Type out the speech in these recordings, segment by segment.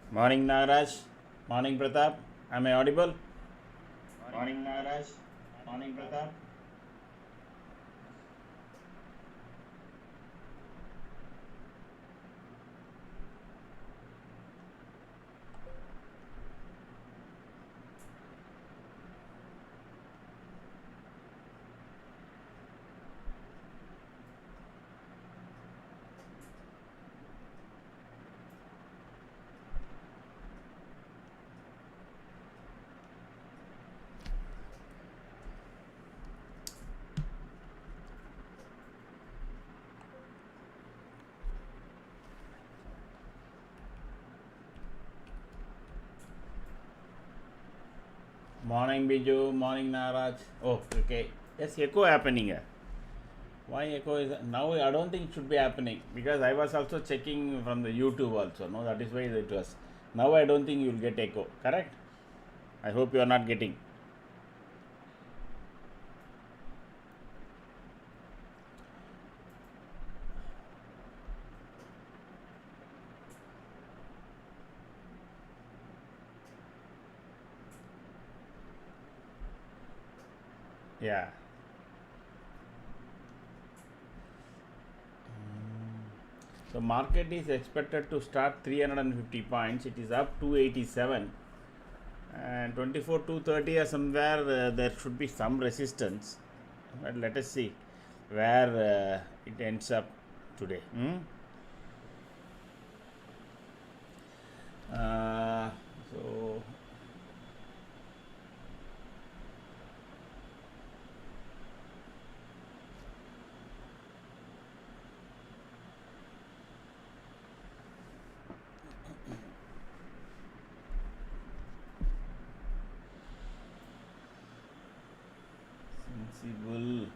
Morning Nagaraj, morning Pratap. Am I audible? Morning Nagaraj. Morning Pratap. Morning Biju, morning Nagaraj. Oh, okay. Yes, echo happening here. Why echo is now? I don't think it should be happening because I was also checking from the YouTube also. No, that is why it was. Now I don't think you will get echo. Correct? I hope you are not getting. Yeah. So market is expected to start 350 points. It is up 287 and 24 230 or somewhere there should be some resistance. But let us see where it ends up today. Uh, so sensible.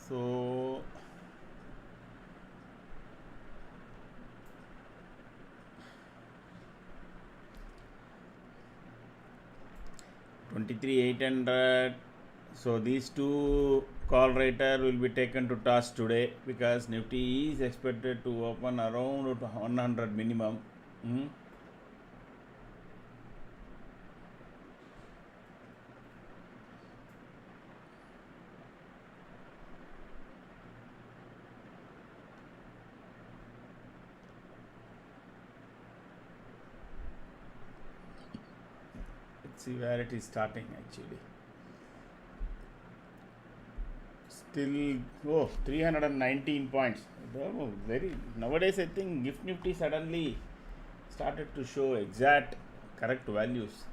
So 23,800. So these two call rater will be taken to task today because Nifty is expected to open around 100 minimum. Let's see where it is starting actually. Still 319 points. Very nowadays I think Gift Nifty suddenly started to show exact correct values.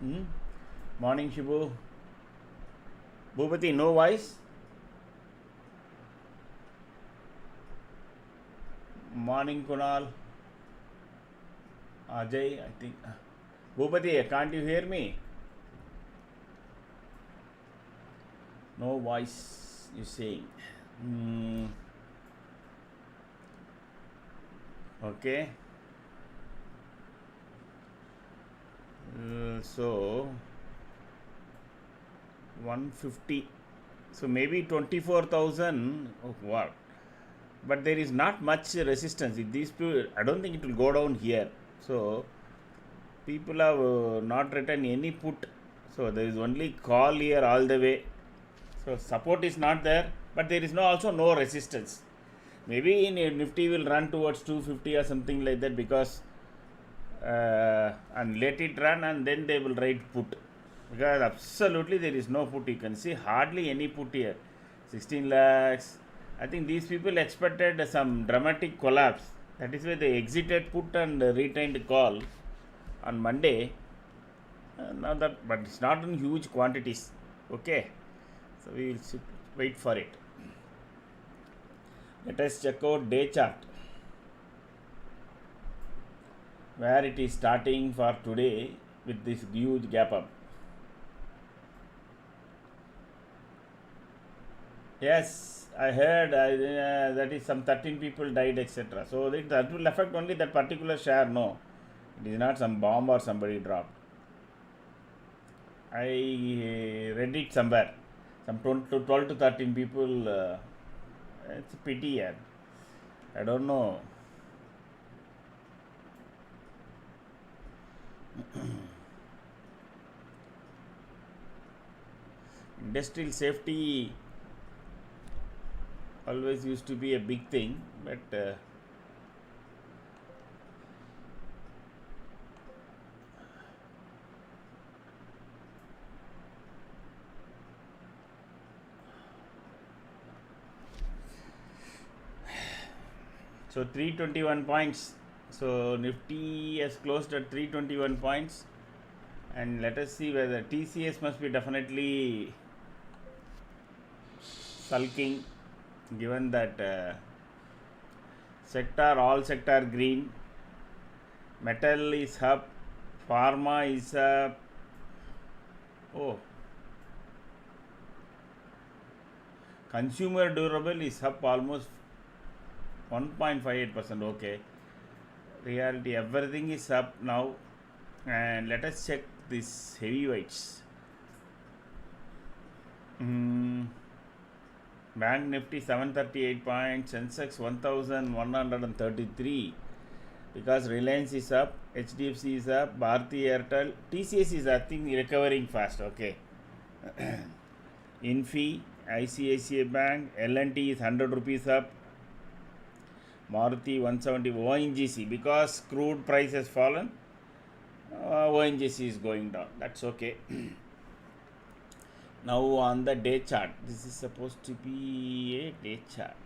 Morning Shibu. Bhupati, no voice. Morning Kunal. Ajay, I think. Bhupati, can't you hear me? No voice, you saying. Okay. So 150. So maybe 24,000. Oh, what? But there is not much resistance. These people, I don't think it will go down here. So people have not written any put. So there is only call here all the way. So support is not there, but there is also no resistance. Maybe in Nifty will run towards 250 or something like that because and let it run and then they will write put because absolutely there is no put. You can see hardly any put here. 16 lakhs. I think these people expected some dramatic collapse. That is why they exited put and retained call on Monday. Now that, but it's not in huge quantities. Okay, so we will wait for it. Let us check out day chart where it is starting for today with this huge gap up. Yes, I heard that is some 13 people died, etc. So that will affect only that particular share. No, it is not some bomb or somebody dropped. I read it somewhere. Some 12 to 13 people. It's a pity, yeah. I don't know. Industrial safety always used to be a big thing, but so 321 points. So Nifty has closed at 321 points, and let us see whether TCS must be definitely sulking, given that all sector green, metal is up, pharma is up. Oh, consumer durable is up almost 1.58%. Okay, reality everything is up now, and let us check this heavyweights. Bank Nifty 738 points, Sensex 1133, because Reliance is up, HDFC is up, Bharti Airtel, TCS is I think recovering fast. Okay. Infi, ICICI Bank, L&T is 100 rupees up, Maruti 170, ONGC, because crude price has fallen, ONGC is going down. That's okay. Now on the day chart, this is supposed to be a day chart.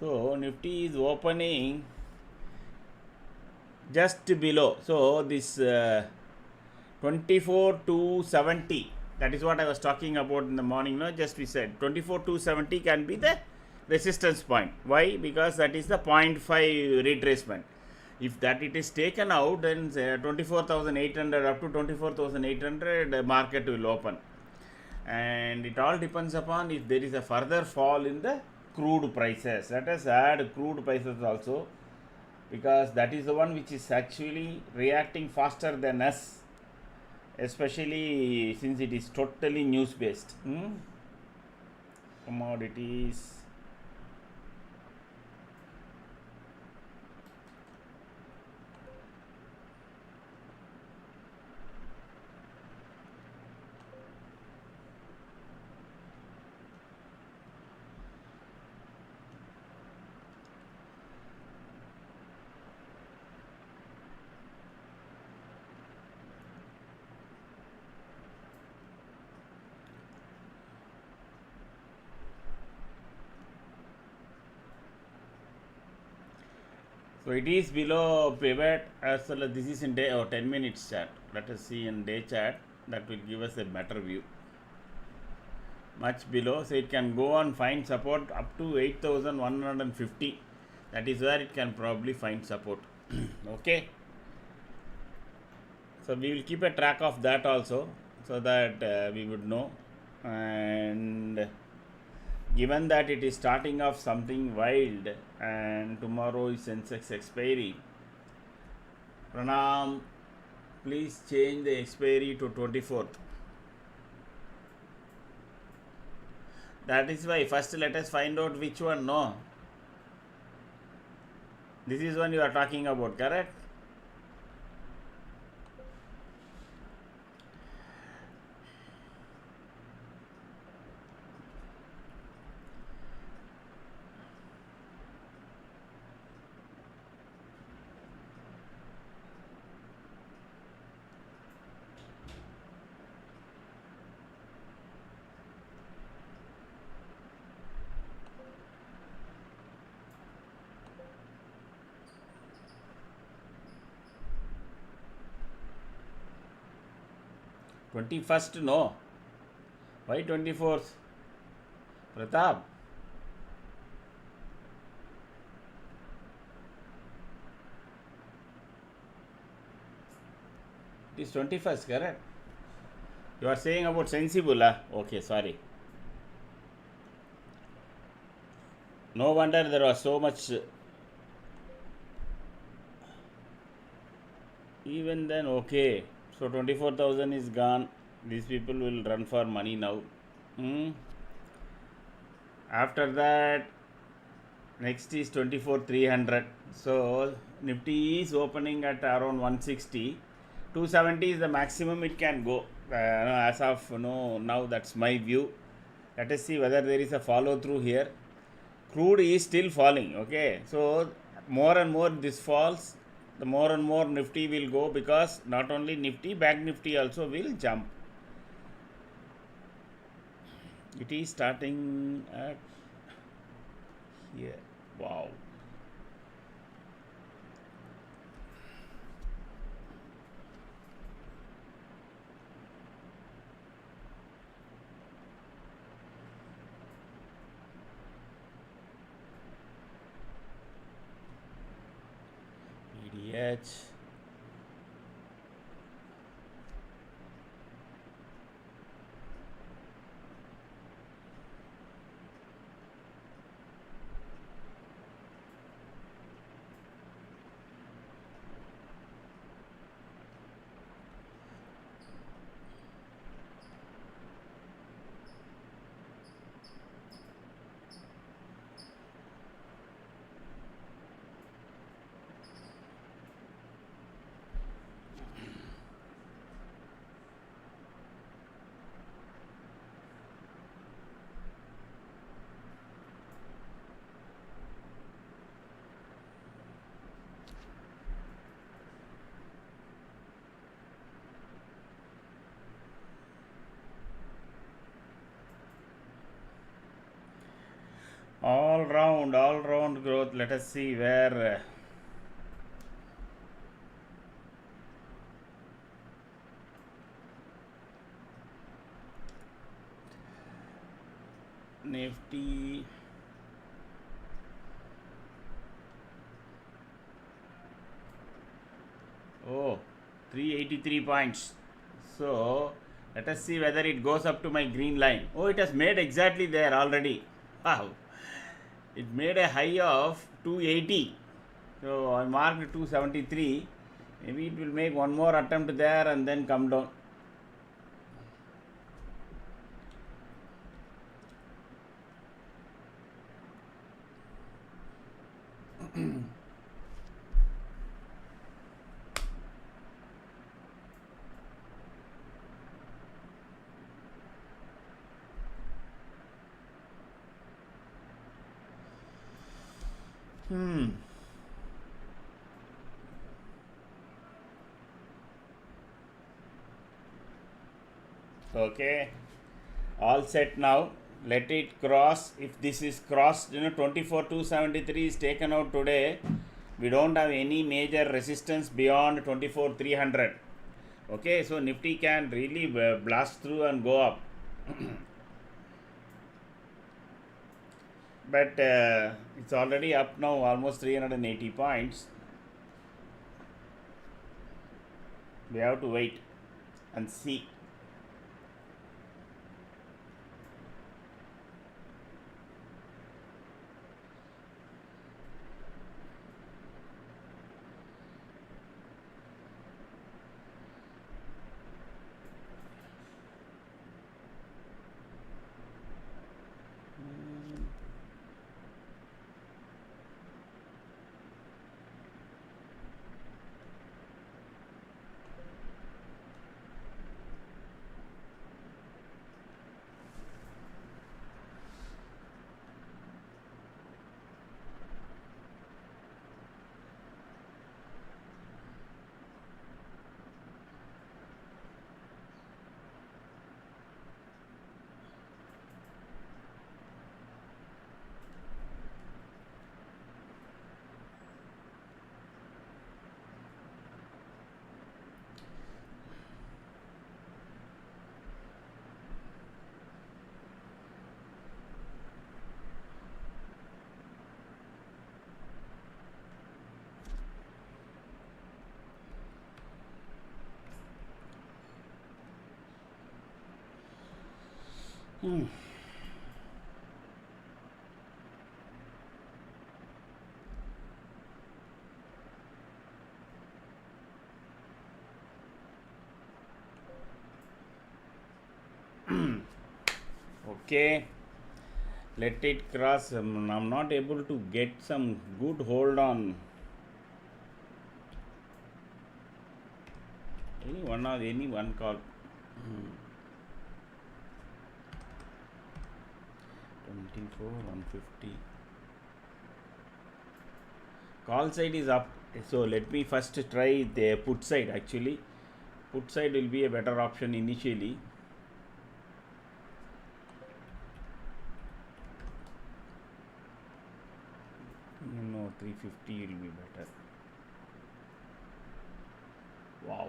So Nifty is opening just below. So this 24,270, that is what I was talking about in the morning. No, just we said 24,270 can be the resistance point. Why? Because that is the 0.5 retracement. If that it is taken out, then 24,800 up to 24,800 market will open, and it all depends upon if there is a further fall in the crude prices. Let us add crude prices also, because that is the one which is actually reacting faster than us, especially since it is totally news based. Commodities. So it is below pivot as well as this is in day or 10 minutes chart. Let us see in day chart, that will give us a better view. Much below, so it can go on find support up to 8,150. That is where it can probably find support. Okay. So we will keep a track of that also, so that we would know. And given that it is starting off something wild, and tomorrow is Sensex expiry, Pranam, please change the expiry to 24th. That is why first let us find out which one. No, this is one you are talking about, correct? First, no. Why 24th? Pratap. It is 21st, correct? You are saying about sensible, ah? Okay, sorry. No wonder there was so much. Even then, okay. So 24,000 is gone. These people will run for money now. Hmm. After that, next is 24,300. So Nifty is opening at around 160. 270 is the maximum it can go. As of now that's my view. Let us see whether there is a follow through here. Crude is still falling. Okay, so more and more this falls, the more and more Nifty will go, because not only Nifty, Bank Nifty also will jump. It is starting at here. Wow. EDH. All round growth. Let us see where Nifty. Oh, 383 points. So let us see whether it goes up to my green line. Oh, it has made exactly there already. Wow. It made a high of 280. So I marked 273. Maybe it will make one more attempt there and then come down. Okay, all set now. Let it cross. If this is crossed, 24 273 is taken out today. We don't have any major resistance beyond 24 300. Okay, so Nifty can really blast through and go up. But it's already up now, almost 380 points. We have to wait and see. Okay, let it cross. I'm not able to get some good hold on any one call. 24 150 call side is up, so let me first try the put side. Actually, put side will be a better option initially. No, 350 will be better. Wow.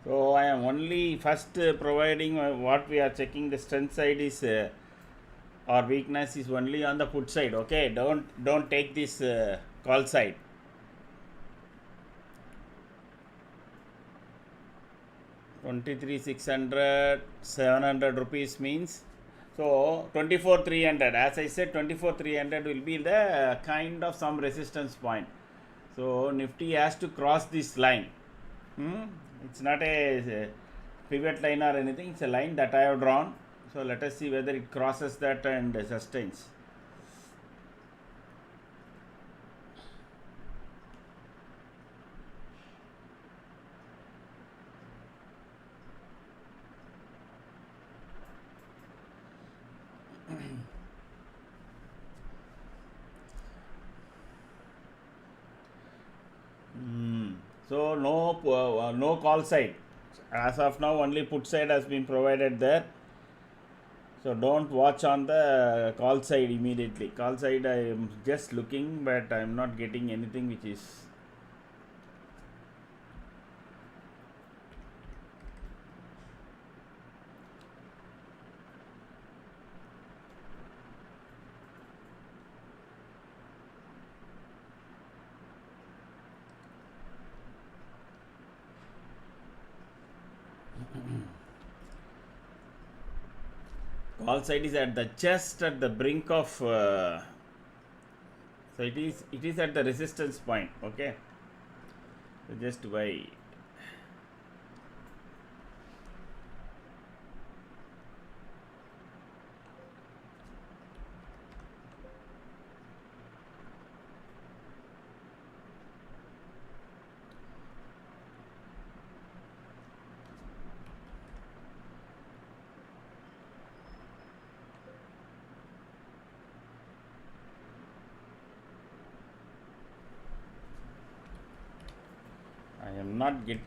So I am only first providing what we are checking. The strength side is or weakness is only on the put side. Okay, don't take this call side. 23,600 700 rupees means, so 24,300. As I said, 24,300 will be the kind of some resistance point. So Nifty has to cross this line. It's not a pivot line or anything. It's a line that I have drawn. So let us see whether it crosses that and sustains. So no call side. As of now, only put side has been provided there. So don't watch on the call side immediately. Call side I am just looking, but I am not getting anything which is. Call side is at the just at the brink of. So it is at the resistance point. Okay. So just wait. I am not get.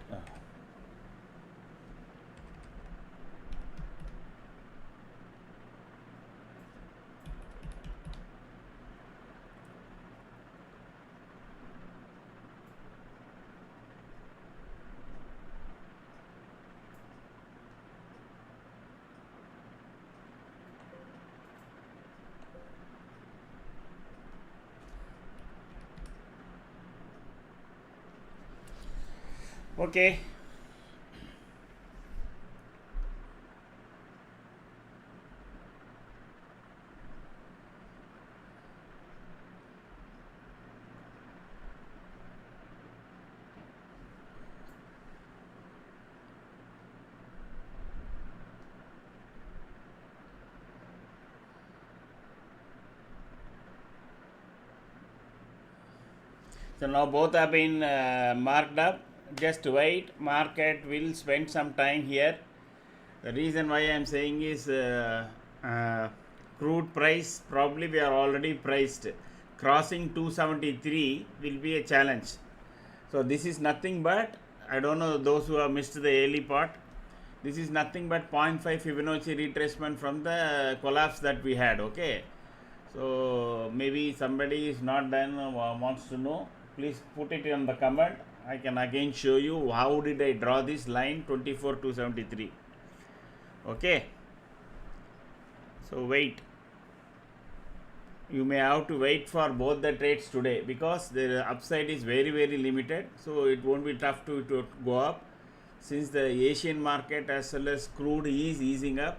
Okay. So now both have been marked up. just wait, market will spend some time here. The reason why I am saying is crude price, probably we are already priced. Crossing 273 will be a challenge. So this is nothing but, I don't know those who have missed the early part, this is nothing but 0.5 Fibonacci retracement from the collapse that we had. Okay, so maybe somebody is not done, wants to know, please put it in the comment. I can again show you how did I draw this line 24,273. Okay, so wait, you may have to wait for both the trades today because the upside is very limited, so it won't be tough to go up. Since the Asian market as well as crude is easing up,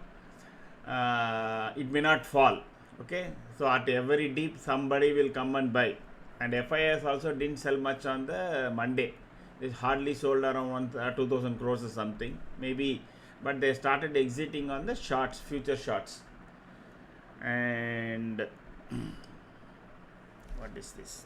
it may not fall. Okay, so at every dip somebody will come and buy, and FIS also didn't sell much on the Monday. They hardly sold around 2,000 crores or something maybe, but they started exiting on the shorts, future shorts. And what is this?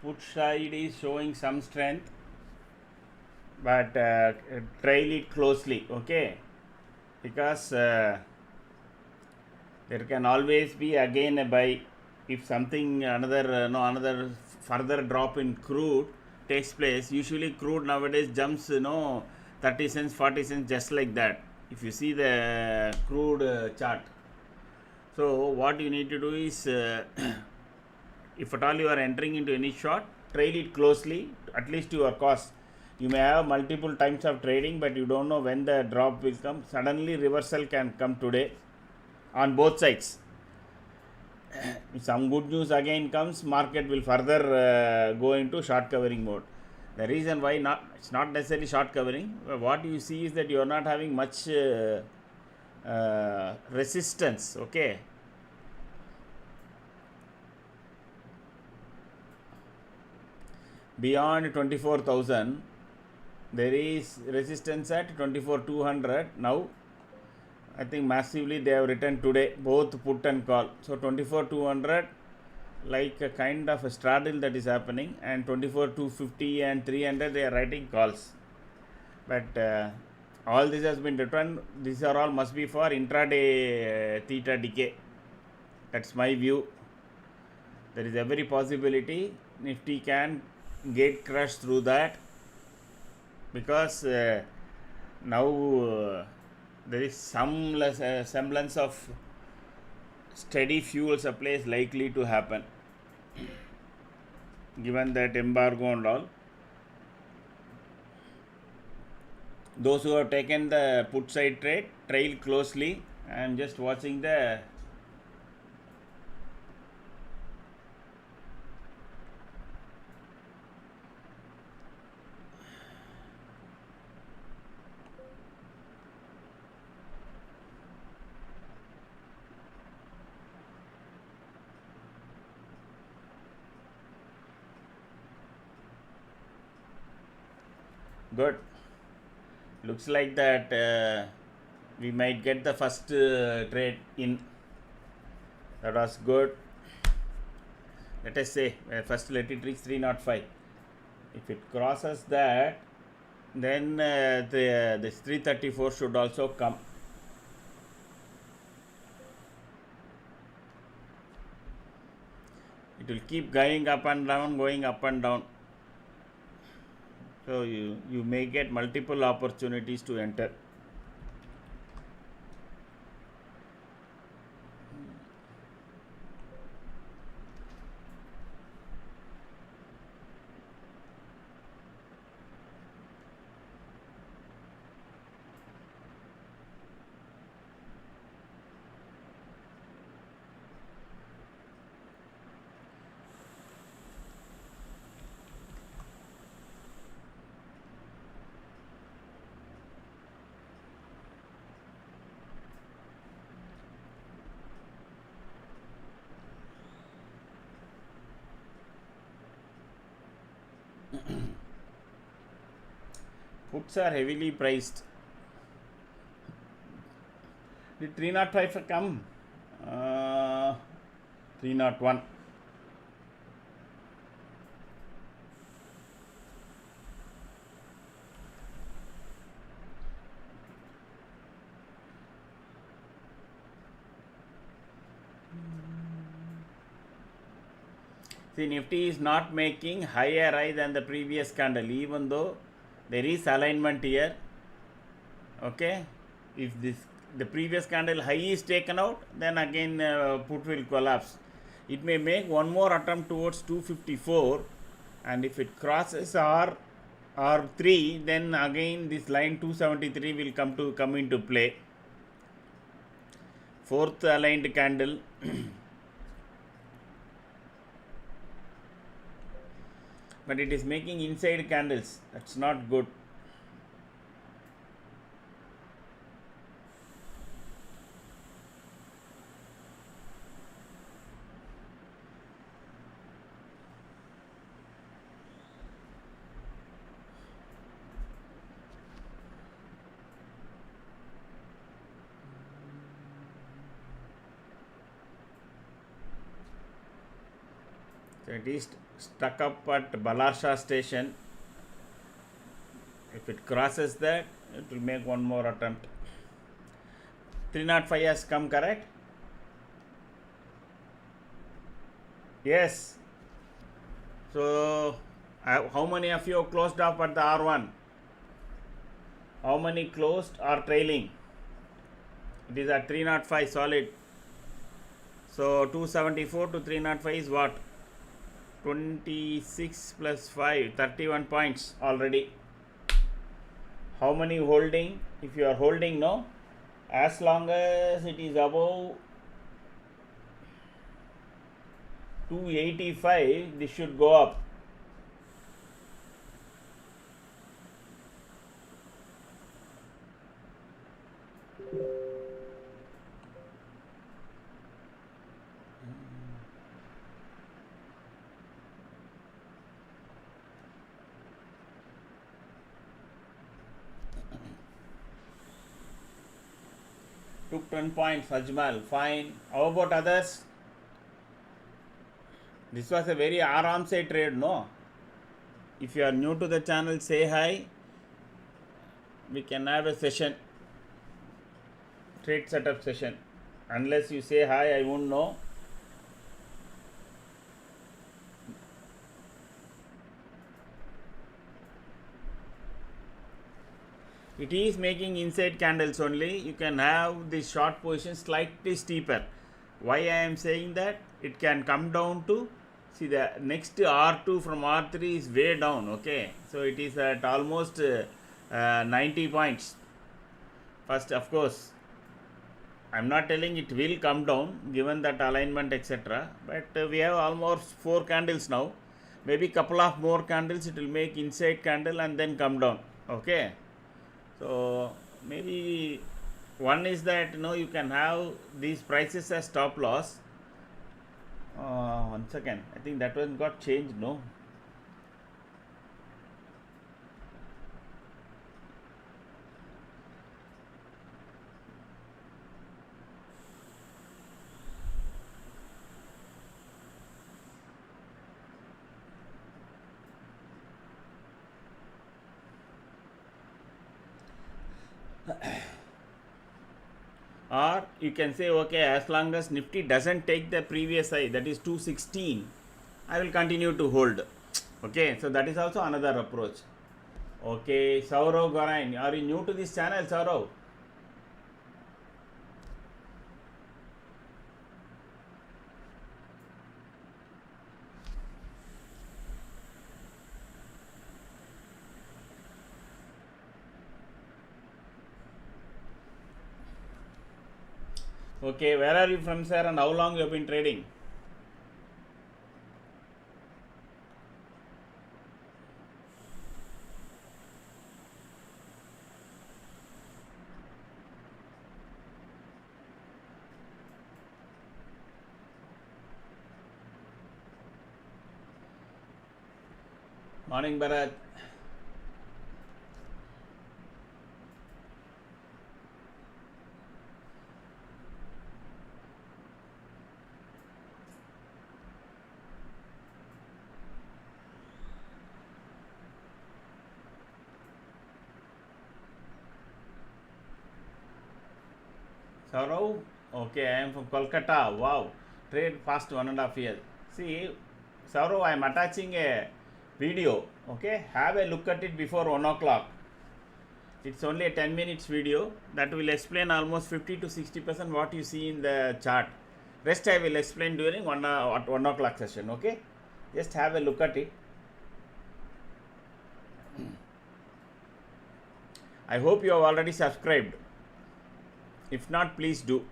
Put side is showing some strength, but trail it closely. Okay, because there can always be again a buy if something another further drop in crude takes place. Usually crude nowadays jumps 30 cents 40 cents just like that, if you see the crude chart. So what you need to do is if at all you are entering into any short, trade it closely, at least to your cost. You may have multiple times of trading, but you don't know when the drop will come. Suddenly reversal can come today on both sides. If some good news again comes, market will further go into short covering mode. The reason why it's not necessarily short covering, what you see is that you are not having much resistance. Okay, beyond 24,000 there is resistance at 24,200. Now I think massively they have returned today, both put and call. So 24,200 like a kind of a straddle that is happening, and 24,250 and 300 they are writing calls. But all this has been returned. These are all must be for intraday theta decay. That's my view. There is every possibility Nifty can get crushed through that, because now there is some semblance of steady fuel supply is likely to happen, given that embargo and all. Those who have taken the put side trade, trail closely. I am just watching the good. Looks like that we might get the first trade in. That was good. Let us say first let it reach 305. If it crosses that, then this 334 should also come. It will keep going up and down, going up and down. So you may get multiple opportunities to enter. Puts are heavily priced. Did 305 come? 301. See, Nifty is not making higher high than the previous candle, even though there is alignment here. Okay, if the previous candle high is taken out, then again put will collapse. It may make one more attempt towards 254, and if it crosses R3, then again this line 273 will come into play. Fourth aligned candle. But it is making inside candles. That's not good. So it is stuck up at Balarsha station. If it crosses that, it will make one more attempt. 305 has come, correct? Yes. So how many of you have closed off at the R1? How many closed or trailing? It is at 305 solid. So 274 to 305 is what? 26 plus 5, 31 points already. How many holding? If you are holding, no, as long as it is above 285, this should go up. Took 10 points, Ajmal, fine. How about others? This was a very aram se trade, no? If you are new to the channel, say hi. We can have a session, trade setup session. Unless you say hi, I won't know. It is making inside candles only. You can have the short position slightly steeper. Why I am saying that? It can come down to, see, the next R2 from R3 is way down. Okay, so it is at almost 90 points. First, of course, I am not telling it will come down given that alignment, etc. But we have almost 4 candles now. Maybe couple of more candles it will make inside candle and then come down. Okay. So maybe one is that you can have these prices as stop loss. 1 second, I think that one got changed, no? Or you can say, okay, as long as Nifty doesn't take the previous high, that is 216, I will continue to hold. Okay, so that is also another approach. Okay, Saurav Gorain, are you new to this channel, Saurav? Okay, where are you from, sir, and how long you have been trading? Morning, Bharat. Saurav, okay, I am from Kolkata. Wow, trade past 1.5 years. See, Saurav, I am attaching a video. Okay, have a look at it before 1 o'clock. It's only a 10 minutes video that will explain almost 50 to 60% what you see in the chart. Rest I will explain during at 1 o'clock session. Okay, just have a look at it. I hope you have already subscribed. If not, please do.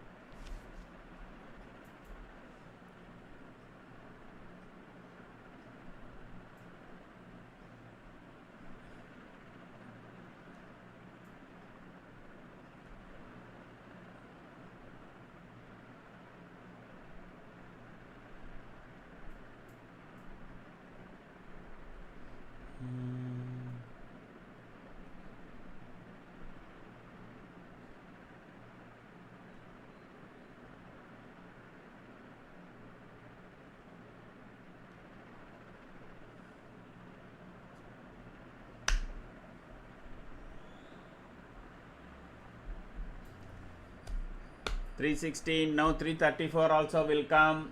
$316, now $334 also will come.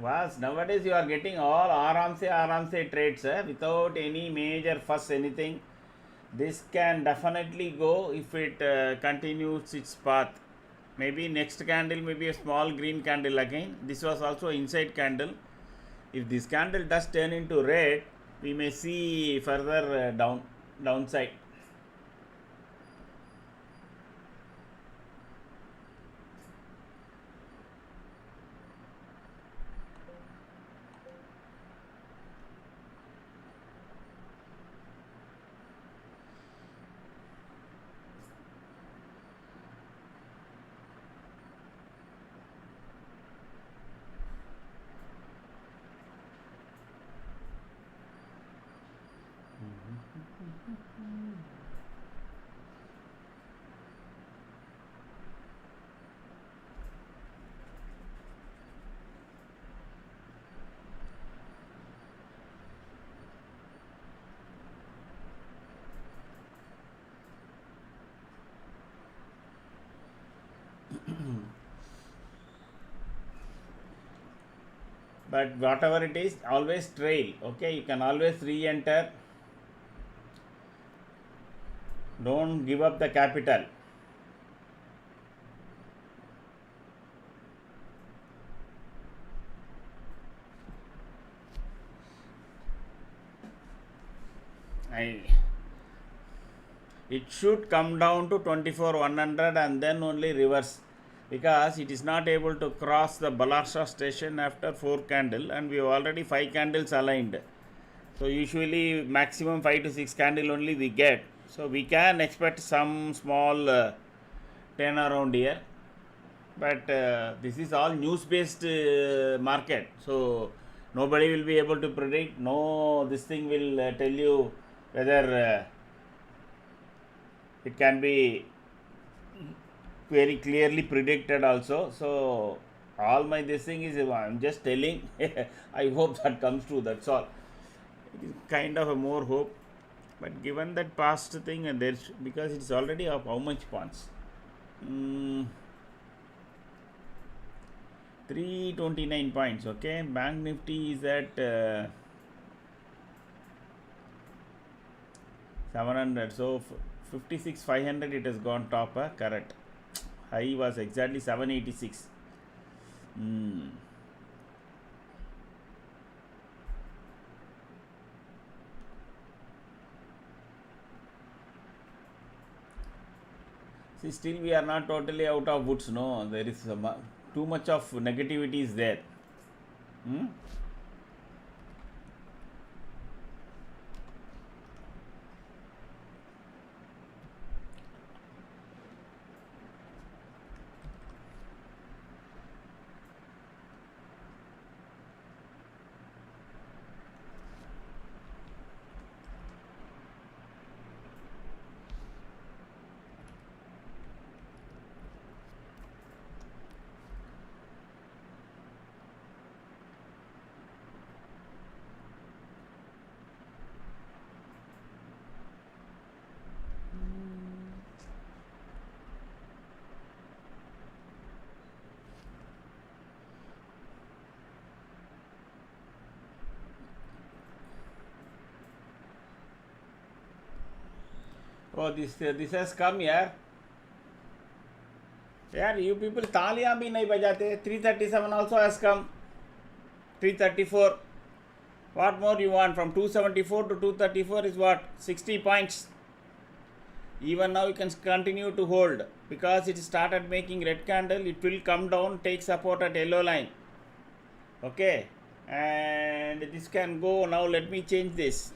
Was nowadays you are getting all aram se trades without any major fuss anything. This can definitely go if it continues its path. Maybe next candle may be a small green candle again. This was also inside candle. If this candle does turn into red, we may see further downside. But whatever it is, always trail. Okay, you can always re-enter. Don't give up the capital. It should come down to 24,100 and then only reverse, because it is not able to cross the Balasha station after 4 candle, and we have already 5 candles aligned. So usually maximum 5 to 6 candle only we get. So we can expect some small turnaround here. But this is all news based market, so nobody will be able to predict. No, this thing will tell you whether it can be very clearly predicted also. So all my this thing is, I'm just telling. I hope that comes true, that's all. It is kind of a more hope, but given that past thing, and there's, because it's already of how much points, 329 points. Okay, bank nifty is at 700, so 56,500 it has gone top. Correct, high was exactly 786. See, still we are not totally out of woods. No, there is too much of negativity is there. Oh, this has come here. यार you people तालियां भी नहीं बजाते. 337 also has come. 334. What more you want? From 274 to 234 is what? 60 points. Even now you can continue to hold because it started making red candle. It will come down, take support at yellow line. Okay, and this can go. Now let me change this.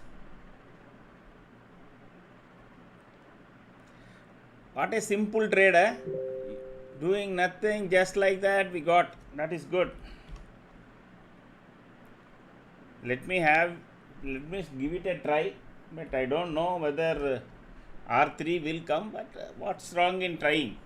What a simple trade, eh? Doing nothing, just like that we got. That is good. Let me give it a try, but I don't know whether R3 will come, but what's wrong in trying?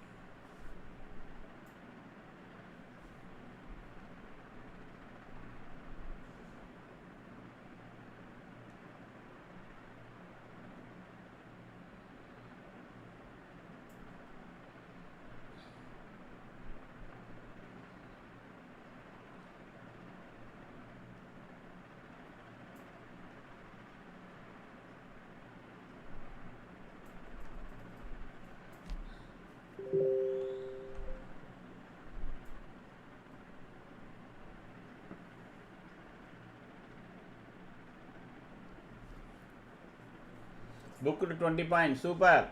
Booked 20 points, super.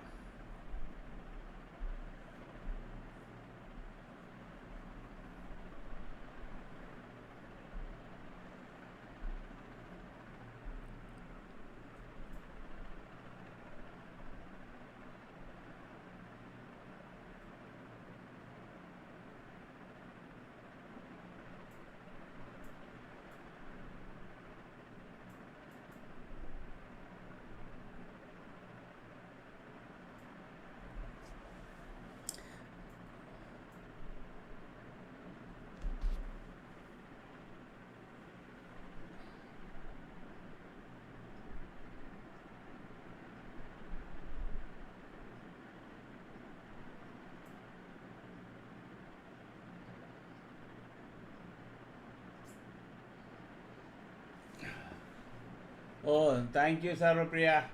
Oh, thank you, Sarvapriya.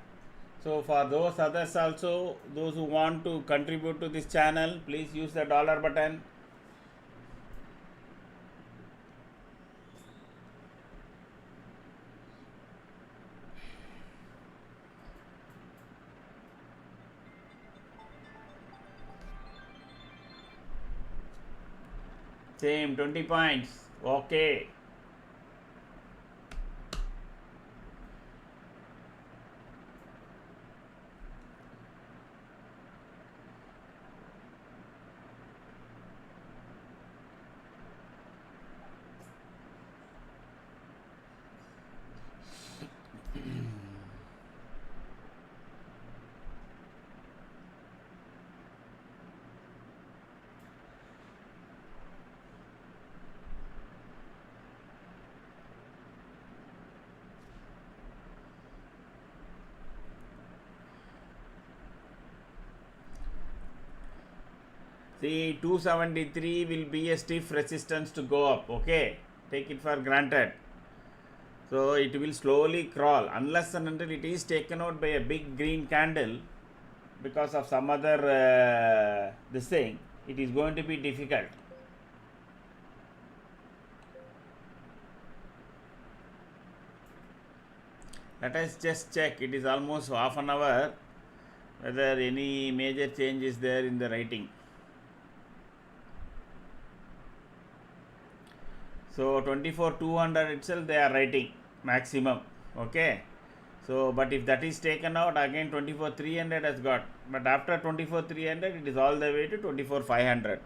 So for those others also, those who want to contribute to this channel, please use the dollar button. Same 20 points. Okay. See, 273 will be a stiff resistance to go up. Okay, take it for granted. So it will slowly crawl unless and until it is taken out by a big green candle because of some other this thing. It is going to be difficult. Let us just check. It is almost half an hour whether any major change is there in the writing. So 24,200 itself they are writing maximum. Okay. So but if that is taken out, again 24,300 has got. But after 24,300 it is all the way to 24,500.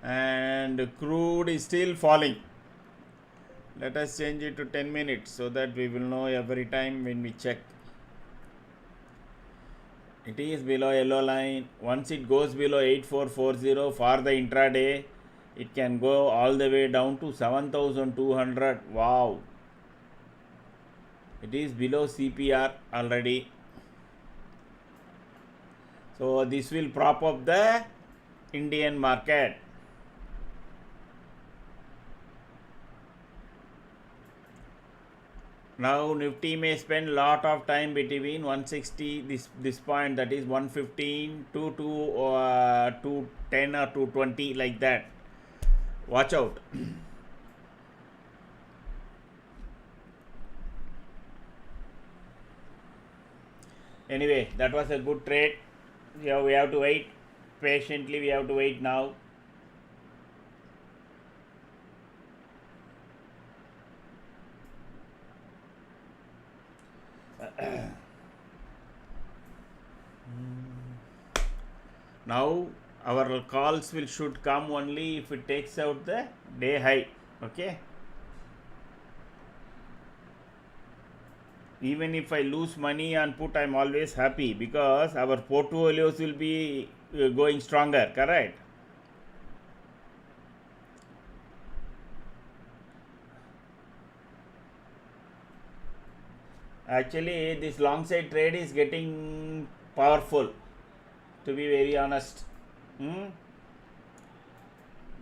And crude is still falling. Let us change it to 10 minutes so that we will know every time when we check. It is below yellow line. Once it goes below 8440 for the intraday, it can go all the way down to 7,200. Wow. It is below CPR already. So this will prop up the Indian market. Now Nifty may spend lot of time between 160 this point, that is 115 to 210 or 220, like that. Watch out. Anyway, that was a good trade. We have to wait patiently. We have to wait now. Now our calls should come only if it takes out the day high. Okay. Even if I lose money on put, I'm always happy because our portfolios will be going stronger. Correct. Actually, this long side trade is getting powerful, to be very honest.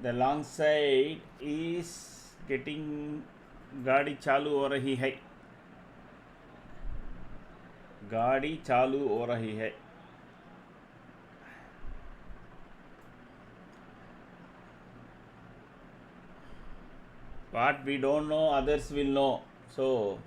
The long side is getting, गाड़ी चालू हो रही है, गाड़ी चालू हो रही है. What we don't know, others will know. So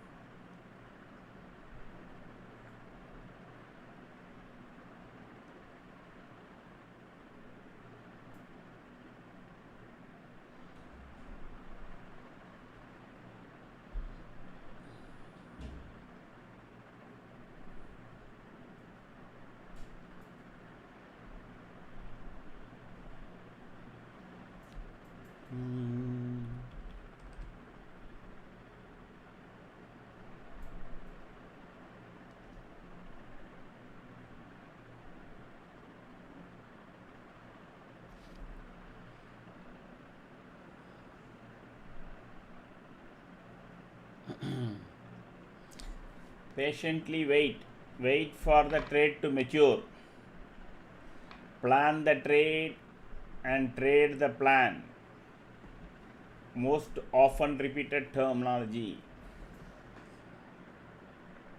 patiently wait for the trade to mature, plan the trade and trade the plan. Most often repeated terminology.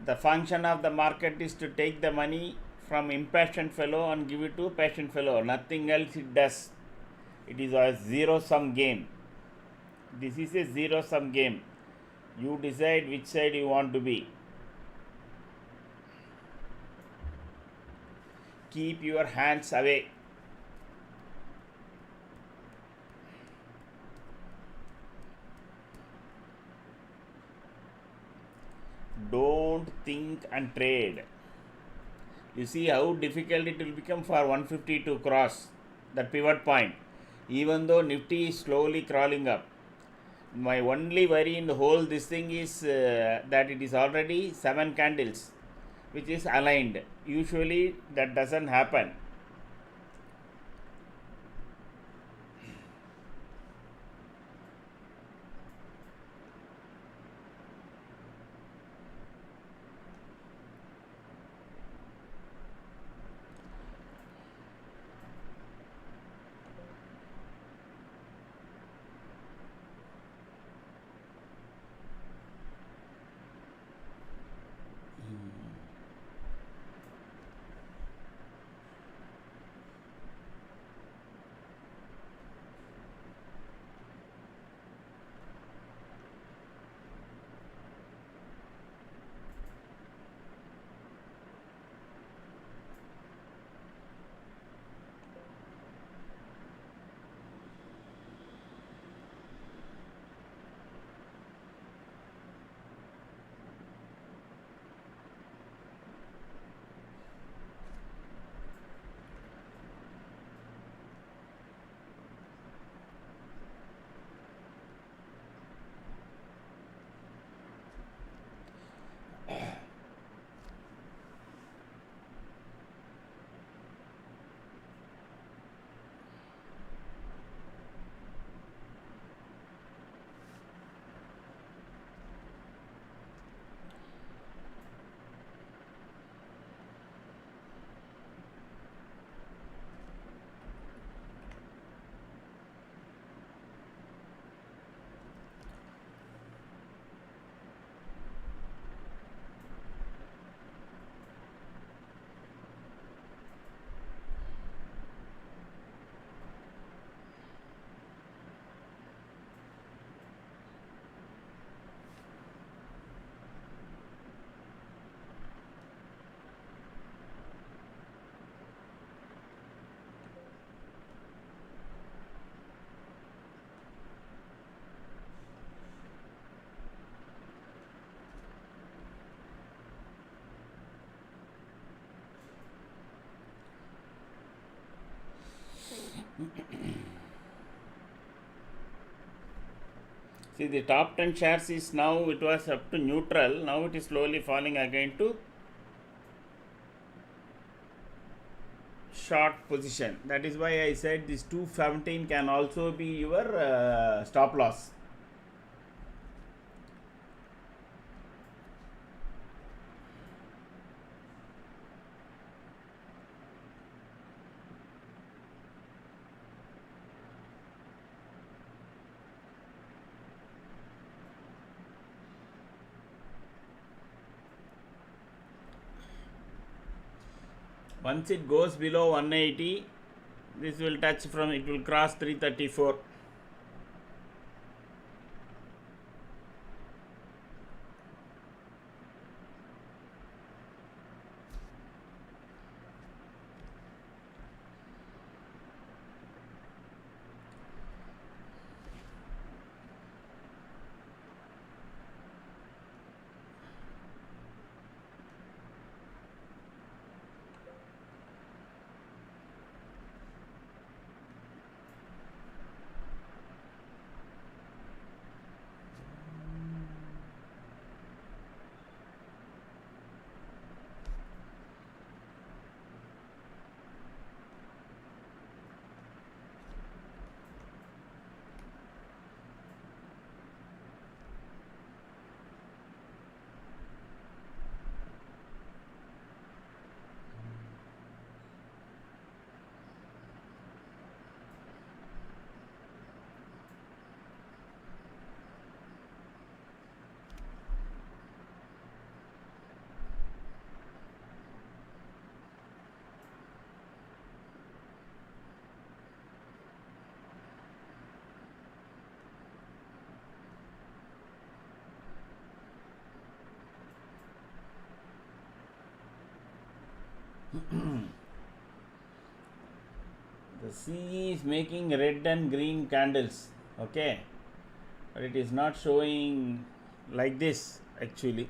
The function of the market is to take the money from impatient fellow and give it to patient fellow. Nothing else it does. It is a zero-sum game. This is a zero-sum game. You decide which side you want to be. Keep your hands away. Don't think and trade. You see how difficult it will become for 150 to cross that pivot point, even though Nifty is slowly crawling up. My only worry in the whole this thing is that it is already 7 candles which is aligned. Usually that doesn't happen. See, the top 10 shares is now, it was up to neutral, now it is slowly falling again to short position. That is why I said this 217 can also be your stop loss. Once it goes below 180, this will touch from, it will cross 334. The CE is making red and green candles, okay, but it is not showing like this actually.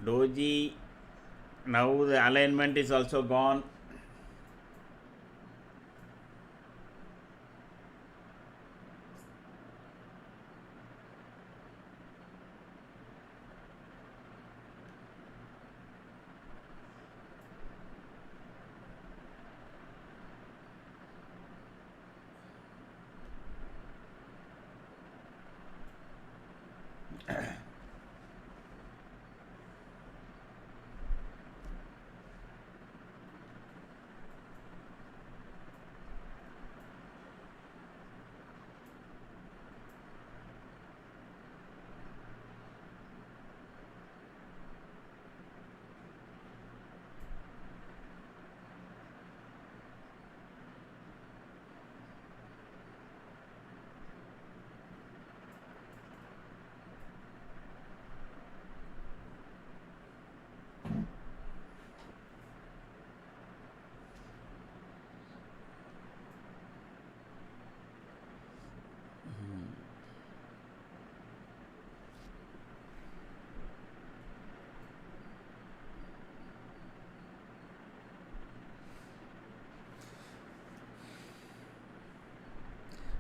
Doji, now the alignment is also gone.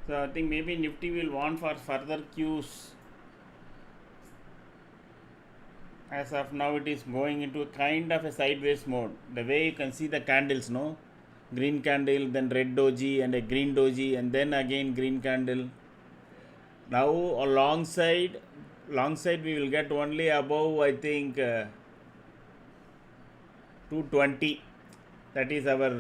So I think maybe Nifty will want for further cues. As of now, it is going into a kind of a sideways mode. The way you can see the candles, no? Green candle, then red doji, and a green doji, and then again green candle. Now, alongside we will get only above, I think, 220. That is our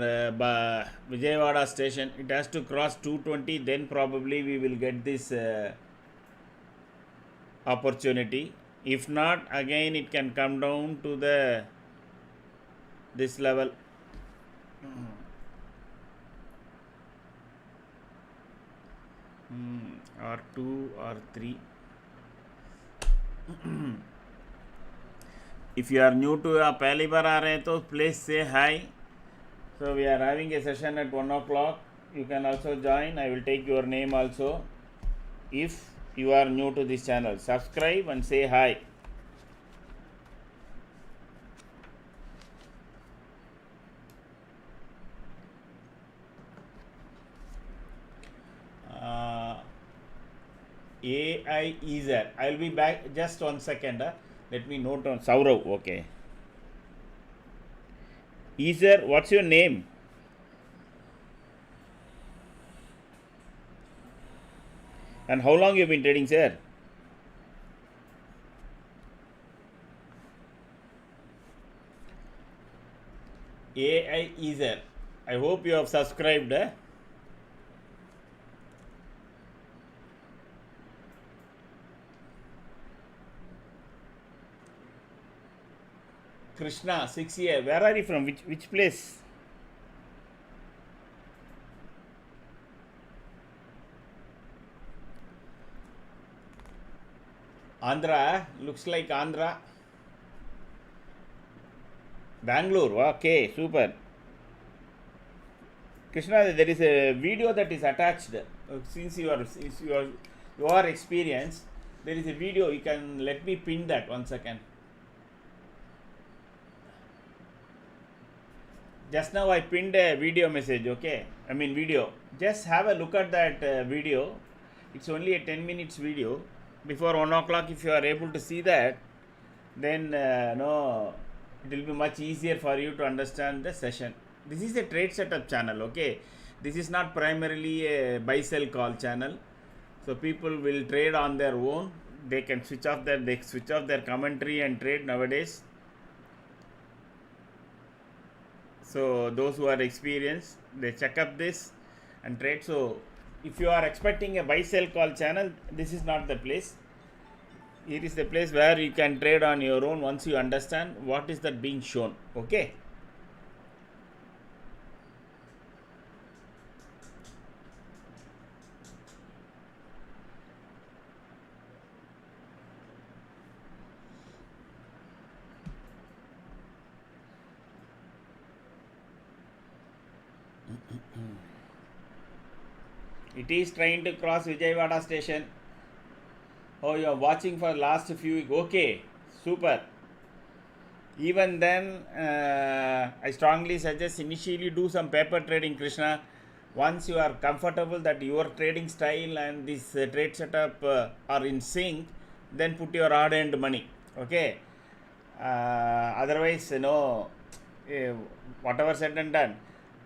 Vijayawada station. It has to cross 220, then probably we will get this opportunity. If not, again it can come down to this level. or 2 or 3. If you are new to पहली बार आ रहे हैं तो please say hi. So we are having a session at 1 o'clock. You can also join. I will take your name also. If you are new to this channel, subscribe and say hi. AI Easer. I will be back just 1 second. Let me note on Saurav. Okay. Easer, what's your name? And how long you have been trading, sir? AI Easer. I hope you have subscribed. Krishna, 6 years. Where are you from? Which place? Andhra. Looks like Andhra. Bangalore. Okay, super. Krishna, there is a video that is attached. Since you are experienced, there is a video. You can let me pin that 1 second. Just now I pinned a video message, okay? I mean video. Just have a look at that video. It's only a 10 minutes video. Before 1 o'clock, if you are able to see that, then no, it will be much easier for you to understand the session. This is a trade setup channel, okay? This is not primarily a buy sell call channel. So people will trade on their own. They can switch off their commentary and trade nowadays. So those who are experienced, they check up this and trade. So if you are expecting a buy sell call channel, this is not the place. It is the place where you can trade on your own once you understand what is that being shown. Okay. It is trying to cross Vijayawada station. Oh, you are watching for last few weeks. Okay, super. Even then, I strongly suggest initially do some paper trading, Krishna. Once you are comfortable that your trading style and this trade setup are in sync, then put your hard-earned money. Okay. Otherwise, whatever said and done,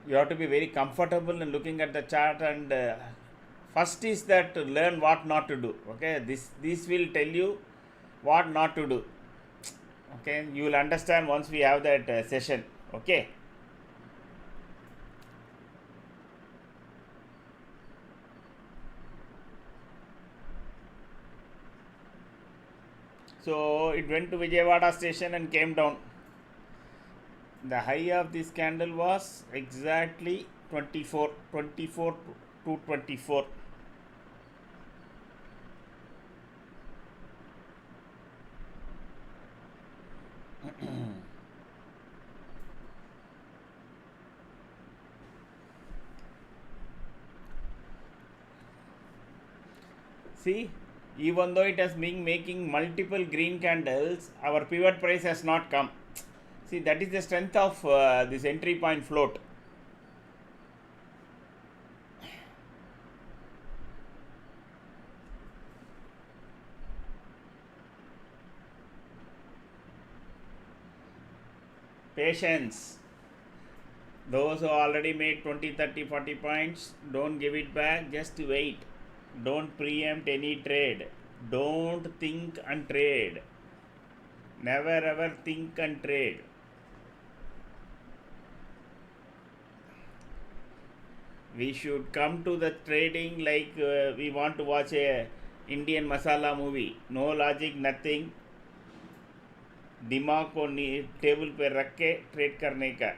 you have to be very comfortable in looking at the chart. And first is that learn what not to do. Okay, this will tell you what not to do. Okay, you will understand once we have that session. Okay. So it went to Vijayawada station and came down. The high of this candle was exactly 24 to 24. See, even though it has been making multiple green candles, our pivot price has not come. See, that is the strength of this entry point float. Patience. Those who already made 20, 30, 40 points, don't give it back, just wait. Don't preempt any trade. Don't think and trade. Never ever think and trade. We should come to the trading like we want to watch a Indian masala movie. No logic, nothing. दिमाग को table पे रख के trade करने का,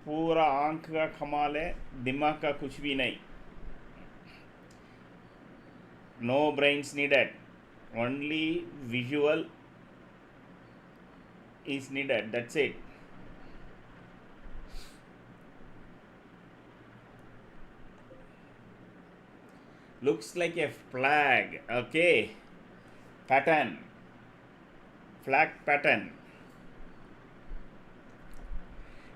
पूरा आंख का कमाल है, दिमाग का कुछ भी नहीं. No brains needed. Only visual is needed. That's it. Looks like a flag. Okay. Pattern. Flag pattern.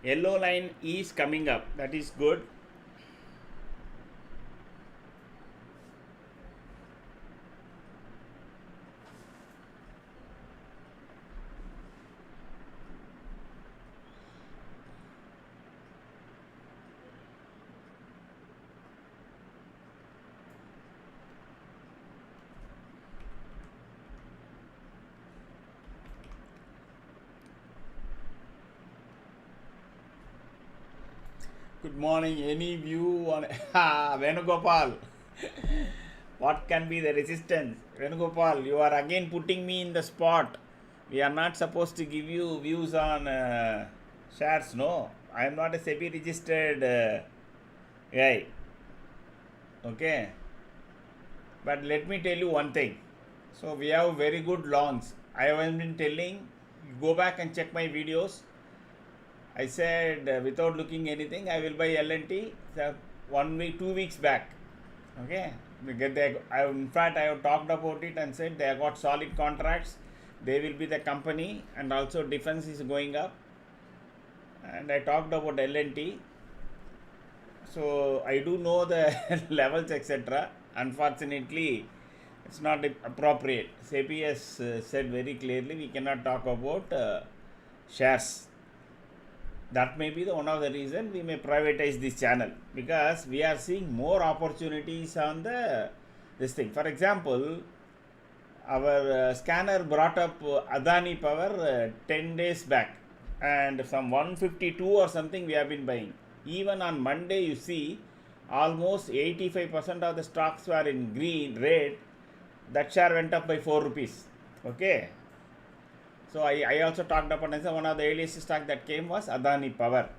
Yellow line is coming up. That is good. Good morning. Any view on Venugopal? What can be the resistance? Venugopal, you are again putting me in the spot. We are not supposed to give you views on shares, no. I am not a SEBI registered guy. Okay. But let me tell you one thing. So we have very good longs. I have been telling, go back and check my videos. I said without looking anything, I will buy L&T 1 week, 2 weeks back. Okay, because in fact, I have talked about it and said they have got solid contracts. They will be the company, and also defense is going up. And I talked about L&T. So I do know the levels, etc. Unfortunately, it's not appropriate. SEBI has said very clearly we cannot talk about shares. That may be the one of the reason we may privatize this channel, because we are seeing more opportunities on the this thing. For example, our scanner brought up Adani Power 10 days back, and from 152 or something we have been buying. Even on Monday, you see, almost 85% of the stocks were in green, red. That share went up by 4 rupees. Okay. So I also talked about one of the earliest stock that came was Adani Power.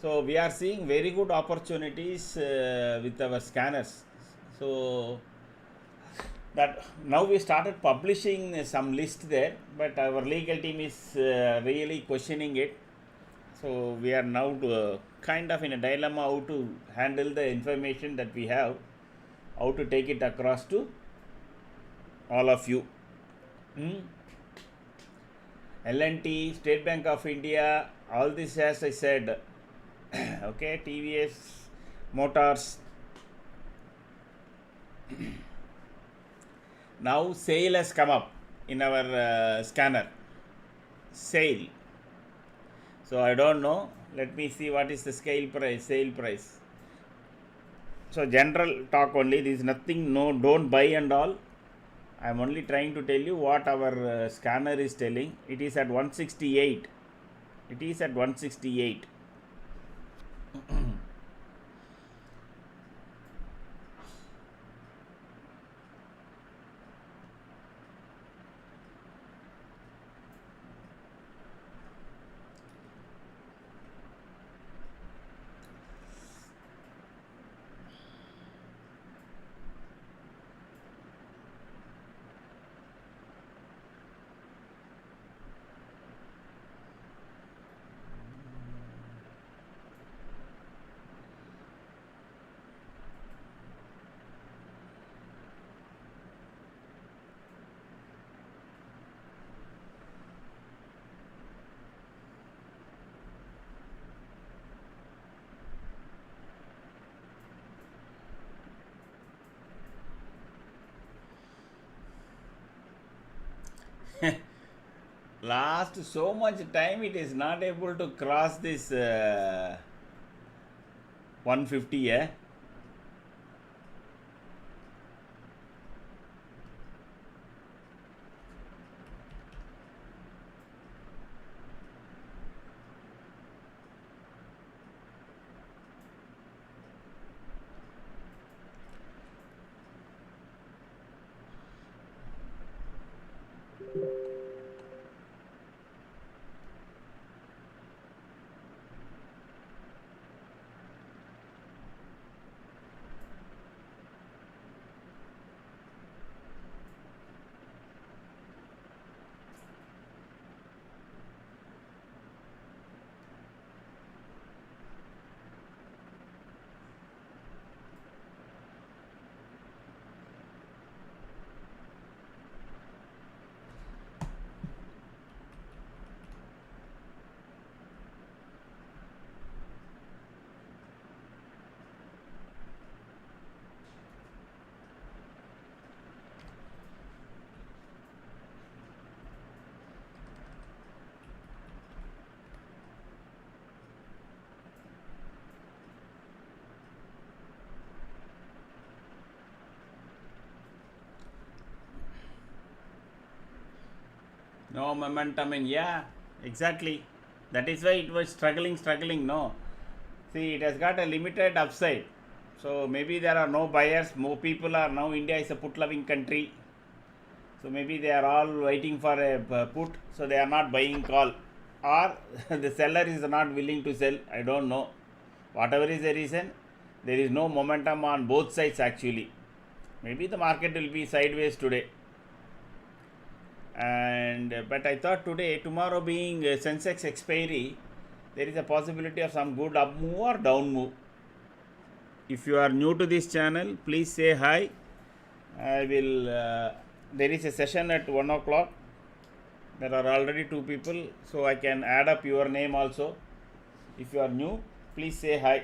So we are seeing very good opportunities with our scanners. So that now we started publishing some list there, but our legal team is really questioning it. So we are now kind of in a dilemma how to handle the information that we have, how to take it across to all of you. L&T, State Bank of India, all this, as I said, okay, TVS, Motors. Now sale has come up in our scanner. Sale. So I don't know. Let me see what is the sale price. So general talk only. There is nothing, no, don't buy and all. I am only trying to tell you what our scanner is telling. It is at 168. It is at 168. Last so much time it is not able to cross this 150, eh? No momentum in, yeah, exactly. That is why it was struggling, no. See, it has got a limited upside. So maybe there are no buyers, more people are now, India is a put loving country. So maybe they are all waiting for a put, so they are not buying call. Or the seller is not willing to sell, I don't know. Whatever is the reason, there is no momentum on both sides actually. Maybe the market will be sideways today. And but I thought today, tomorrow being Sensex expiry, there is a possibility of some good up move or down move. If you are new to this channel, please say hi. I will. There is a session at 1 o'clock. There are already 2 people, so I can add up your name also. If you are new, please say hi.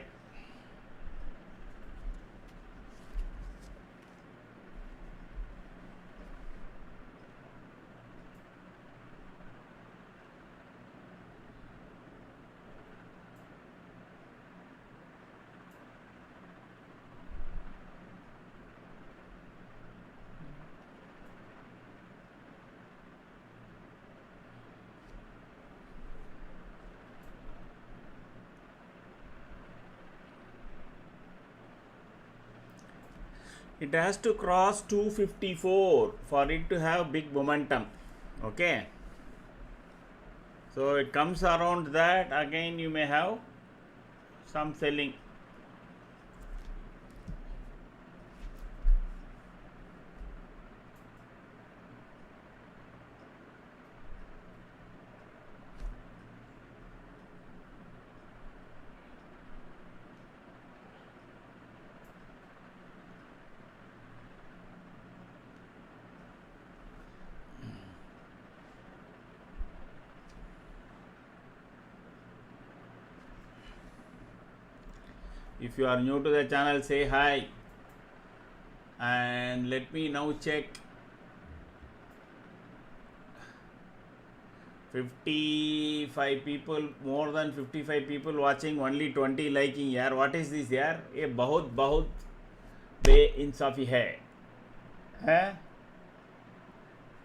It has to cross 254 for it to have big momentum. Okay. So it comes around that, again you may have some selling. If you are new to the channel, say hi. And let me now check. 55 people, more than 55 people watching, only 20 liking. यार, what is this यार? ये बहुत बहुत बेइंसाफी है?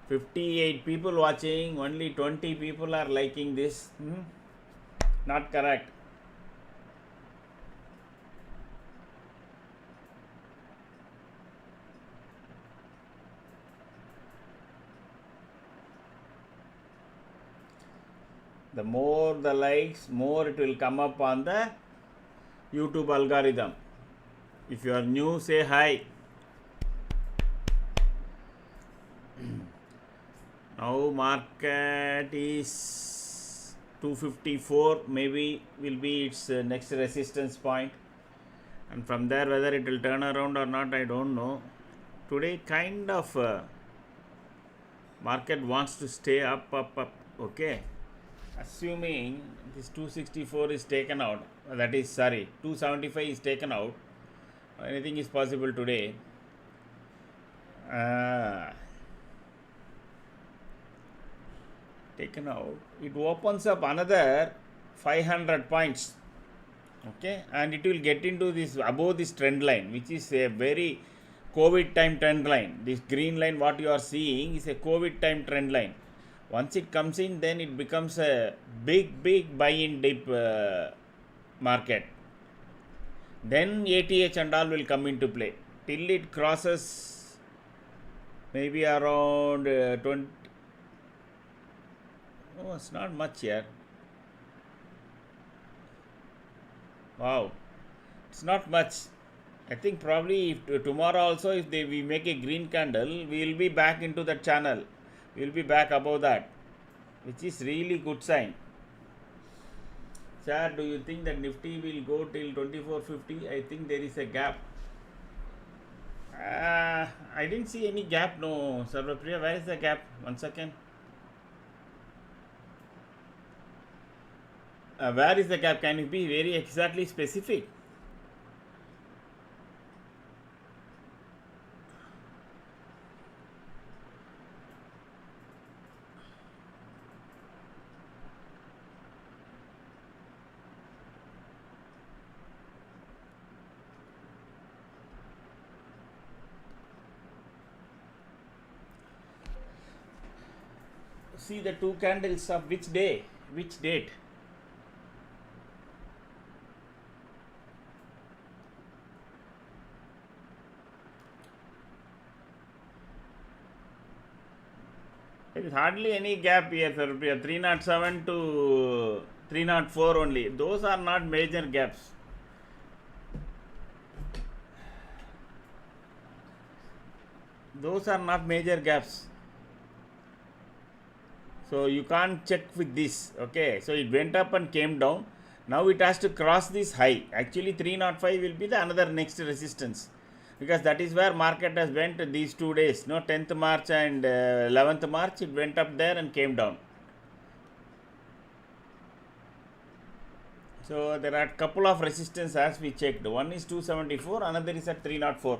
58 people watching, only 20 people are liking this. Not correct. The more the likes, more it will come up on the YouTube algorithm. If you are new, say hi. Now market is 254, maybe will be its next resistance point, and from there whether it will turn around or not, I don't know. Today kind of market wants to stay up. Okay, assuming this 264 is taken out, that is, sorry, 275 is taken out, anything is possible today. Taken out, it opens up another 500 points. Okay, and it will get into this above this trend line, which is a very COVID time trend line. This green line what you are seeing is a COVID time trend line. Once it comes in, then it becomes a big buy in dip market. Then ATH and all will come into play till it crosses maybe around 20. Oh, it's not much here. Wow, it's not much. I think probably if tomorrow also, if we make a green candle, we will be back into that channel. We will be back above that, which is really good sign. Sir, do you think that Nifty will go till 2450? I think there is a gap. I didn't see any gap. No, Sarvapriya, where is the gap? 1 second. Where is the gap? Can you be very exactly specific? see the two candles of which day, which date? There is hardly any gap here, sir. 307 to 304 only. Those are not major gaps. Those are not major gaps. So you can't check with this. Okay. So it went up and came down. Now it has to cross this high. Actually 305 will be the another next resistance, because that is where market has went these 2 days. No, 10th March and 11th March it went up there and came down. So there are a couple of resistance as we checked. One is 274, another is at 304.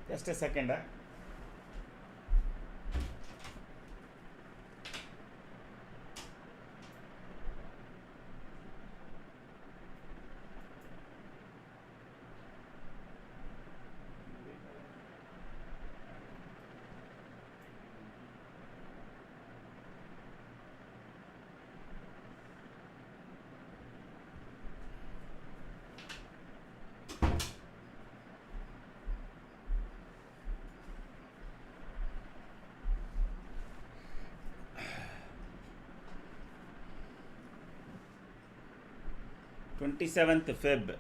Just a second. 27th Feb.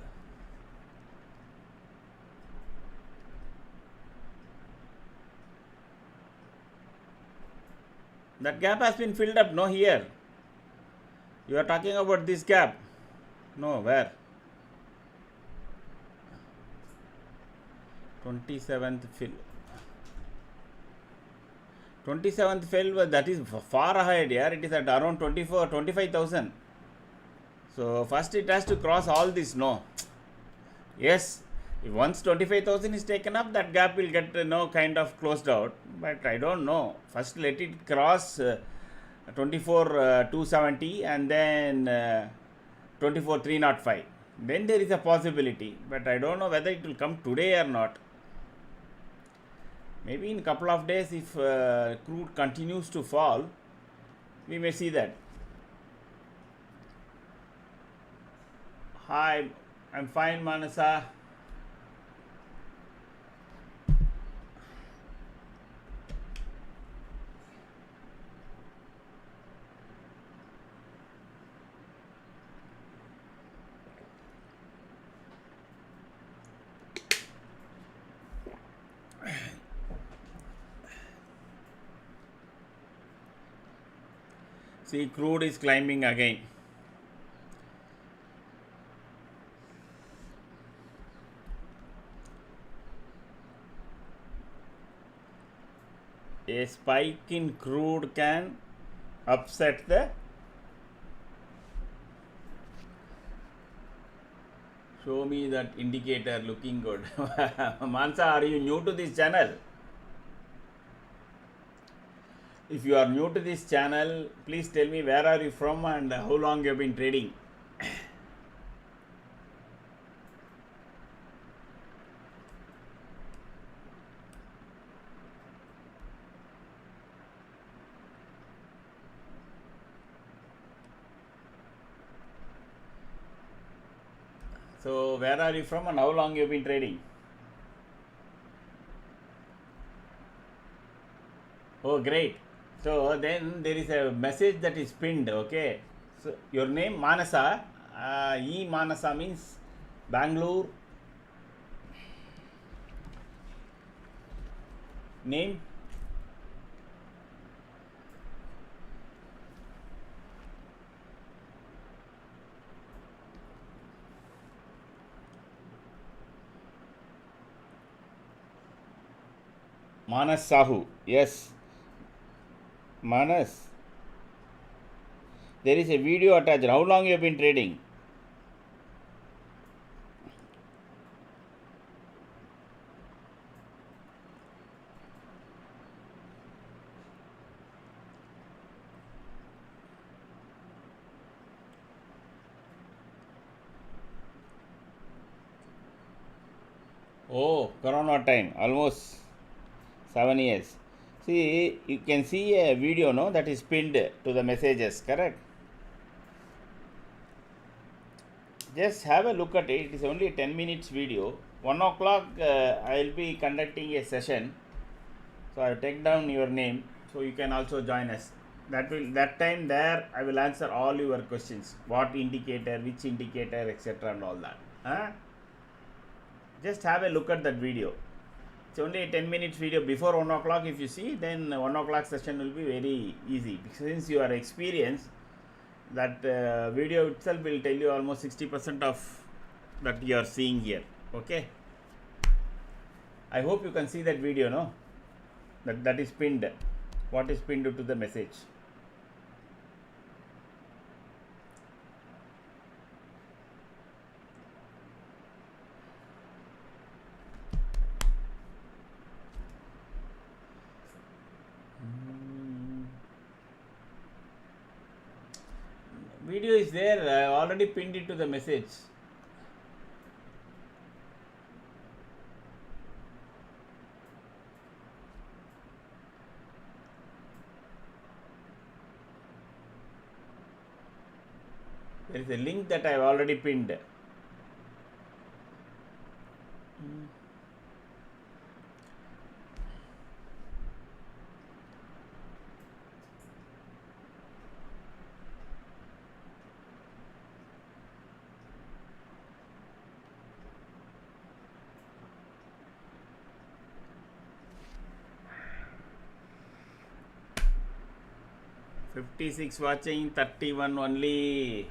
That gap has been filled up, no, here. You are talking about this gap. No, where? 27th fill. 27th fill, that is far ahead here. It is at around 25,000. So first it has to cross all this, no. Yes, if once 25,000 is taken up, that gap will get kind of closed out. But I don't know. First let it cross 24,270 and then 24,305. Then there is a possibility. But I don't know whether it will come today or not. Maybe in a couple of days, if crude continues to fall, we may see that. Hi, I'm fine, Manasa. See, crude is climbing again. A spike in crude can upset the show me that indicator looking good. Mansa, are you new to this channel? If you are new to this channel, please tell me where are you from and how long you have been trading. So where are you from and how long you have been trading? Oh, great. So then there is a message that is pinned, okay. So your name Manasa, E Manasa means Bangalore. Name? Manas Sahu, yes. Manas, there is a video attached. How long you have been trading? Oh, Corona time, almost 7 years. See, you can see a video, no, that is pinned to the messages, correct? Just have a look at it. It is only a 10 minutes video. 1 o'clock, I will be conducting a session. So I will take down your name, so you can also join us. That time there I will answer all your questions. What indicator, which indicator, etc. and all that. Huh? Just have a look at that video. It's only a 10 minutes video. Before 1 o'clock, if you see, then 1 o'clock session will be very easy. Because since you are experienced, that video itself will tell you almost 60% of that you are seeing here. Okay. I hope you can see that video, no? That is pinned. What is pinned to the message? Video is there. I already pinned it to the message. There is a link that I have already pinned. "56 watching, 31 only."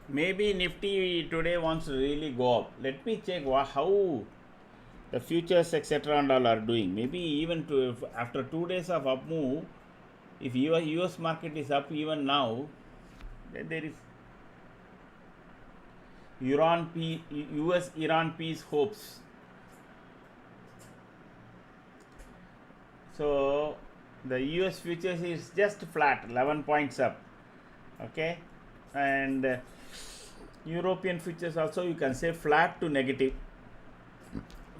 Maybe Nifty today wants to really go up. Let me check how the futures etc. and all are doing. Maybe even after 2 days of up move, if US market is up even now, then there is US Iran peace hopes. So the US futures is just flat, 11 points up. Okay, and European futures also you can say flat to negative.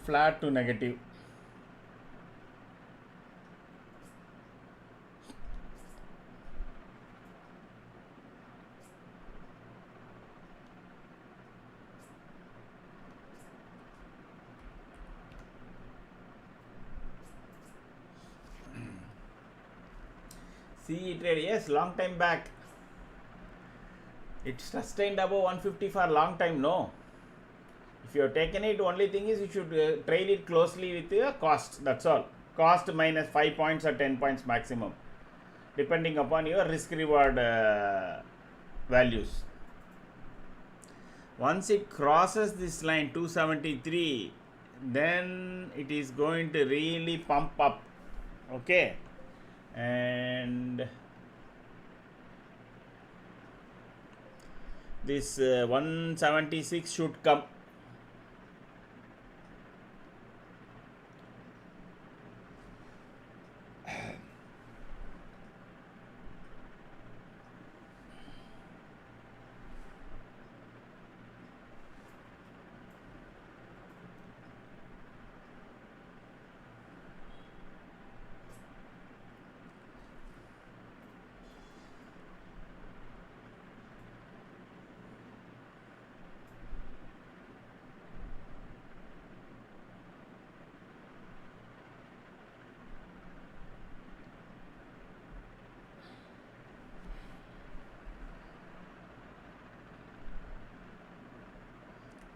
Flat to negative. CE trade, yes, long time back. It sustained above 150 for a long time, no. If you have taken it, only thing is you should trade it closely with your cost, that's all. Cost minus 5 points or 10 points maximum, depending upon your risk reward values. Once it crosses this line 273, then it is going to really pump up. Okay, and this 176 should come.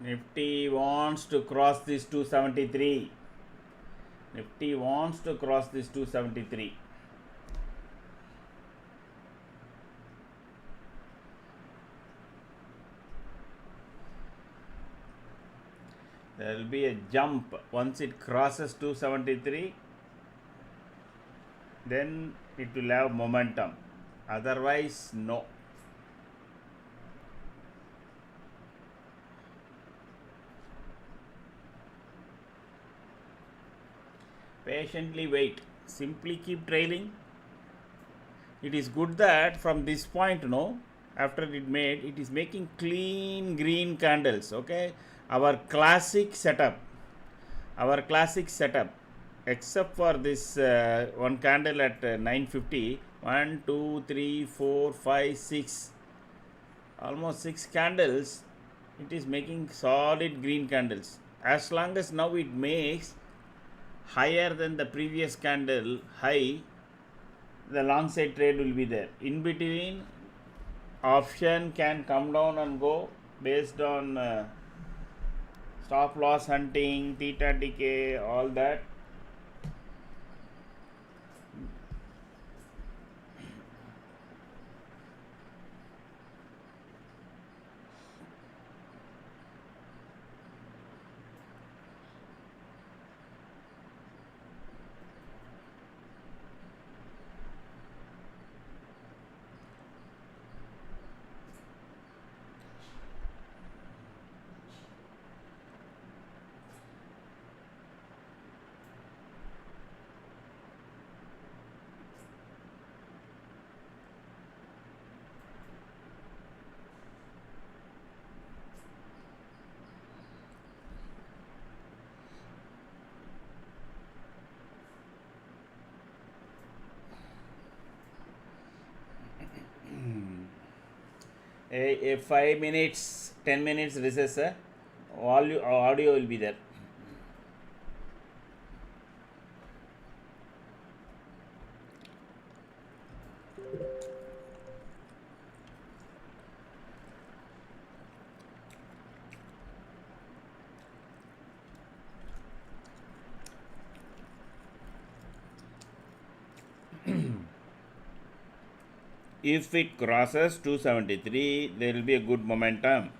Nifty wants to cross this 273. Nifty wants to cross this 273. There will be a jump once it crosses 273. Then it will have momentum. Otherwise, no. Patiently wait. simply keep trailing. It is good that from this point, after it made, it is making clean green candles. Okay, our classic setup, except for this one candle at 950, 1 2 3 4 5 6, almost 6 candles, it is making solid green candles. As long as now it makes higher than the previous candle high, the long side trade will be there. In between, option can come down and go based on stop loss hunting, theta decay, all that. A 5 minutes, 10 minutes recess, audio will be there. If it crosses 273, there will be a good momentum.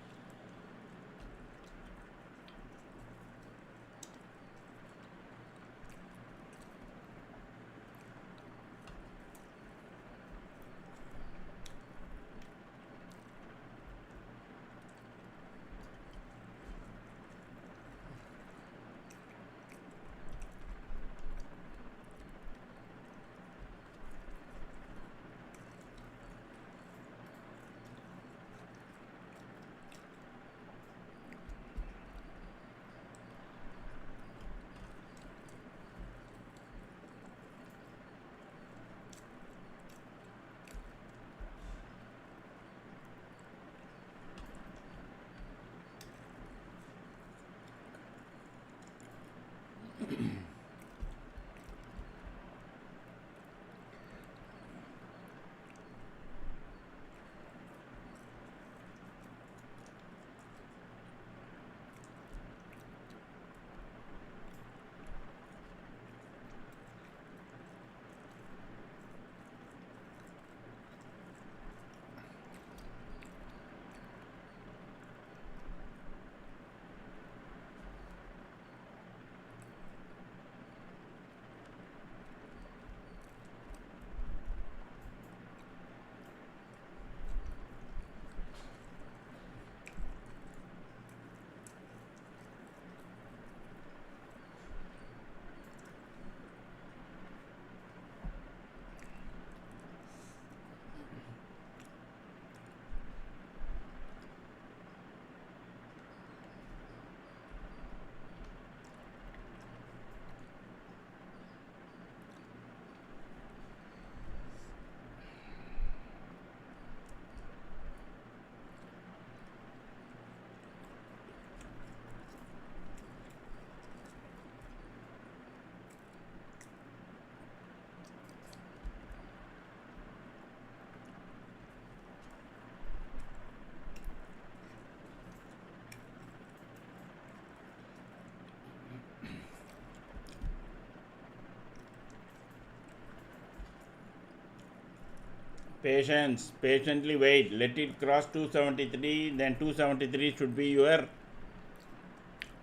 Patience, patiently wait. Let it cross 273, then 273 should be your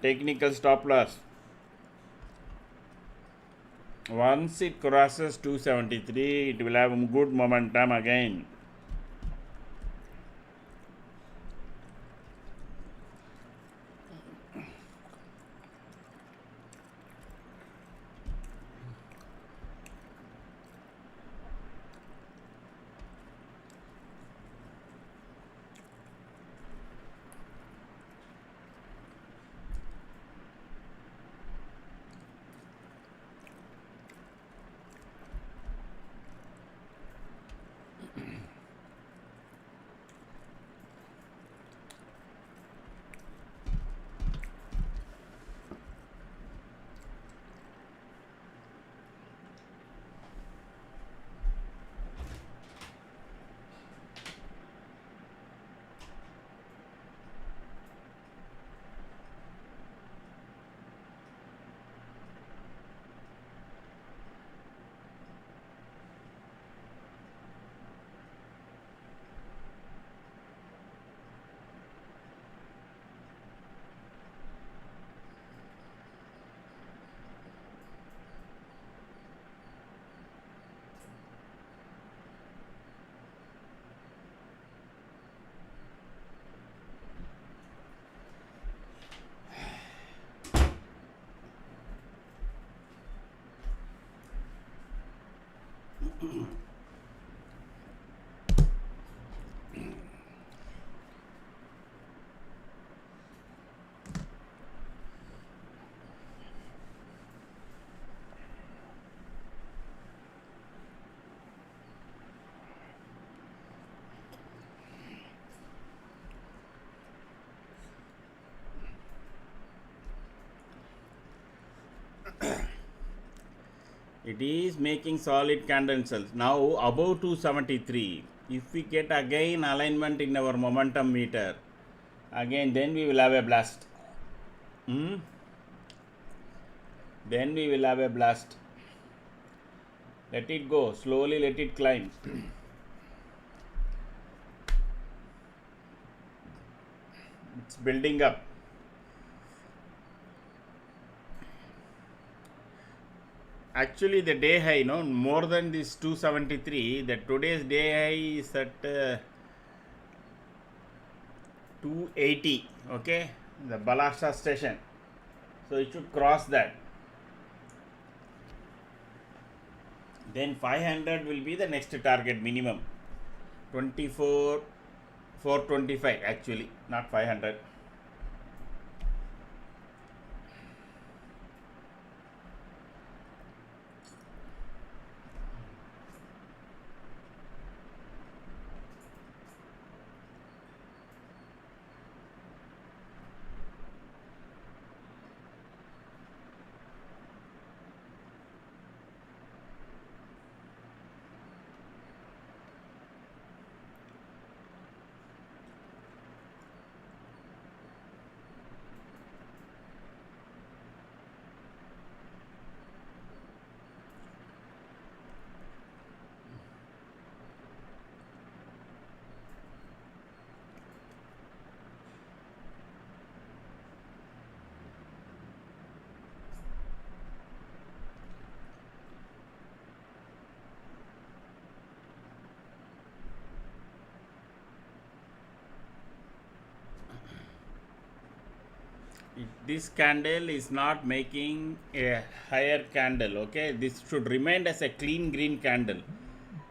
technical stop loss. Once it crosses 273, it will have good momentum again. It is making solid candle cells. Now above 273. If we get again alignment in our momentum meter, again then we will have a blast. Then we will have a blast. Let it go. Slowly let it climb. It's building up. Actually the day high, no, more than this 273. The today's day high is at 280. Okay, the Balashta station. So it should cross that. Then 500 will be the next target minimum. 24 425 actually, not 500. This candle is not making a higher candle. Okay, this should remain as a clean green candle.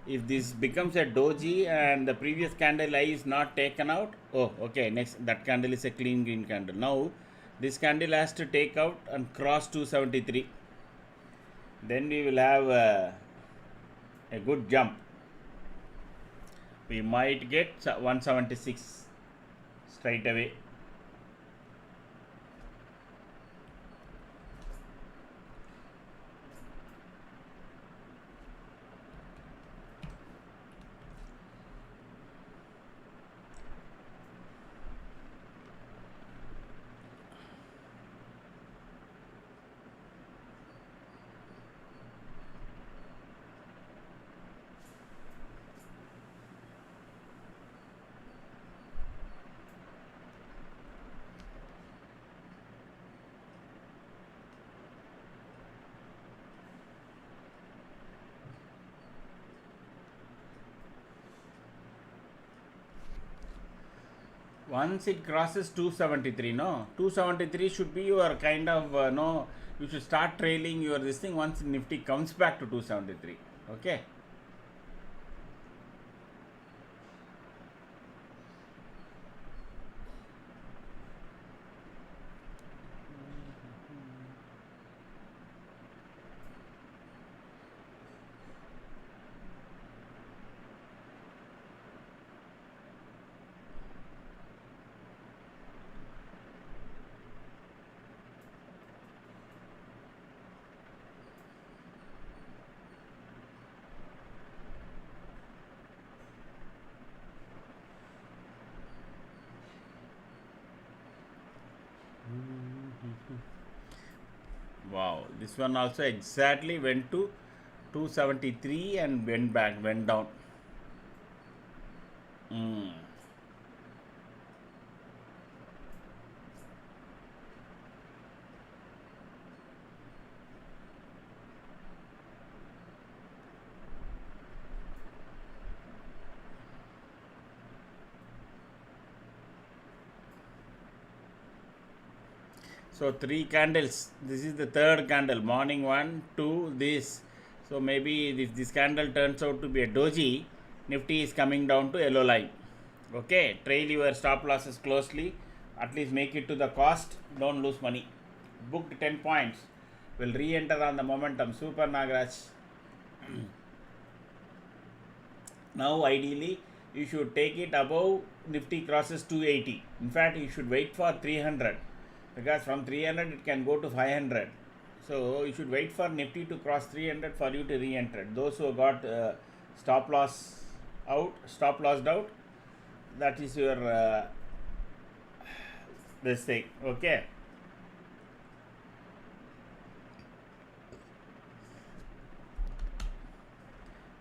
If this becomes a doji and the previous candle eye is not taken out, oh okay, next that candle is a clean green candle. Now this candle has to take out and cross 273. Then we will have a good jump. We might get 176 straight away. Once it crosses 273, no, 273 should be your kind of no, you should start trailing your this thing once Nifty comes back to 273. Okay. Wow, this one also exactly went to 273 and went back, went down. So 3 candles. This is the third candle. Morning 1, 2, this. So maybe if this candle turns out to be a doji, Nifty is coming down to yellow line. Okay, trail your stop losses closely. At least make it to the cost. Don't lose money. Booked 10 points. Will re-enter on the momentum. Super Nagraj. Now ideally you should take it above Nifty crosses 280. In fact, you should wait for 300 because from 300 it can go to 500. So you should wait for Nifty to cross 300 for you to re-enter. Those who got stop lossed out, that is your this thing. Okay.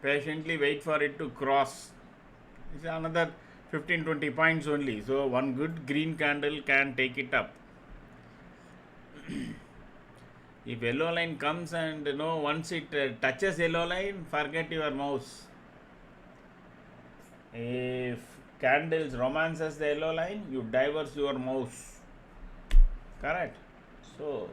Patiently wait for it to cross. It's another 15-20 points only. So one good green candle can take it up. If yellow line comes and once it touches yellow line, forget your mouse. If candles romances the yellow line, you diverse your mouse. Correct? So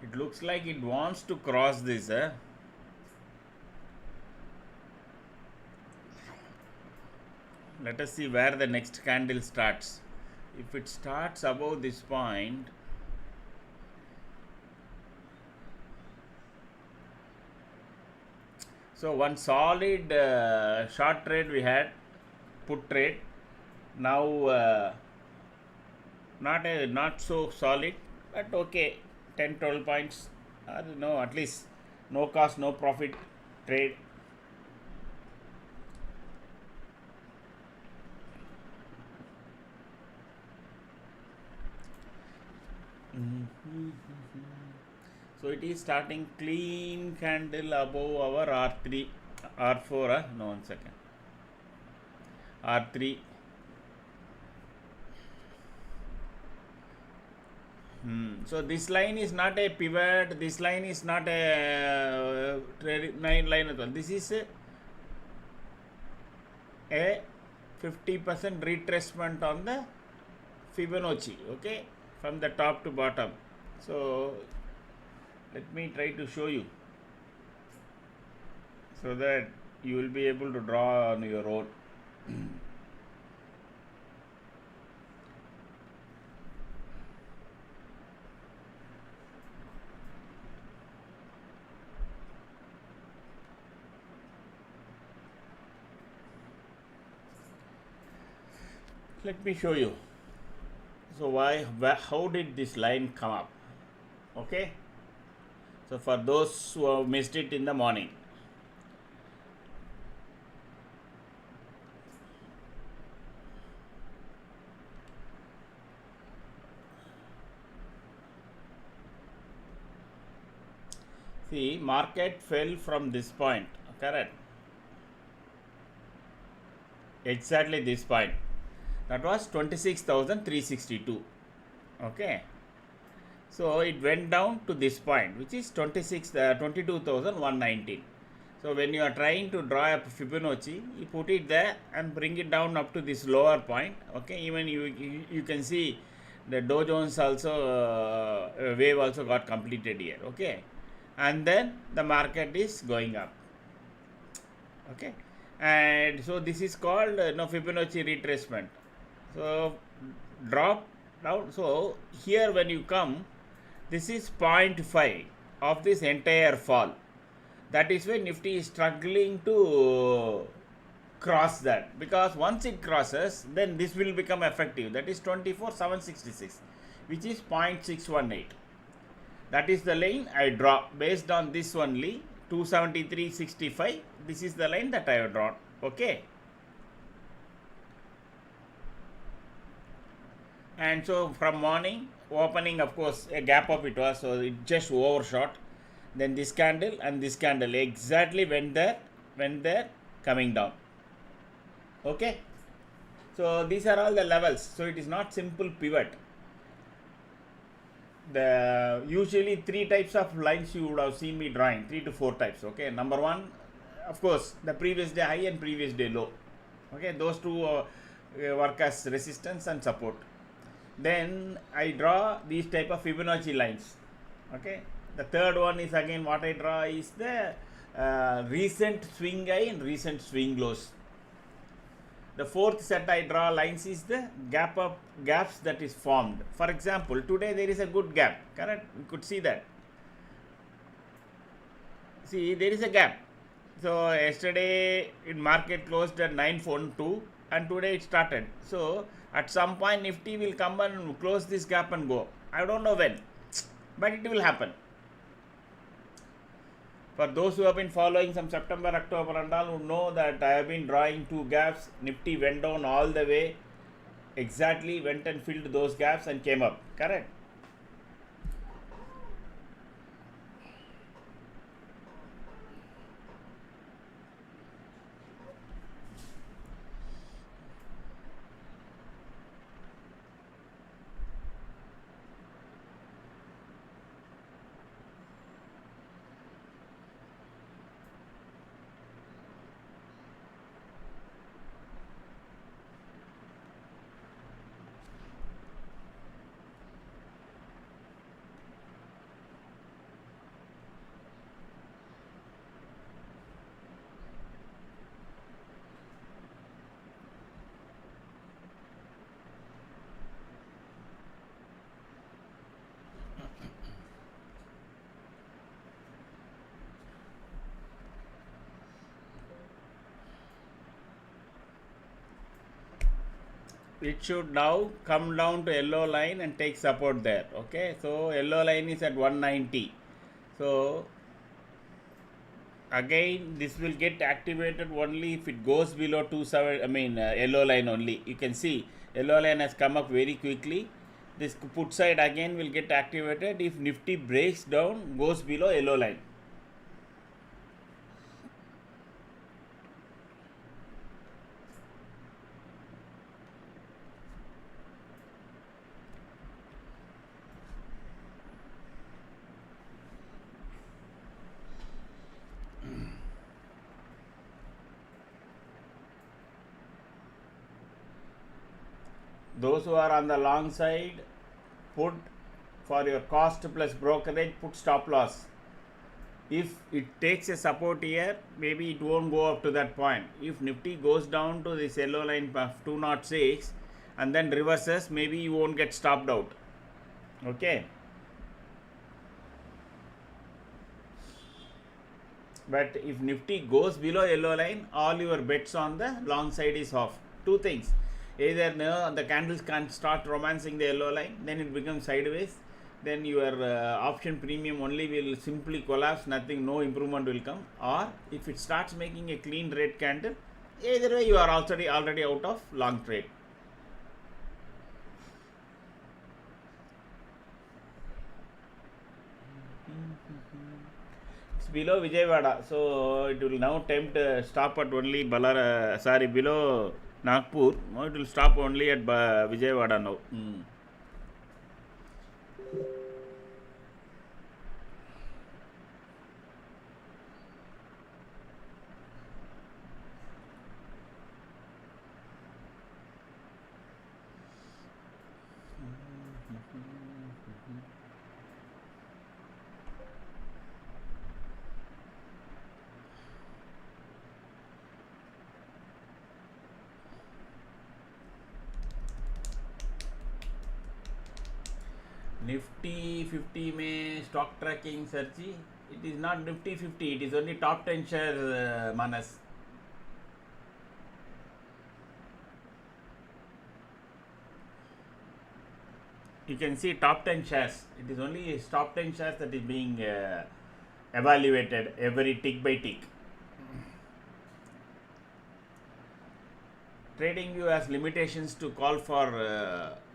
it looks like it wants to cross this. Let us see where the next candle starts. If it starts above this point, so one solid short trade we had, put trade. Now not so solid, but okay, 10-12 points. No, at least no cost, no profit trade. So it is starting clean candle above our R3, R4. No, 1 second. R3. So this line is not a pivot. This line is not a line at all. This is a 50% retracement on the Fibonacci. Okay, from the top to bottom. So let me try to show you so that you will be able to draw on your own. Let me show you. So how did this line come up? Okay. So for those who have missed it in the morning. See, market fell from this point, correct? Exactly this point. That was 26,362. Okay. So it went down to this point, which is 22,119. So when you are trying to draw a Fibonacci, you put it there and bring it down up to this lower point. Okay. Even you can see the Dow Jones also wave also got completed here. Okay. And then the market is going up. Okay. And so this is called Fibonacci retracement. So drop down. So here when you come, this is 0.5 of this entire fall. That is why Nifty is struggling to cross that, because once it crosses, then this will become effective. That is 24,766, which is 0.618. That is the line I draw based on this only. 273.65. This is the line that I have drawn. Okay. And so from morning opening, of course, a gap up it was, so it just overshot. Then this candle and this candle exactly went there, coming down. Okay. So these are all the levels. So it is not simple pivot. The usually 3 types of lines you would have seen me drawing, 3 to 4 types. Okay. Number 1, of course, the previous day high and previous day low. Okay. Those two work as resistance and support. Then I draw these type of Fibonacci lines. Okay. The third one is again what I draw is the recent swing high and recent swing lows. The fourth set I draw lines is the gaps that is formed. For example, today there is a good gap. Correct? You could see that. See, there is a gap. So yesterday in market closed at 912 and today it started. So at some point Nifty will come and close this gap and go. I don't know when, but it will happen. For those who have been following some September, October and all, who know that I have been drawing 2 gaps, Nifty went down all the way, exactly went and filled those gaps and came up. Correct? It should now come down to yellow line and take support there. Okay, so yellow line is at 190. So again this will get activated only if it goes below 27, yellow line only. You can see yellow line has come up very quickly. This put side again will get activated if Nifty breaks down, goes below yellow line. Those who are on the long side, put for your cost plus brokerage, put stop loss. If it takes a support here, maybe it won't go up to that point. If Nifty goes down to this yellow line of 206 and then reverses, maybe you won't get stopped out. Okay. But if Nifty goes below yellow line, all your bets on the long side is off. 2 things. Either the candles can start romancing the yellow line, then it becomes sideways, then your option premium only will simply collapse, nothing, no improvement will come. Or if it starts making a clean red candle, either way you are already out of long trade. It's below Vijayawada, so it will now tempt stop at only below Nagpur. Now it will stop only at Vijayawada now. Nifty 50 में stock tracking search, it is not Nifty 50, it is only top 10 shares, Manas. You can see top 10 shares. It is only top 10 shares that is being evaluated every tick by tick. TradingView has limitations to call for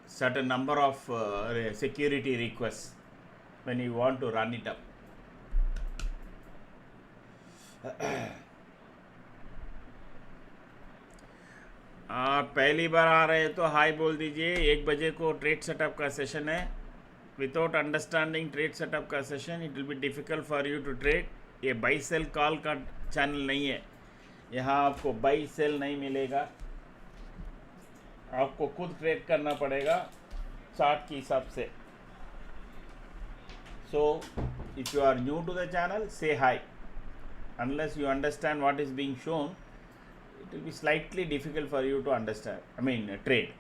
certain number of security requests when you want to run it up. आप पहली बार आ रहे हैं तो high बोल दीजिए. 1 बजे को trade setup का सेशन है. विदाउट अंडरस्टैंडिंग ट्रेड सेटअप का session it will be difficult for you to trade. ये बाई सेल कॉल का चैनल नहीं है. यहाँ आपको बाई सेल नहीं मिलेगा. आपको खुद ट्रेड करना पड़ेगा चार्ट के हिसाब से. So if you are new to the channel से हाई. Unless you understand what is being shown, it will be slightly difficult for you to understand, trade.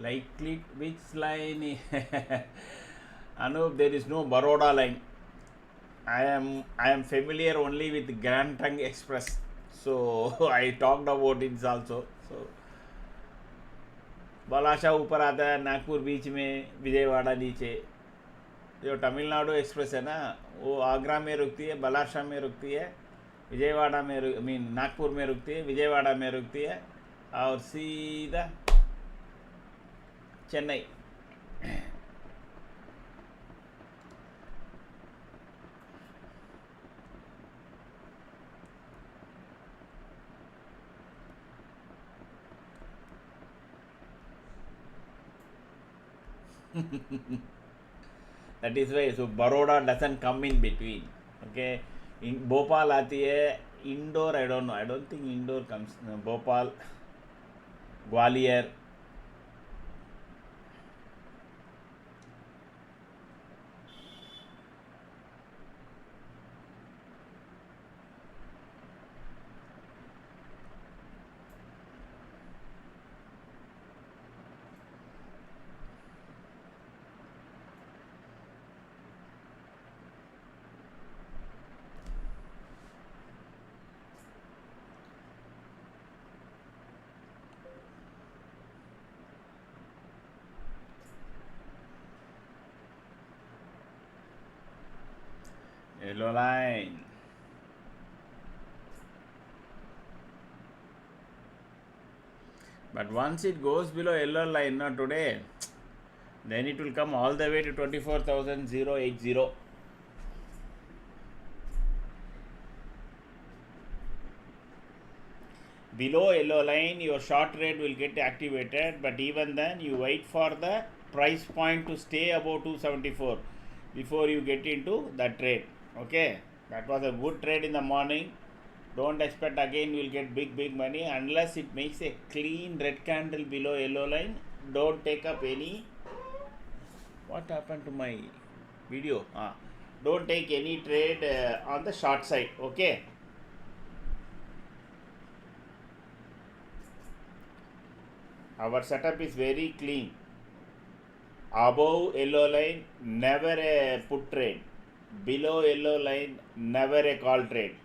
Likely which line? Anup, there is no Baroda line. I am familiar only with Grand Trunk Express, so I talked about it also. So बालाशाह ऊपर आता है, नागपुर बीच में, विजयवाड़ा नीचे. जो Tamil Nadu express है ना, वो आगरा में रुकती है, बालाशाह में रुकती है, विजयवाड़ा में नागपुर में रुकती है, विजयवाड़ा में रुकती है और सीधा Chennai. That is why, so Baroda doesn't come in between. Okay, in Bhopal आती है, Indore I don't know, I don't think Indore comes. Bhopal, Gwalior. Yellow line. But once it goes below yellow line, not today, then it will come all the way to 24,080. Below yellow line, your short trade will get activated, but even then you wait for the price point to stay above 274 before you get into that trade. Okay, that was a good trade in the morning. Don't expect again you will get big money unless it makes a clean red candle below yellow line. Don't take up any. What happened to my video? Don't take any trade on the short side. Okay. Our setup is very clean. Above yellow line, never a put trade. Below yellow line, never a call trade.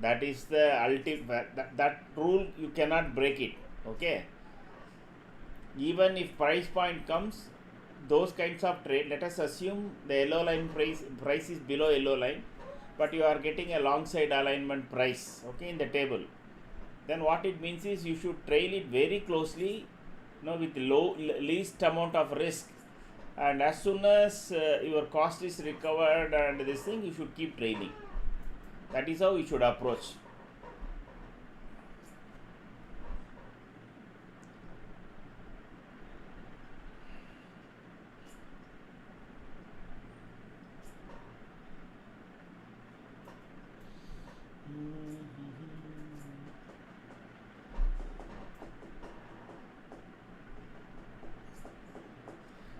That is the ultimate. That rule you cannot break it. Okay. Even if price point comes, those kinds of trade, let us assume the yellow line price is below yellow line, but you are getting a long side alignment price, okay, in the table. Then what it means is you should trail it very closely, with least amount of risk, and as soon as your cost is recovered and this thing, you should keep trailing. That is how you should approach.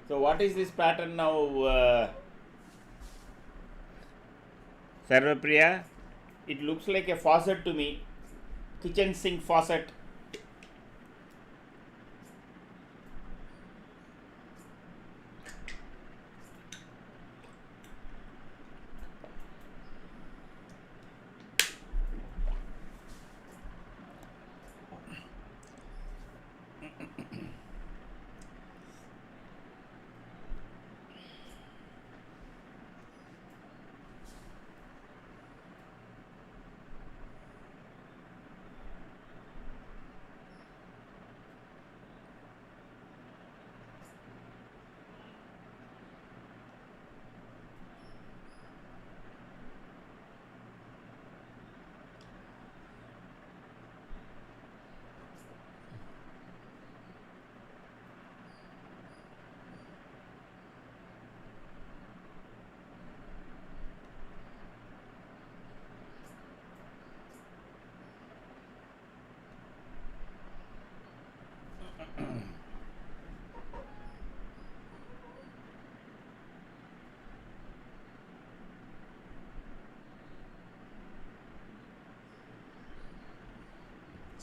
So what is this pattern now, Sarvapriya? It looks like a faucet to me, kitchen sink faucet.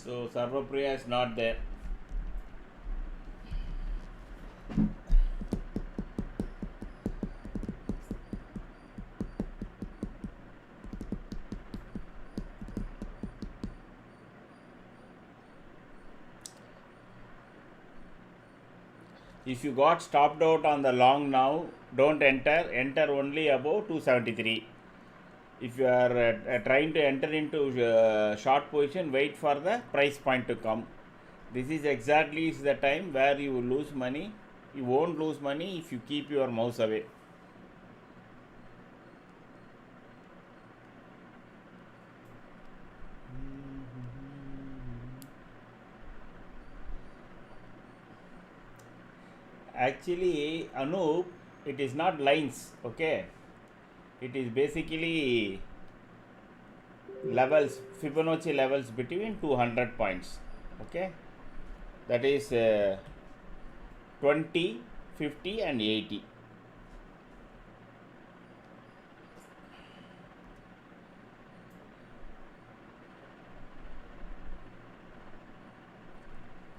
So Sarvapriya is not there. If you got stopped out on the long now, don't enter. Enter only above 273. If you are trying to enter into short position, wait for the price point to come. This is exactly the time where you will lose money. You won't lose money if you keep your mouse away. Actually, Anup, it is not lines, okay? It is basically levels, Fibonacci levels between 200 points, okay? That is 20, 50 and 80.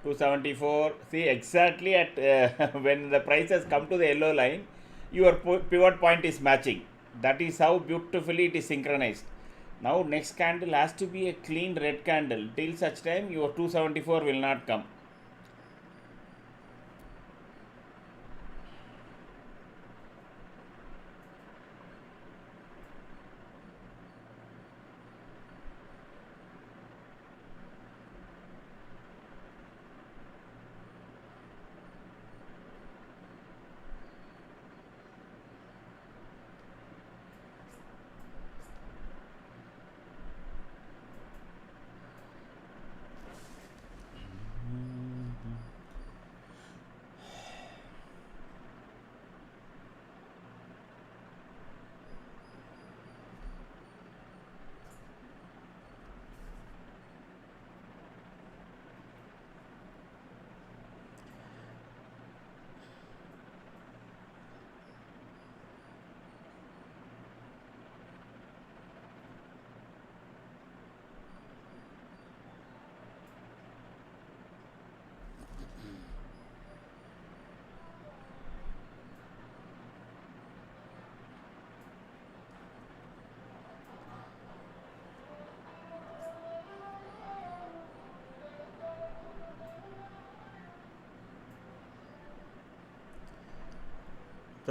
$274. See, exactly at when the prices come to the yellow line, your pivot point is matching. That is how beautifully it is synchronized. Now next candle has to be a clean red candle. Till such time your 274 will not come.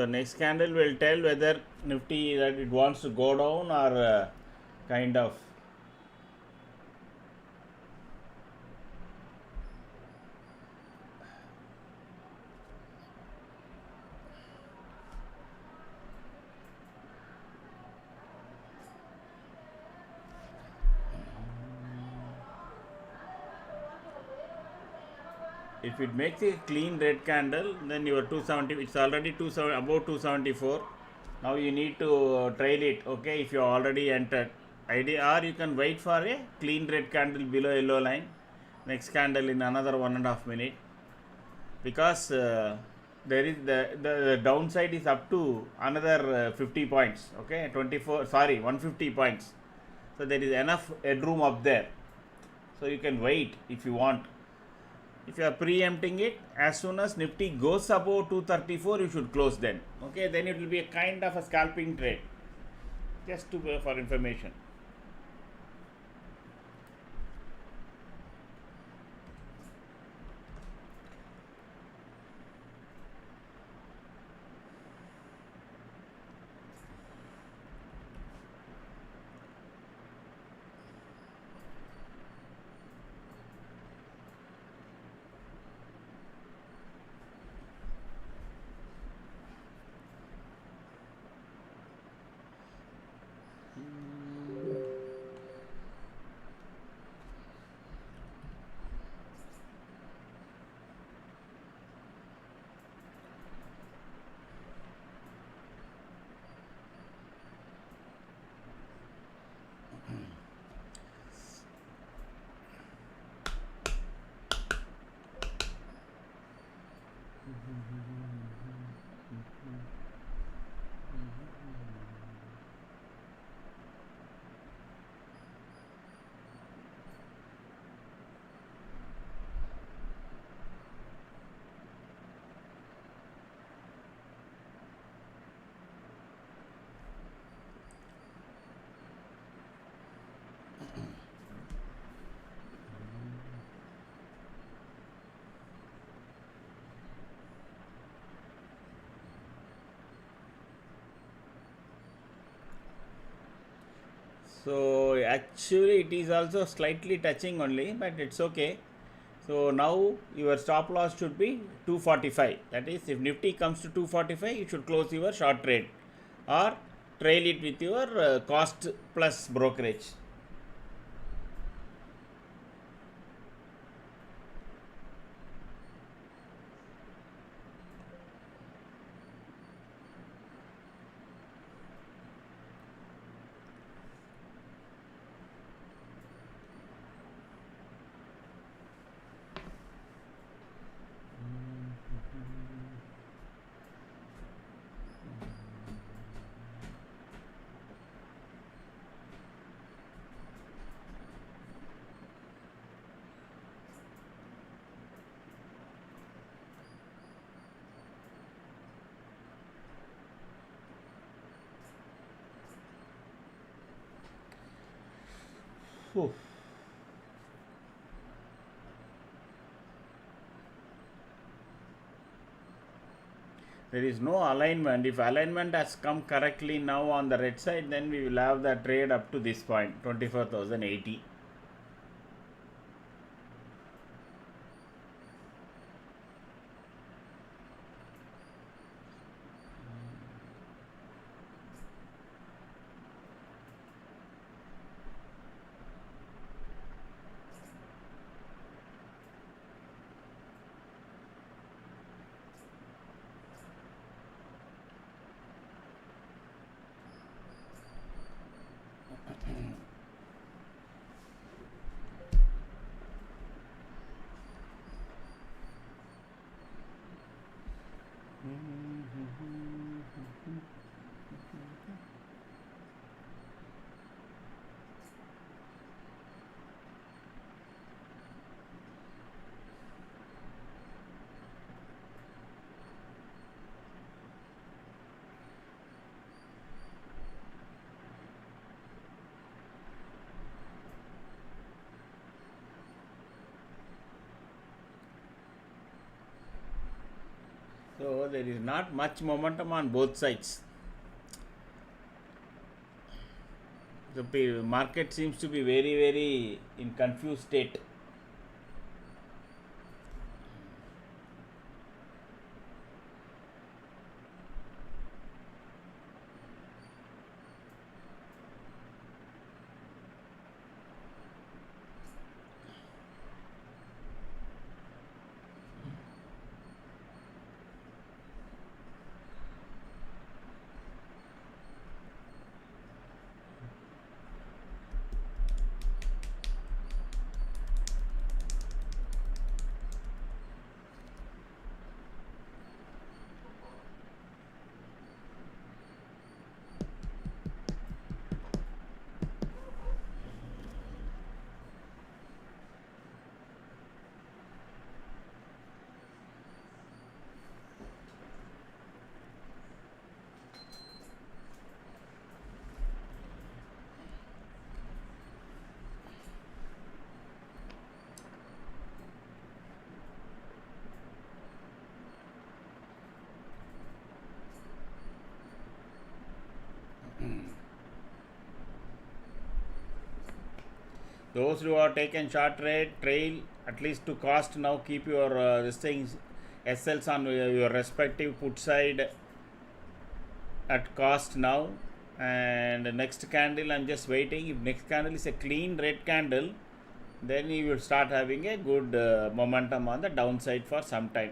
So next candle will tell whether Nifty that it wants to go down or kind of. If it makes a clean red candle, then your 270, it's already 270, about 274. Now you need to trail it, okay, if you already entered. Idea, or you can wait for a clean red candle below yellow line. Next candle in another 1.5 minutes. Because there is the downside is up to another 50 points, okay, 24, sorry, 150 points. So there is enough headroom up there. So you can wait if you want. If you are preempting it, as soon as Nifty goes above 234, you should close then. Okay, then it will be a kind of a scalping trade. Just for information. So actually it is also slightly touching only, but it's okay. So now your stop loss should be 245. That is, if Nifty comes to 245, you should close your short trade or trail it with your cost plus brokerage. Whew. There is no alignment. If alignment has come correctly now on the red side, then we will have the trade up to this point, 24,080. So there is not much momentum on both sides. The market seems to be very, very in confused state. Those who are taken short trade trail at least to cost, now keep your this things SLs on your respective put side at cost now. And next candle I'm just waiting. If next candle is a clean red candle, then you will start having a good momentum on the downside for some time.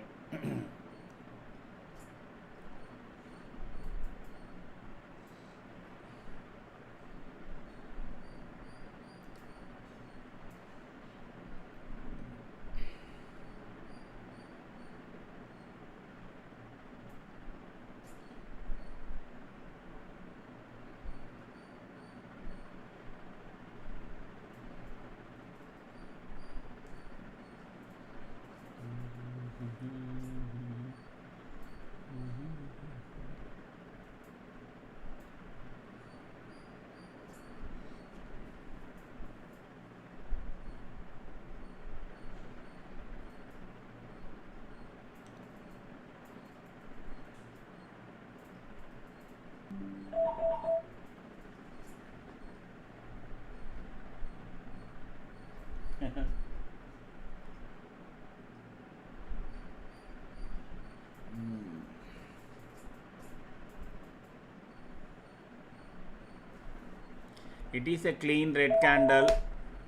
It is a clean red candle.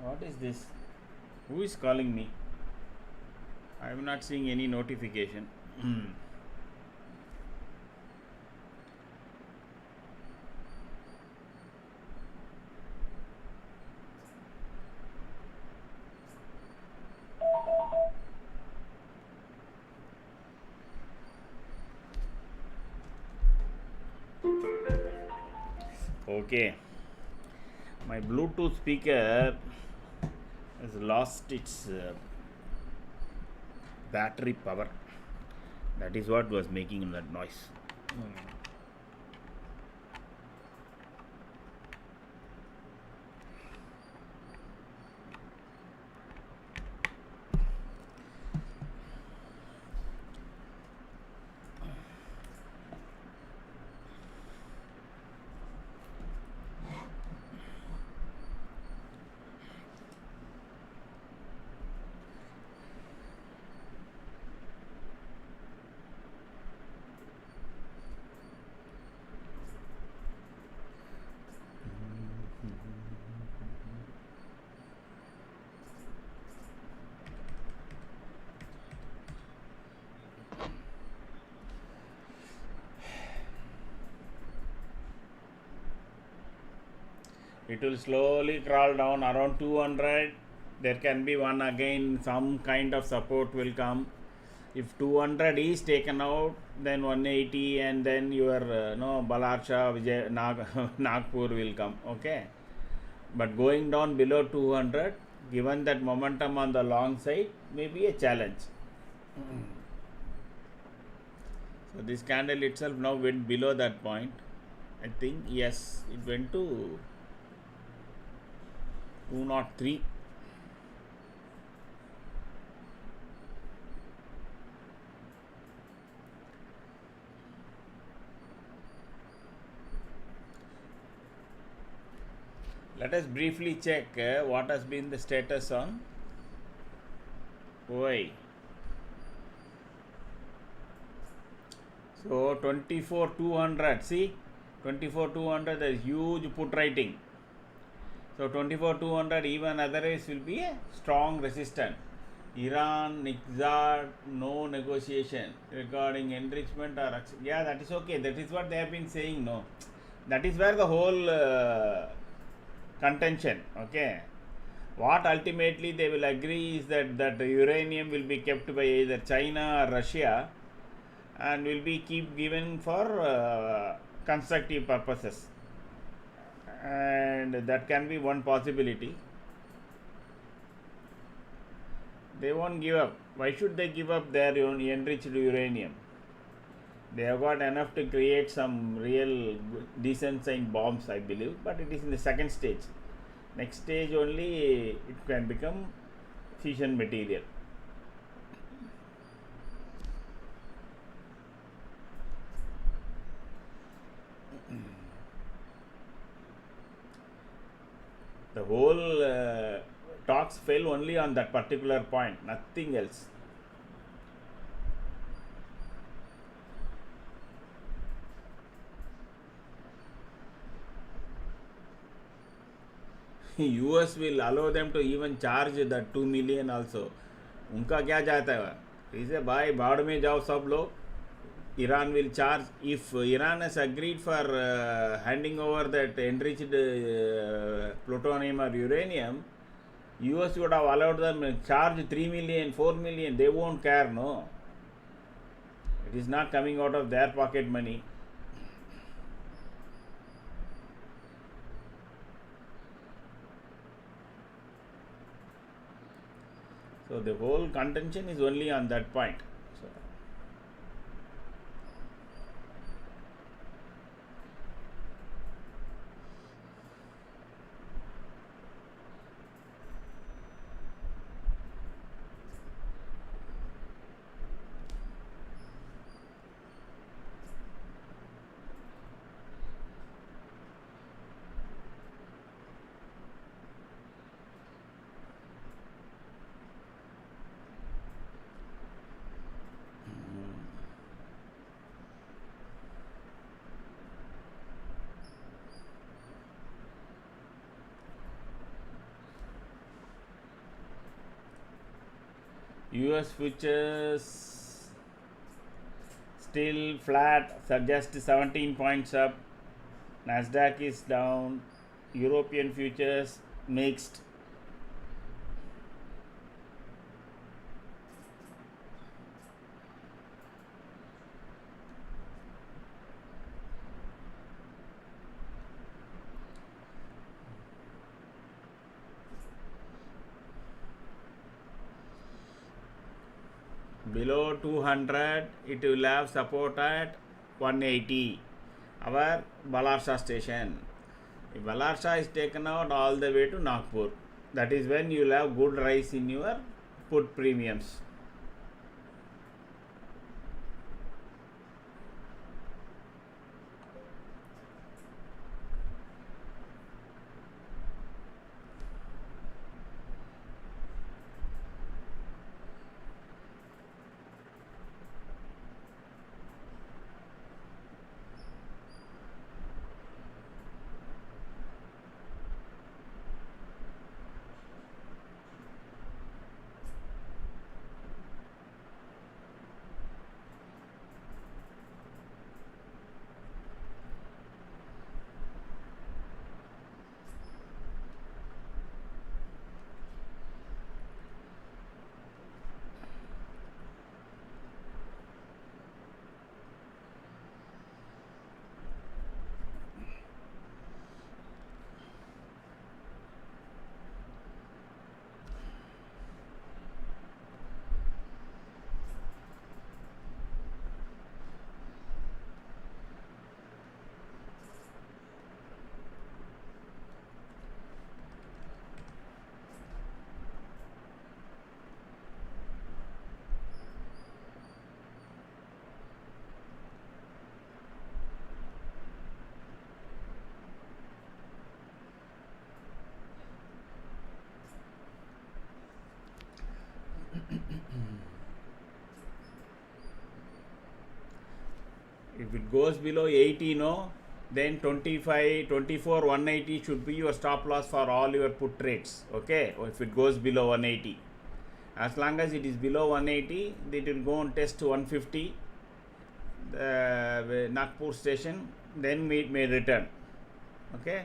What is this? Who is calling me? I am not seeing any notification. Okay, my Bluetooth speaker has lost its battery power. That is what was making that noise. It will slowly crawl down around 200. There can be one again, some kind of support will come. If 200 is taken out, then 180, and then your Balarsha, Vijay, Nagpur will come. Okay, but going down below 200, given that momentum on the long side, may be a challenge. So this candle itself now went below that point. I think yes, it went to 203. Let us briefly check what has been the status on OI. So 24,200, see 24,200, there is huge put writing. So 24,200 even otherwise will be a strong resistance. Iran, Nixar, no negotiation regarding enrichment or yeah, that is okay. That is what they have been saying. No, that is where the whole contention. Okay, what ultimately they will agree is that the uranium will be kept by either China or Russia, and will be keep given for constructive purposes, and that can be one possibility. They won't give up. Why should they give up their own enriched uranium? They have got enough to create some real decent sized bombs, I believe, but it is in the second stage. Next stage only it can become fission material. The whole talks fell only on that particular point, nothing else. US will allow them to even charge that 2 million also. उनका क्या जाता है? इसे भाई भाड़ में जाओ सब लोग. Iran will charge. If Iran has agreed for handing over that enriched plutonium or uranium, US would have allowed them to charge 3 million, 4 million. They won't care, no. It is not coming out of their pocket money. So the whole contention is only on that point. So, US futures still flat, suggest 17 points up. Nasdaq is down. European futures mixed. Below 200 it will have support at 180, our Balarsa station. If Balarsa is taken out all the way to Nagpur, that is when you will have good rise in your put premiums. if it goes below 80, no, then 25, 24, 180 should be your stop loss for all your put trades. Okay, or if it goes below 180, as long as it is below 180, it will go and test 150, the Nagpur station, then it may return. Okay.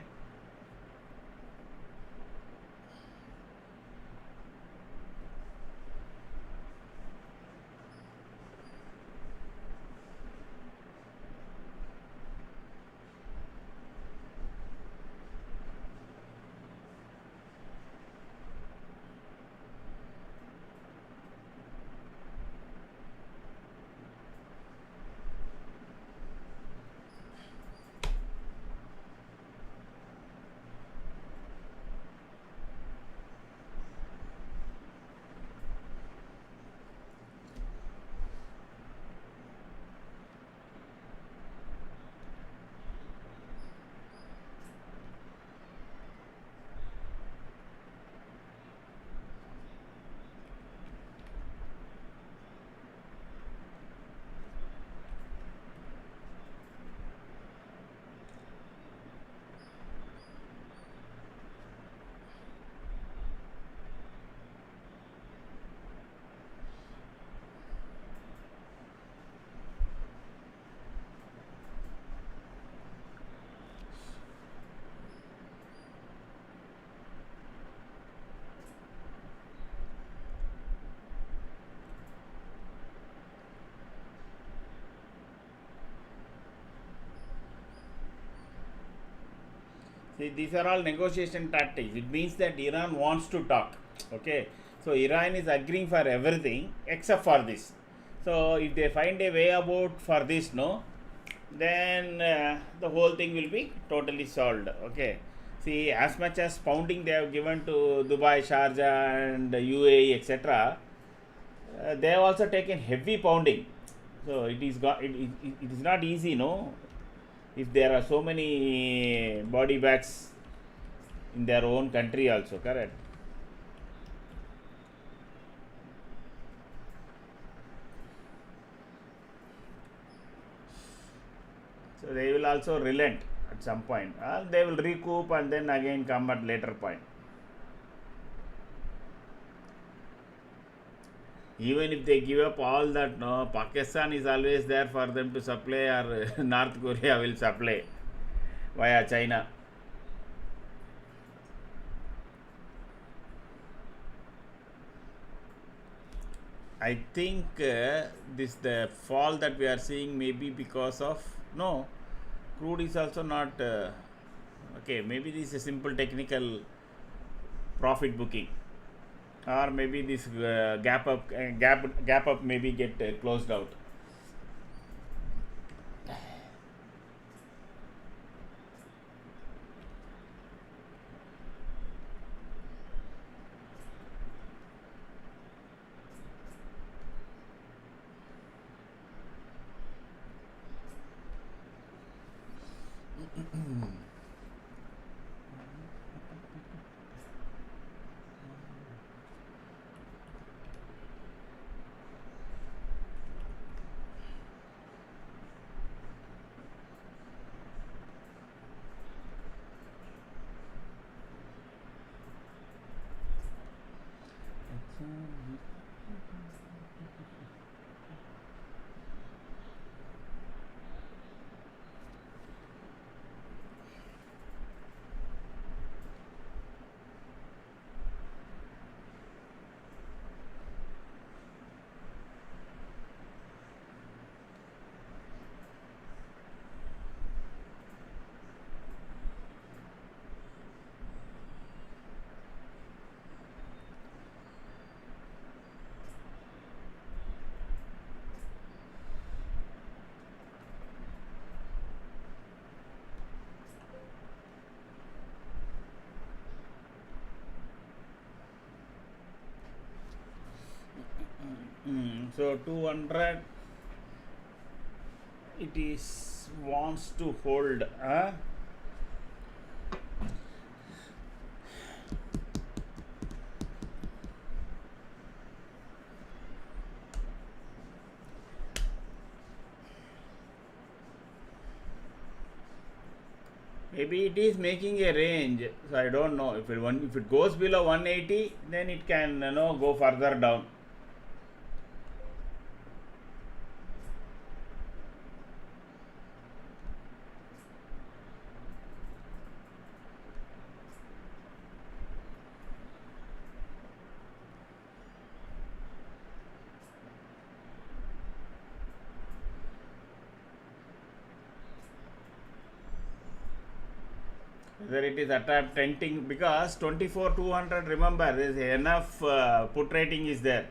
See, these are all negotiation tactics. It means that Iran wants to talk. Okay, so Iran is agreeing for everything except for this. So if they find a way about for this, no, then the whole thing will be totally solved. Okay. See, as much as pounding they have given to Dubai, Sharjah, and UAE, etc., they have also taken heavy pounding. So it is not easy, no, if there are so many body bags in their own country also, correct? So they will also relent at some point. They will recoup and then again come at later point. Even if they give up all that, no, Pakistan is always there for them to supply, or North Korea will supply via China. I think this the fall that we are seeing may be because of, no, crude is also not okay. Maybe this is a simple technical profit booking, or maybe this gap up maybe get closed out. So 200 it is wants to hold. Maybe it is making a range, so I don't know. If it goes below 180, then it can go further down. Whether it is attempting, because 24,200, remember there is enough put rating is there,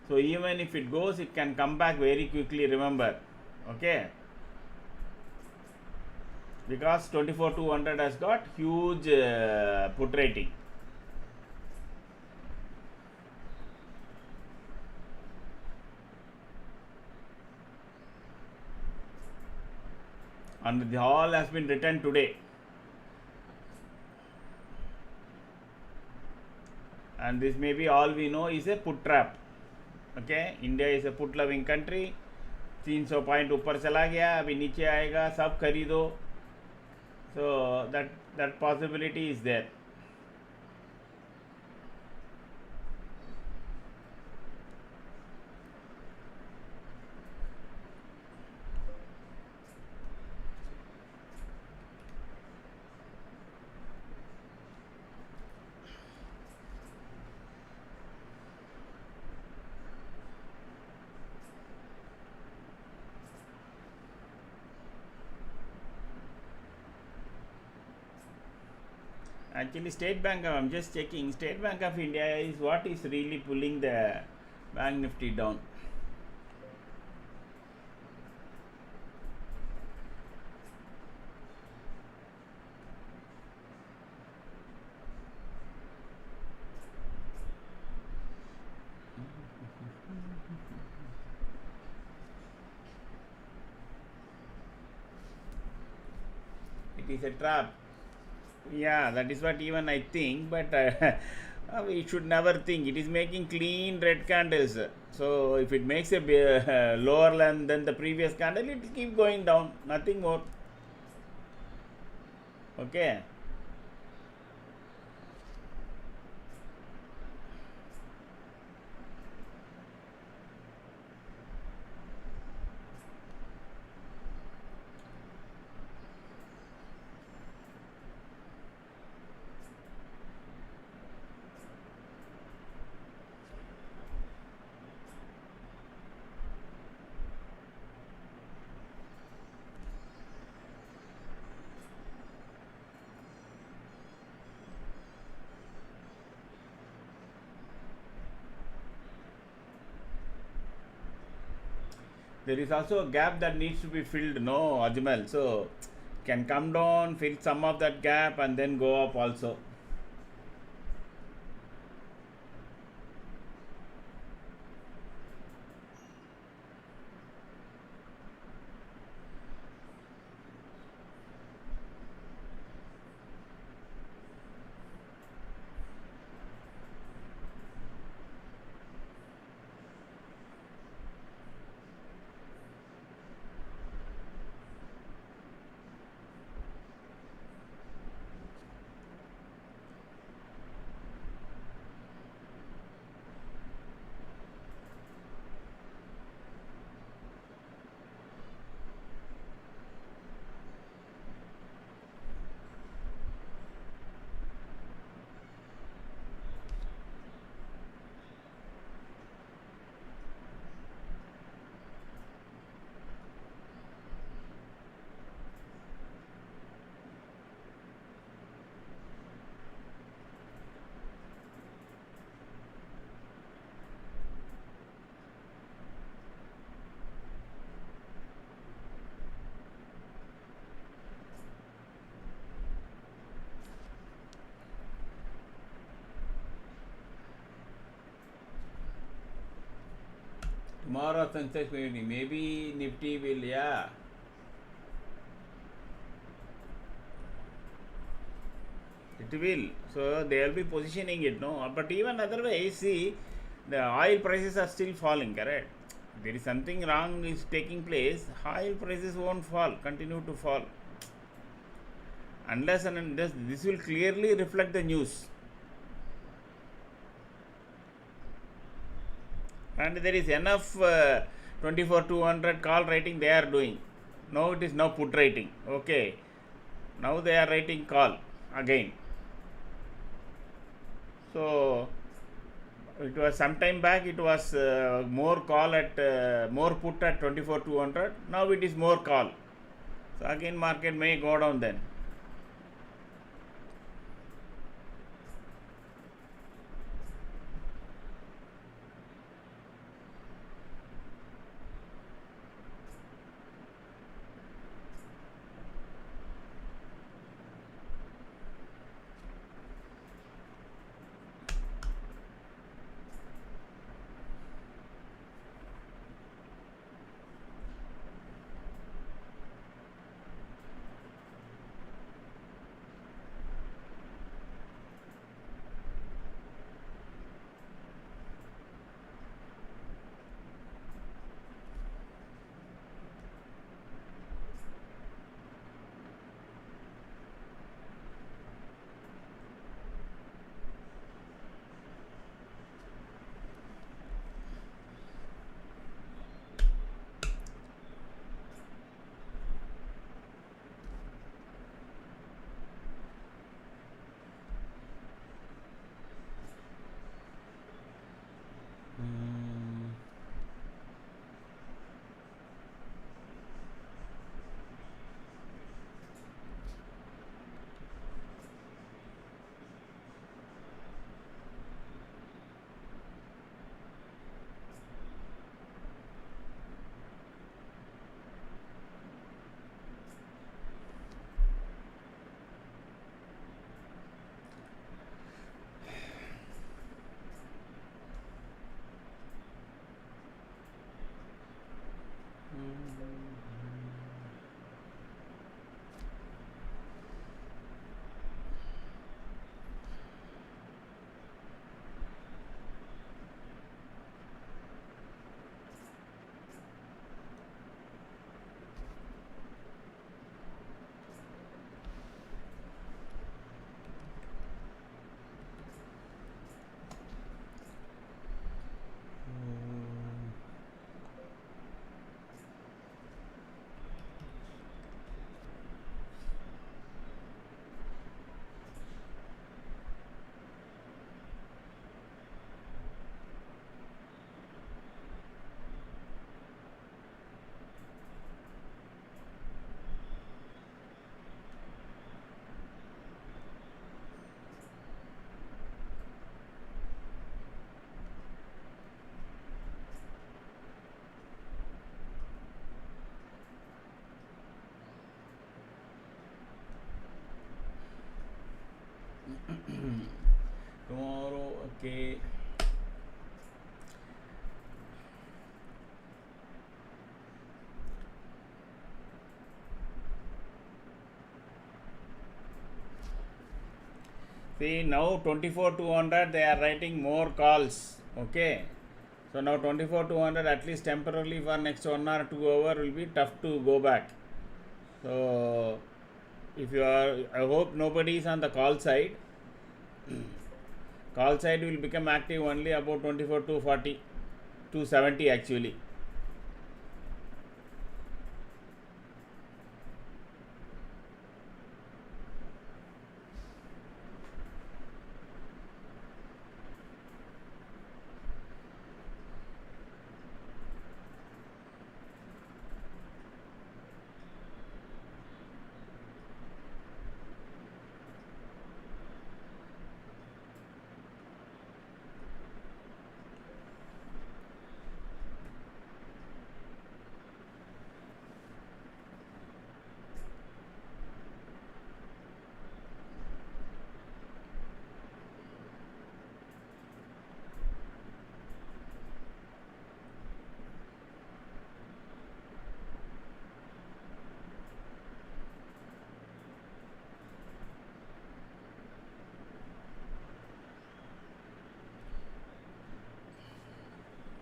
so even if it goes, it can come back very quickly, remember. Okay, because 24,200 has got huge put rating. And the all has been written today. And this may be all we know is a put trap. Okay, India is a put loving country. 300 point ऊपर चला गया, अभी नीचे आएगा, सब खरीदो. So that possibility is there. Actually, State Bank, I'm just checking, State Bank of India is what is really pulling the Bank Nifty down. It is a trap. Yeah, that is what even I think, but we should never think. It is making clean red candles. So if it makes a lower than the previous candle, it will keep going down, nothing more. Okay. There is also a gap that needs to be filled, no, Ajmal. So can come down, fill some of that gap, and then go up also. Tomorrow Sensex maybe Nifty will, yeah. It will. So they will be positioning it, no. But even otherwise, see, the oil prices are still falling, correct? There is something wrong is taking place. Oil prices won't fall, continue to fall. unless and unless this will clearly reflect the news. And there is enough 24-200 call writing they are doing. Now it is now put writing. Okay. Now they are writing call again. So it was some time back, it was more call at more put at 24-200. Now it is more call. So again market may go down then. Tomorrow, okay. See, now 24-200 they are writing more calls. Okay. So now 24-200 at least temporarily for next 1 or 2 hour will be tough to go back. So if you are, I hope nobody is on the call side. Call side will become active only about 24-240, 270 actually.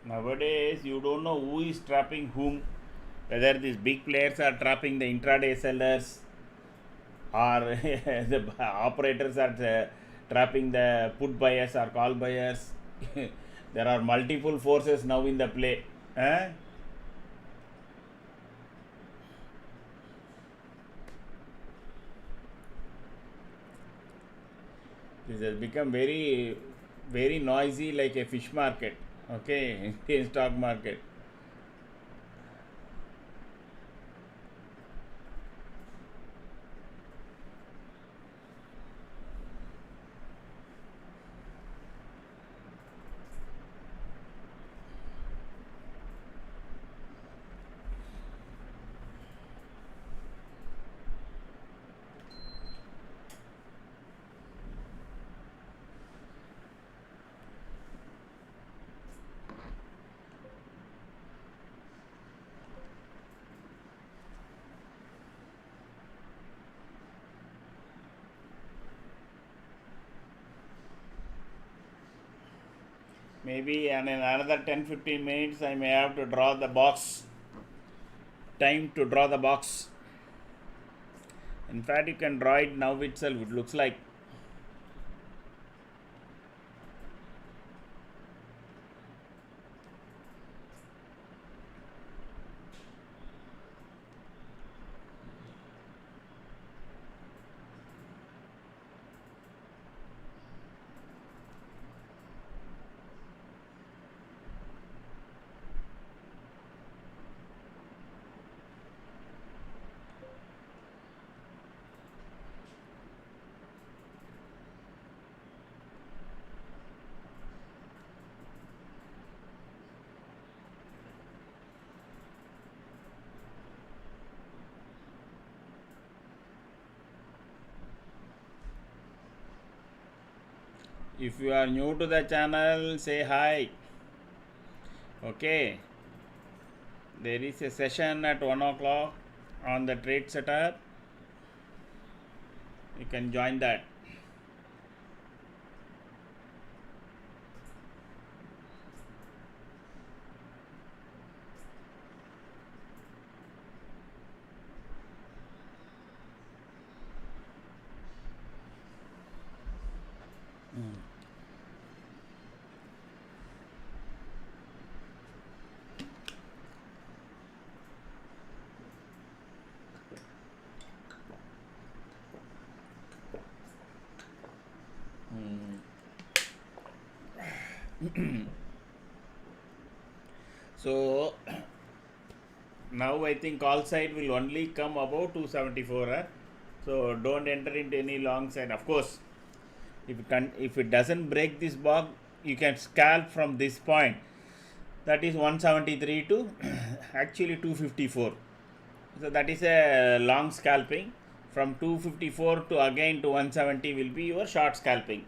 Nowadays, you don't know who is trapping whom, whether these big players are trapping the intraday sellers or the operators are trapping the put buyers or call buyers. There are multiple forces now in the play. Eh? This has become very noisy, like a fish market. Okay, in stock market. Maybe in another 10-15 minutes I may have to draw the box. Time to draw the box. In fact, you can draw it now itself. It looks like. If you are new to the channel, say hi. Okay. There is a session at 1 o'clock on the trade setup. You can join that. So now I think call side will only come about 274. So don't enter into any long side. Of course, if it doesn't break this box, you can scalp from this point. That is 173 to actually 254. So that is a long scalping. From 254 to again to 170 will be your short scalping.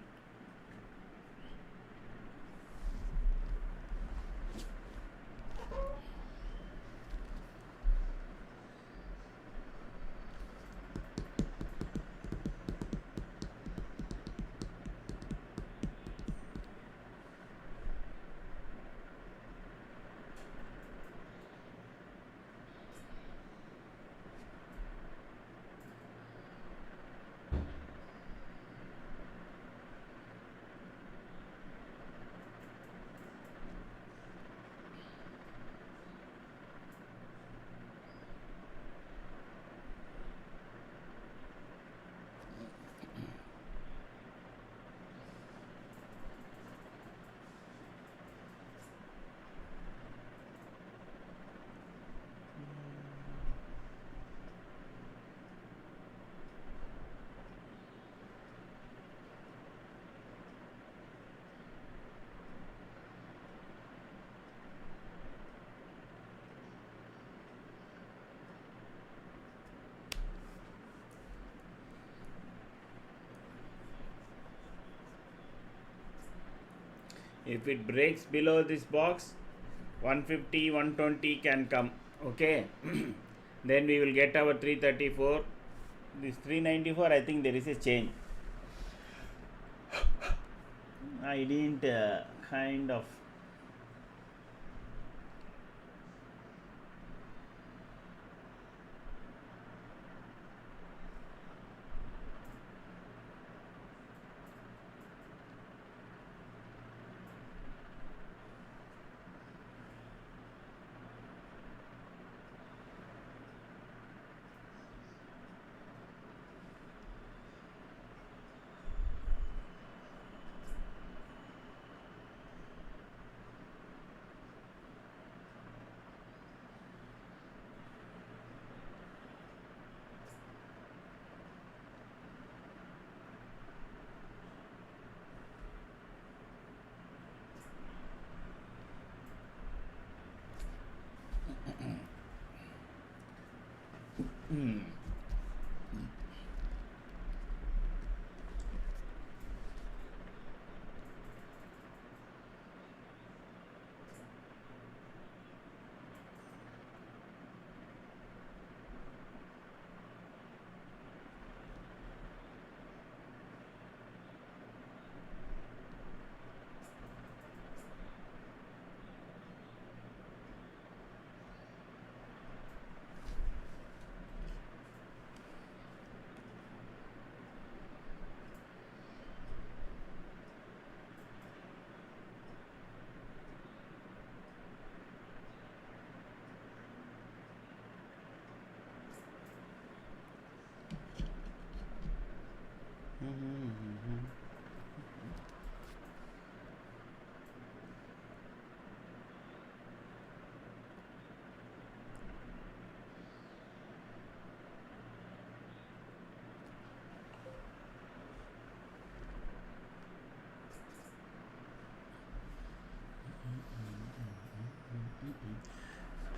If it breaks below this box, 150, 120 can come. Okay. Then we will get our 334. This 394, I think there is a change. I didn't kind of. Hmm.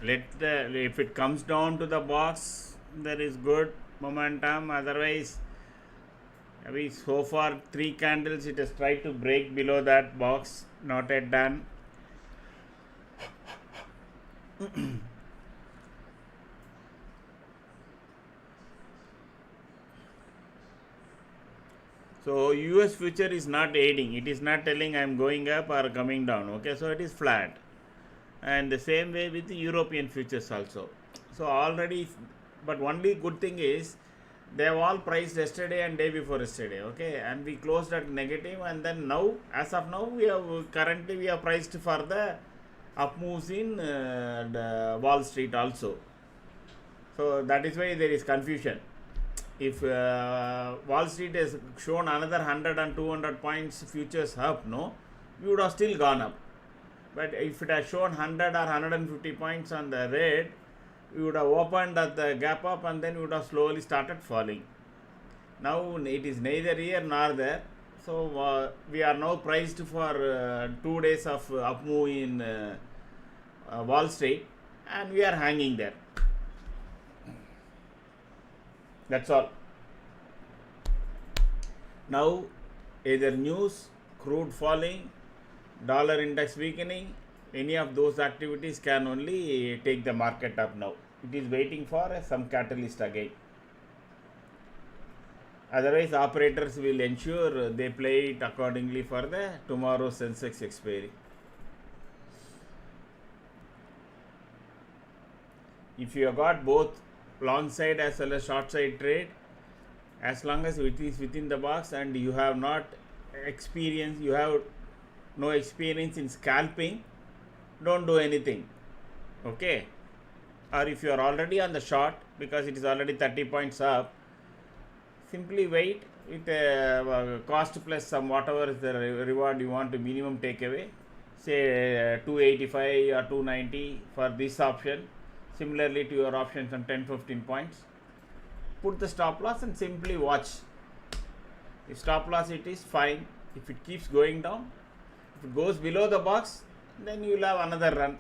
If it comes down to the box, there is good momentum. Otherwise, so far 3 candles it has tried to break below that box, not yet done. So US future is not aiding. It is not telling I am going up or coming down. Okay, so it is flat. And the same way with the European futures also. So already, but only good thing is they have all priced yesterday and day before yesterday. Okay, and we closed at negative, and then now, as of now, we have priced for the up moves in the Wall Street also. So that is why there is confusion. If Wall Street has shown another 100 and 200 points futures up, no, we would have still gone up. But if it has shown 100 or 150 points on the red, we would have opened at the gap up and then we would have slowly started falling. Now it is neither here nor there. So we are now priced for 2 days of up move in Wall Street, and we are hanging there. That's all. Now either news, crude falling, dollar index weakening, any of those activities can only take the market up now. It is waiting for some catalyst again. Otherwise, operators will ensure they play it accordingly for the tomorrow Sensex expiry. If you have got both long side as well as short side trade, as long as it is within the box and you have not experience, you have no experience in scalping, don't do anything. Okay, or if you are already on the short because it is already 30 points up, simply wait with cost plus some whatever is the reward you want to minimum take away, say 285 or 290 for this option. Similarly to your options on 10-15 points, put the stop loss and simply watch. If stop loss it is fine. If it keeps going down, if it goes below the box, then you will have another run.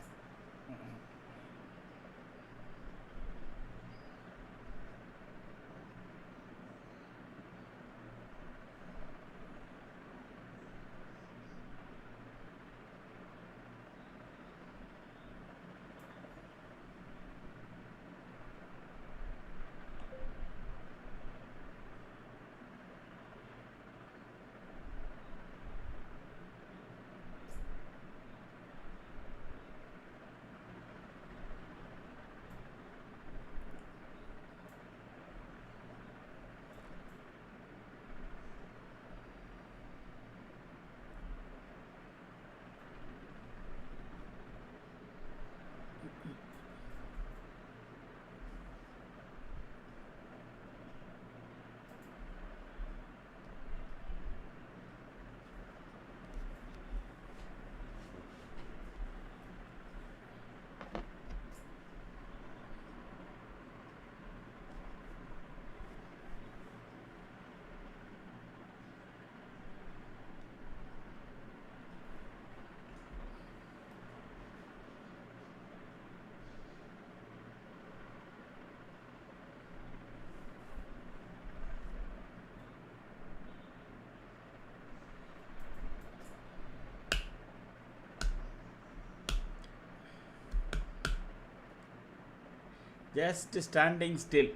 just standing still.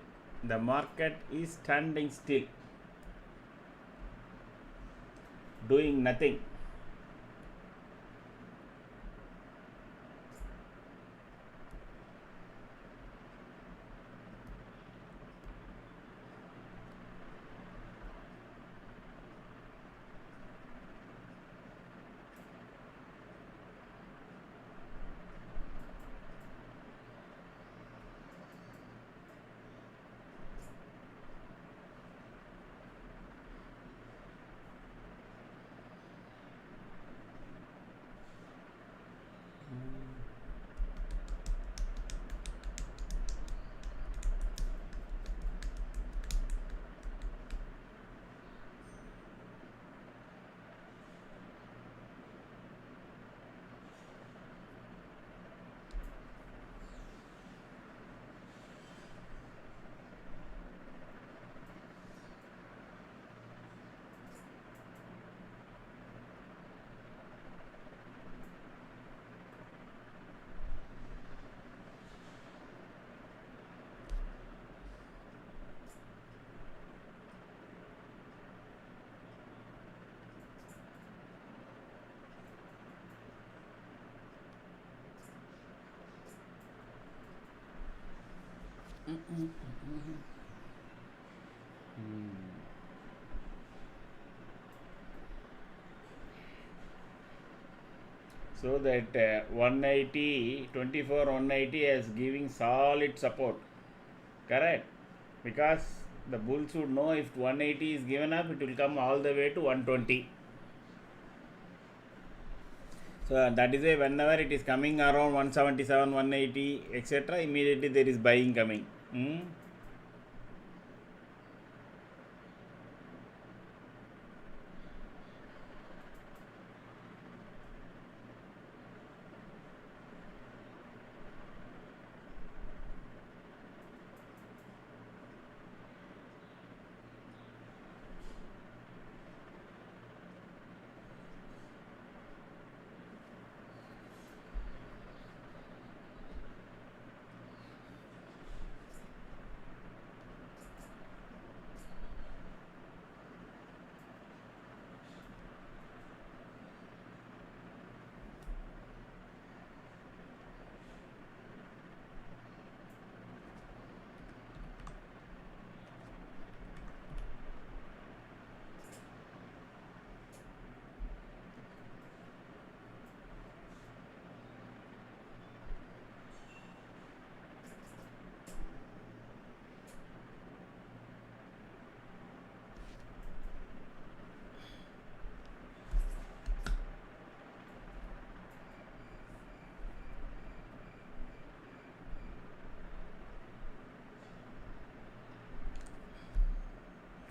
The market is standing still, doing nothing. So that 180, 24, 180 is giving solid support. Correct? Because the bulls would know if 180 is given up, it will come all the way to 120. So that is why whenever it is coming around 177, 180, etc., immediately there is buying coming.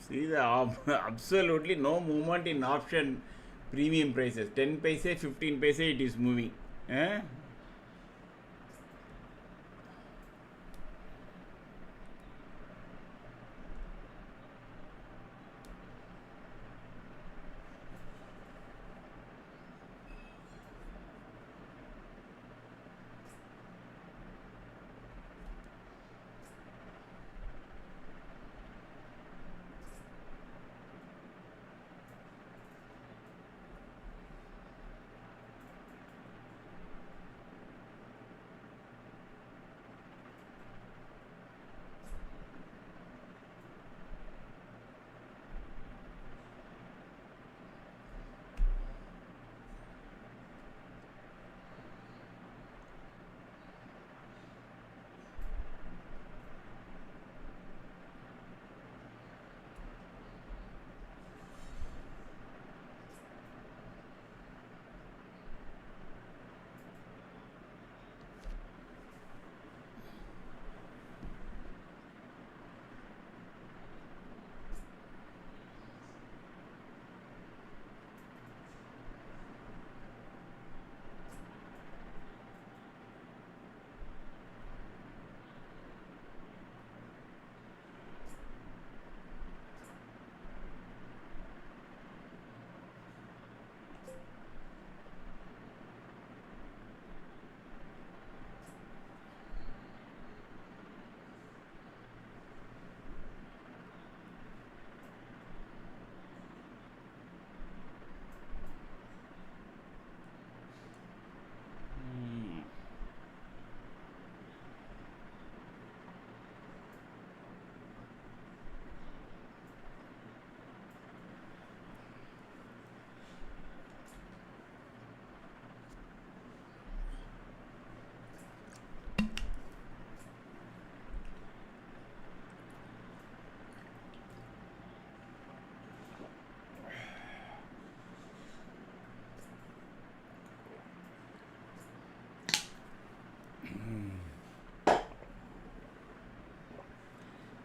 See the absolutely no movement in option premium prices. 10 paise, 15 paise it is moving. Eh?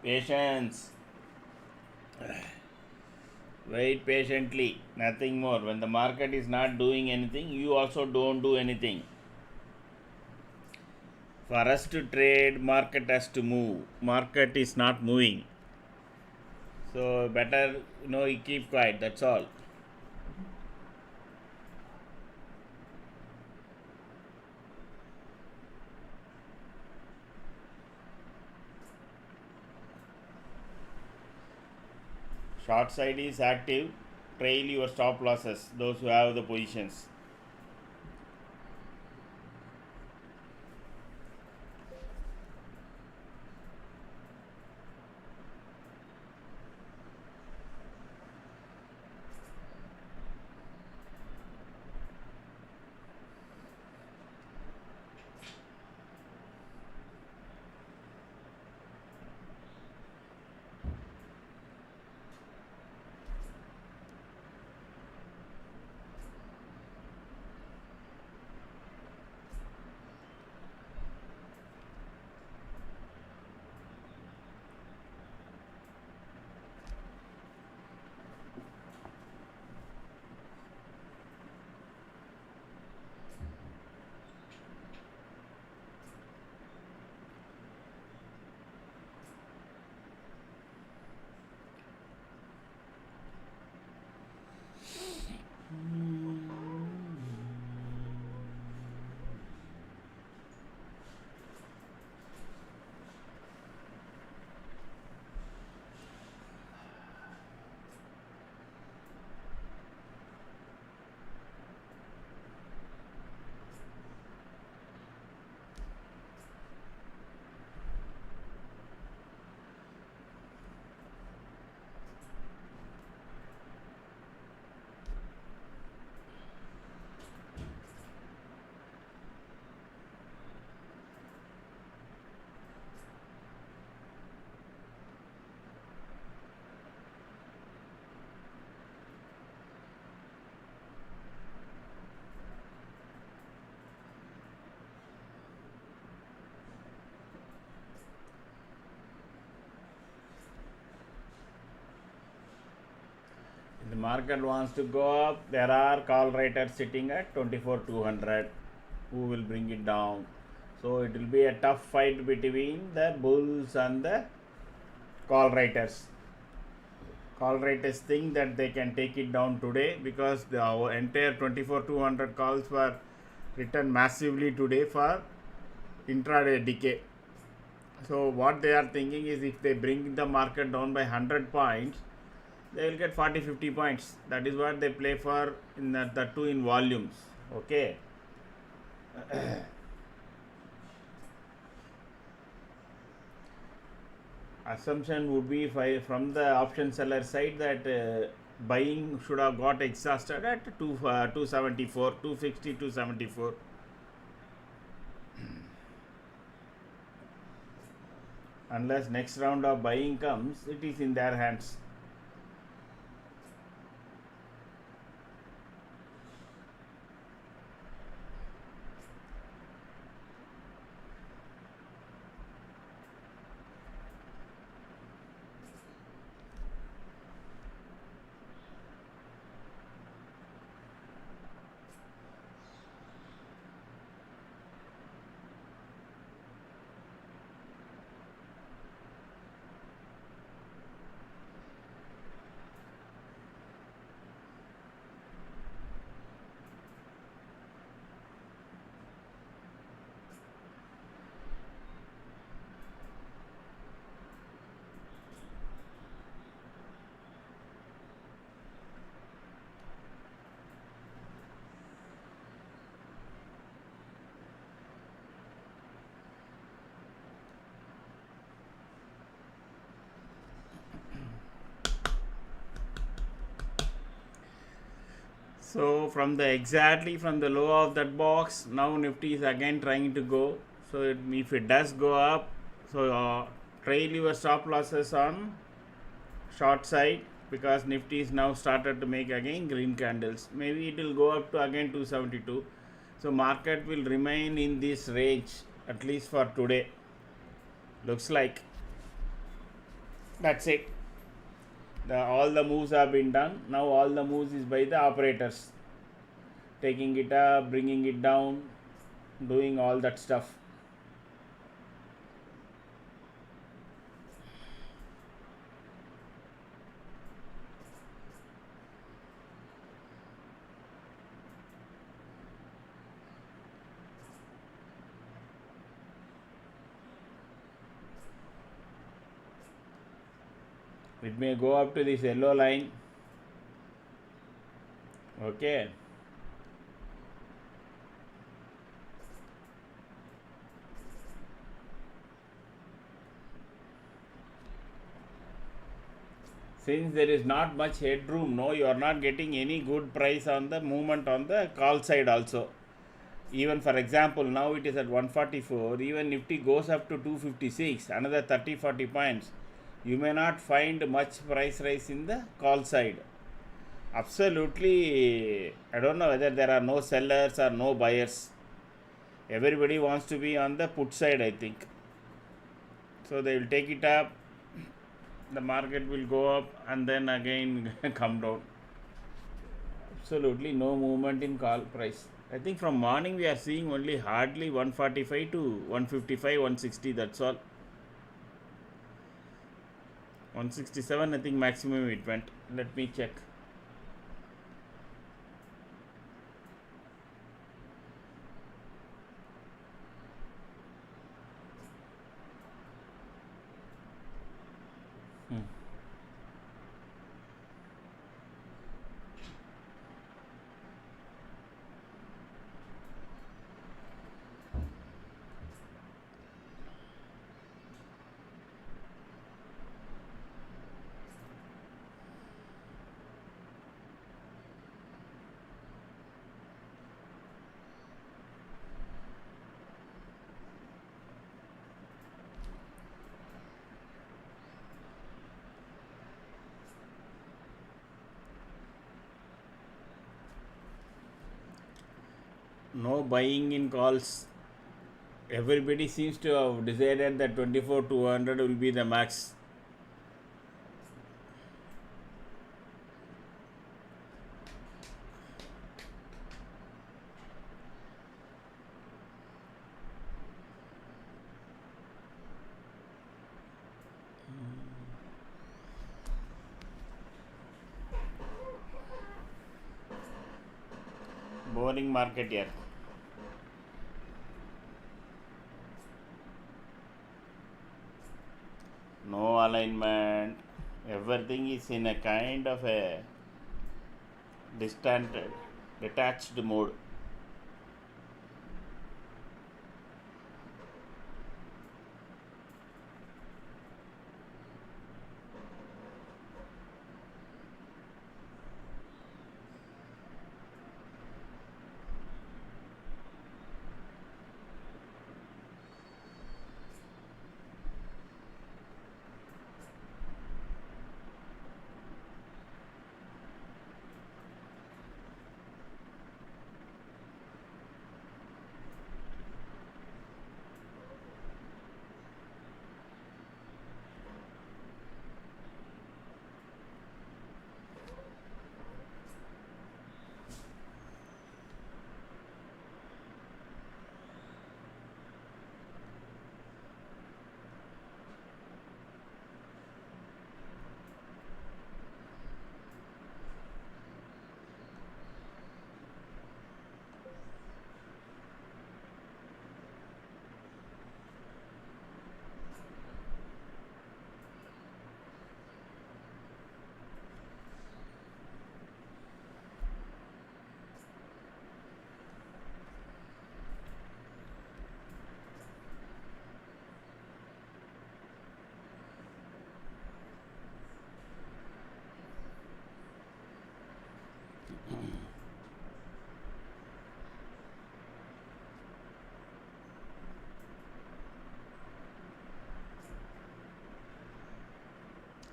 Patience. Wait patiently. Nothing more. When the market is not doing anything, you also don't do anything. For us to trade, market has to move. Market is not moving. So better, you keep quiet. That's all. Short side is active. Trail your stop losses. Those who have the positions. The market wants to go up. There are call writers sitting at 24,200 who will bring it down. So it will be a tough fight between the bulls and the call writers. Call writers think that they can take it down today because the entire 24,200 calls were written massively today for intraday decay. So what they are thinking is if they bring the market down by 100 points, they will get 40-50 points. That is what they play for in the two in volumes. Okay. Assumption would be from the option seller side that buying should have got exhausted at 274, 260, 274. Unless next round of buying comes, it is in their hands. So from the low of that box, now Nifty is again trying to go. So if it does go up, so trail your stop losses on short side because Nifty is now started to make again green candles. Maybe it will go up to again 272. So market will remain in this range at least for today. Looks like. That's it. All the moves have been done. Now all the moves is by the operators, taking it up, bringing it down, doing all that stuff. It may go up to this yellow line. Okay. Since there is not much headroom, no, you are not getting any good price on the movement on the call side also. Even for example, now it is at 144. Even Nifty goes up to 256, another 30-40 points. You may not find much price rise in the call side. Absolutely, I don't know whether there are no sellers or no buyers. Everybody wants to be on the put side, I think. So they will take it up, the market will go up and then again come down. Absolutely no movement in call price. I think from morning we are seeing only hardly 145 to 155, 160, that's all. 167 I think maximum it went. Let me check. No buying in calls. Everybody seems to have decided that 24,200 will be the max. Boring market here. No alignment. Everything is in a kind of a distant, detached mode.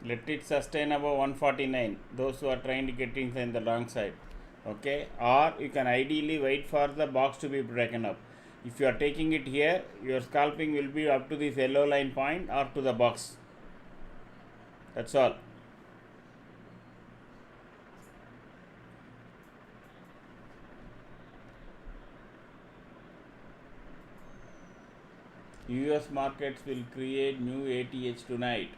Let it sustain above 149, those who are trying to get in the long side. Okay, or you can ideally wait for the box to be broken up. If you are taking it here, your scalping will be up to this yellow line point or to the box. That's all. US markets will create new ATH tonight.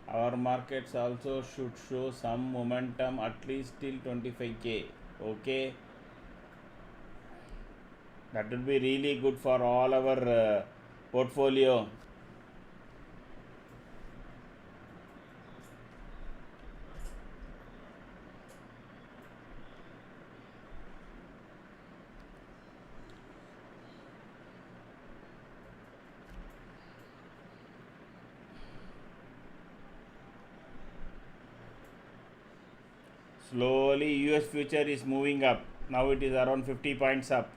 Our markets also should show some momentum at least till 25k. Okay, that will be really good for all our portfolio. Slowly US future is moving up. Now it is around 50 points up.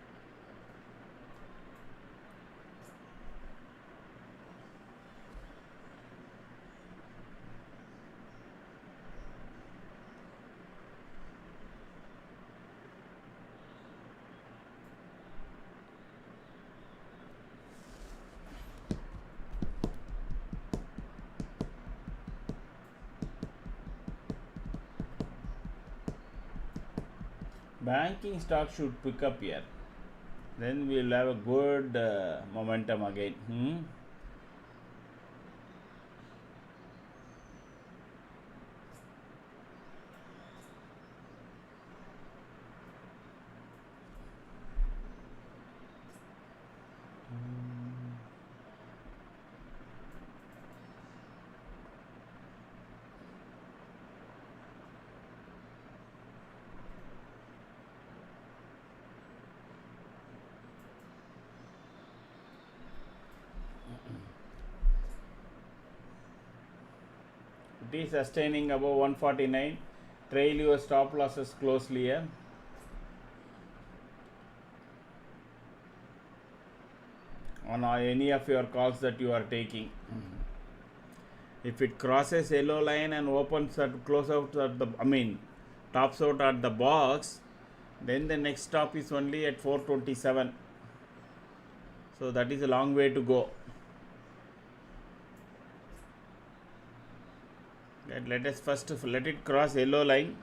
Banking stock should pick up here. Then we will have a good momentum again. It is sustaining above 149. Trail your stop losses closely here. On any of your calls that you are taking. If it crosses yellow line and opens at close out at the tops out at the box, then the next stop is only at 427. So that is a long way to go. Let us first let it cross yellow line,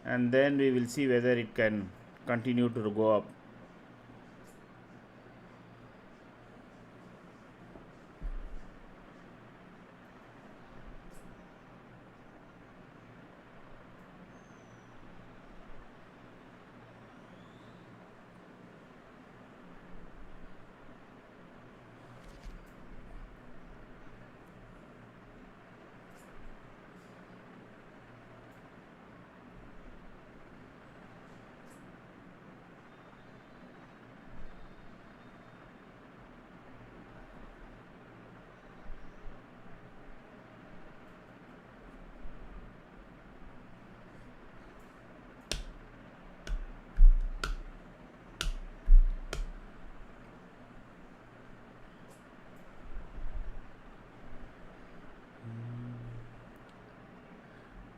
and then we will see whether it can continue to go up.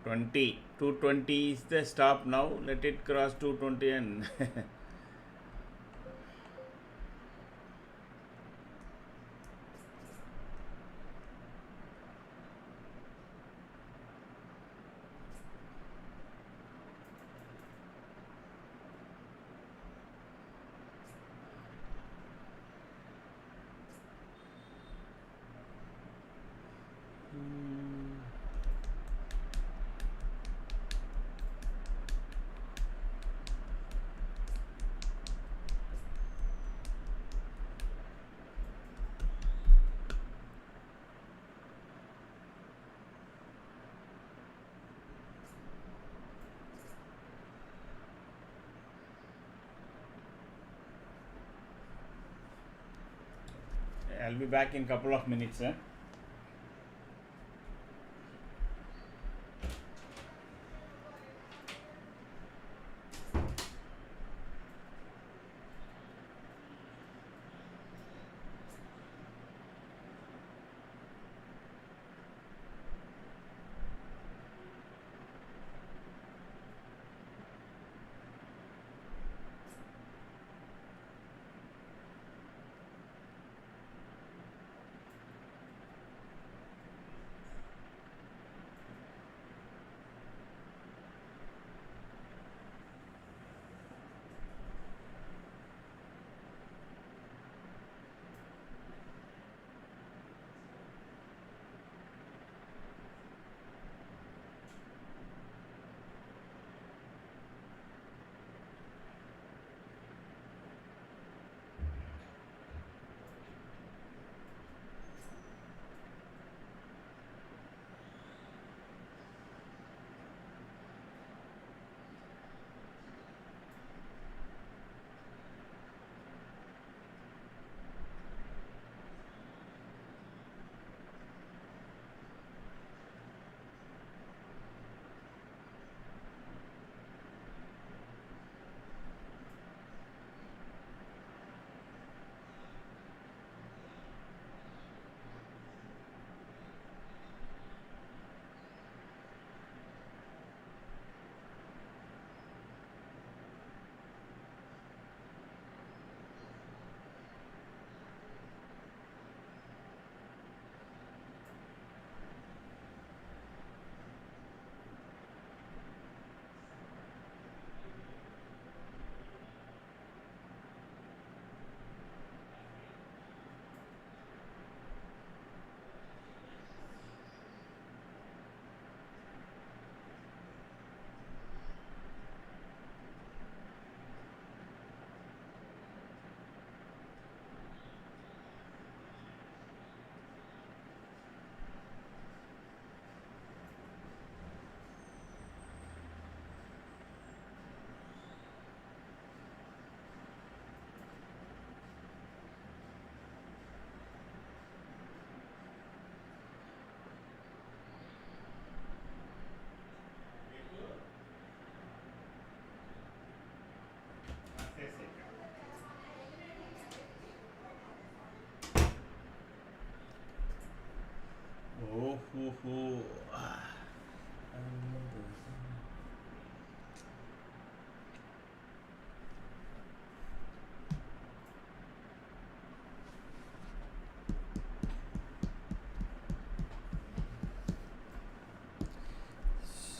$20, 220 is the stop now. Let it cross 220 and I'll be back in couple of minutes.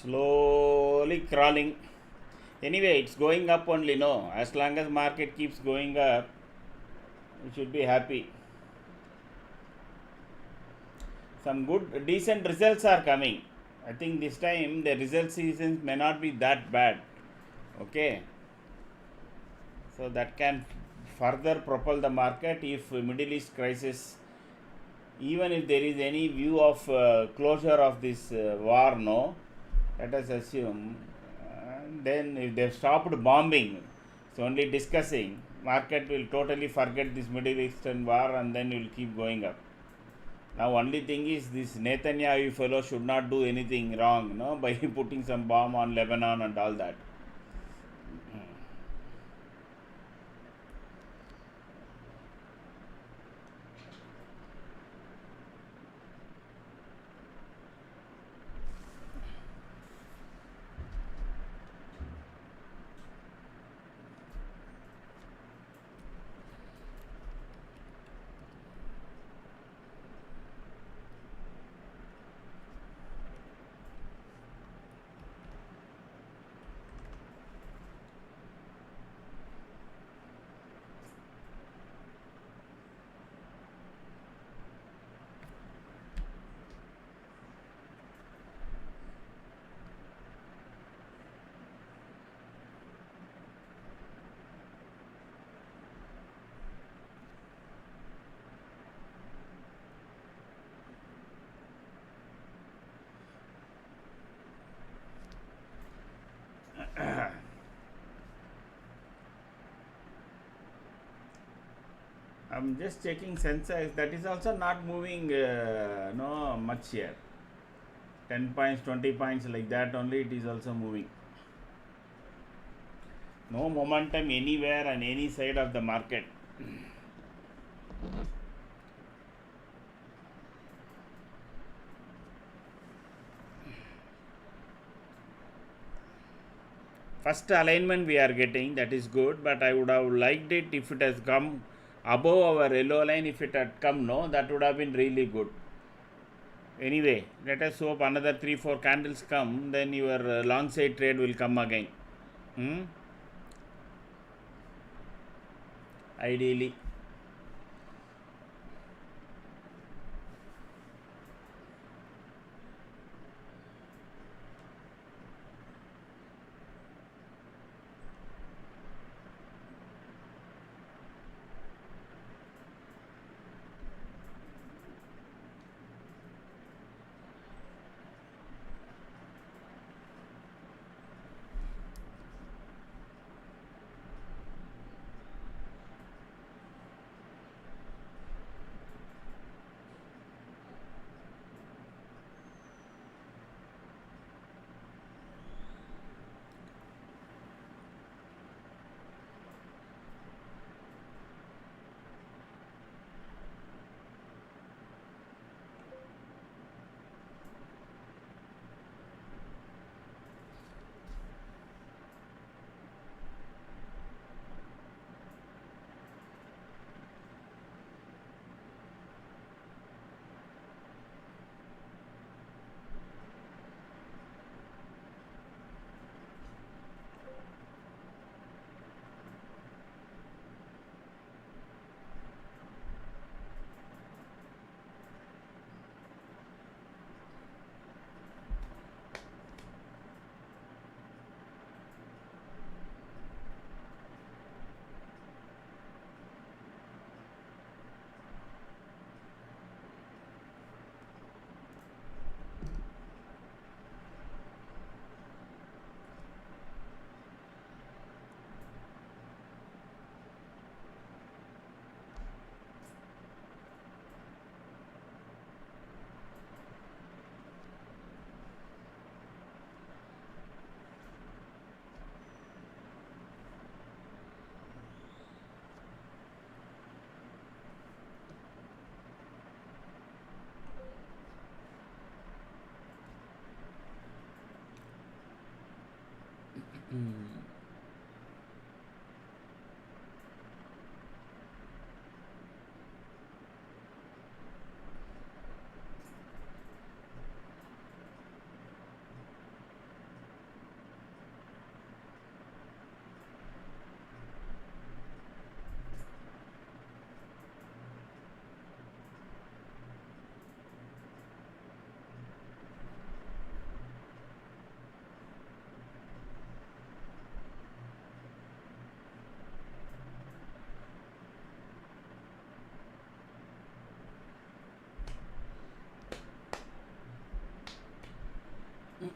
slowly crawling. Anyway, it's going up only, no. As long as market keeps going up, you should be happy. Some good, decent results are coming. I think this time the result seasons may not be that bad. Okay, so that can further propel the market if Middle East crisis, even if there is any view of closure of this war, no, let us assume, then if they've stopped bombing, it's only discussing, market will totally forget this Middle Eastern war and then will keep going up. Now only thing is this Netanyahu fellow should not do anything wrong, no, by putting some bomb on Lebanon and all that. I'm just checking Sensex. That is also not moving no much here. 10 points, 20 points like that only it is also moving. No momentum anywhere on any side of the market. First alignment we are getting, that is good, but I would have liked it if it has come above our yellow line. If it had come, no, that would have been really good. Anyway, let us hope another 3-4 candles come, then your long side trade will come again. Ideally.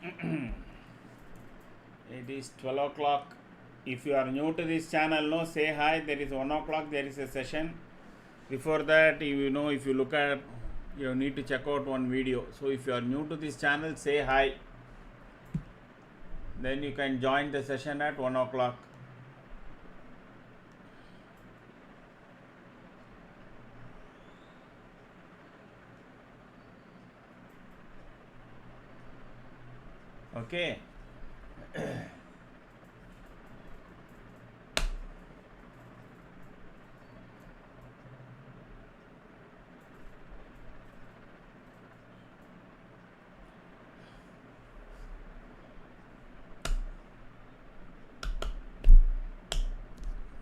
It is 12 o'clock. If you are new to this channel, no, say hi. There is 1 o'clock, there is a session. Before that, you know, if you look at, you need to check out one video. So if you are new to this channel, say hi. Then you can join the session at 1 o'clock. Okay.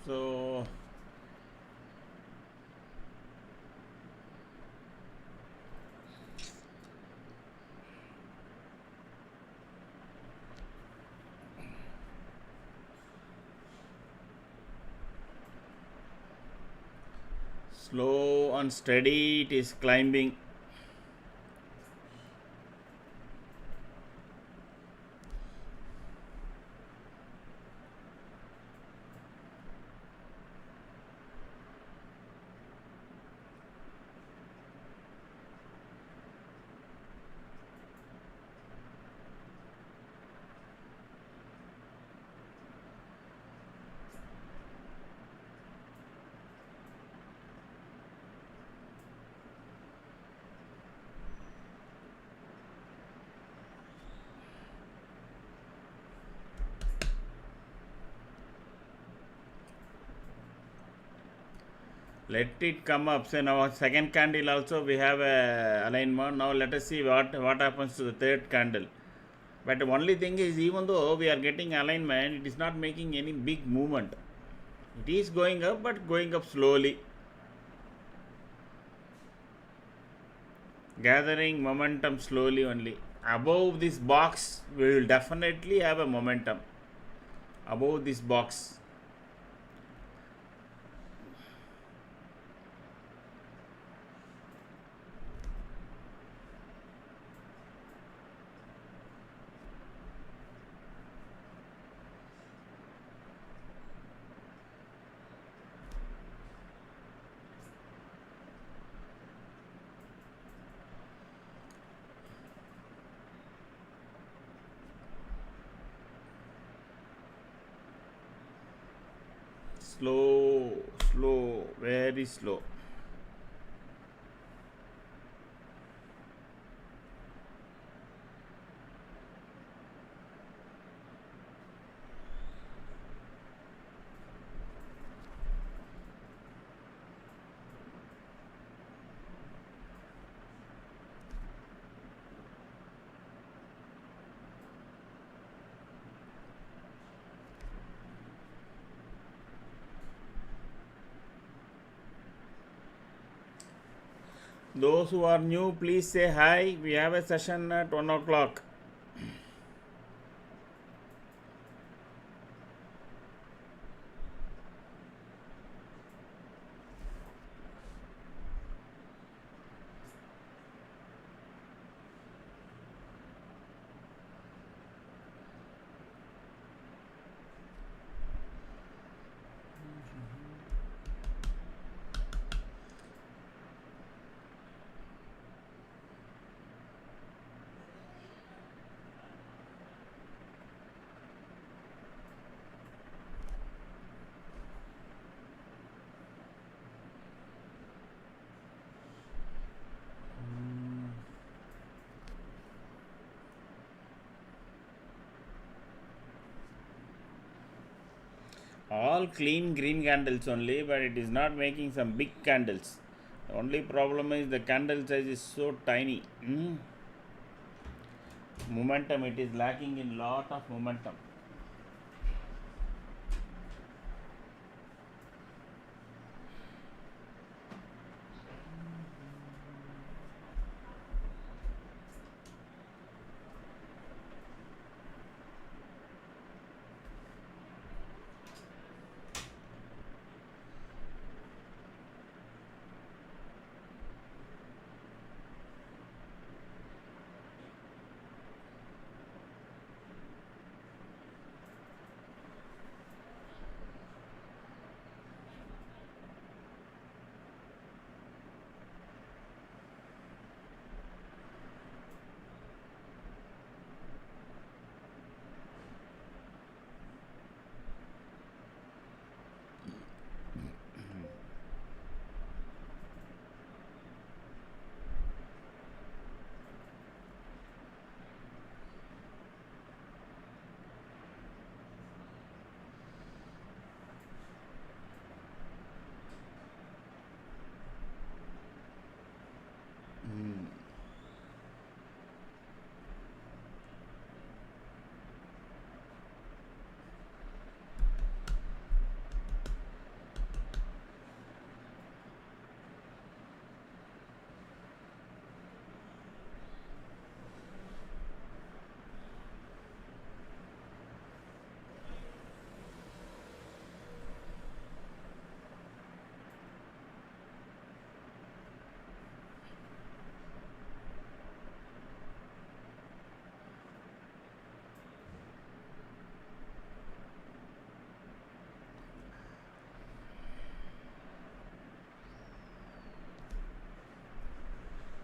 So slow and steady it is climbing. Let it come up. So now second candle also we have a alignment. Now let us see what happens to the third candle. But the only thing is, even though we are getting alignment, it is not making any big movement. It is going up, but going up slowly. Gathering momentum slowly only. Above this box, we will definitely have a momentum. Above this box. Slow, very slow. Those who are new, please say hi. We have a session at 1 o'clock. All clean green candles only, but it is not making some big candles. The only problem is the candle size is so tiny. Momentum, it is lacking in lot of momentum.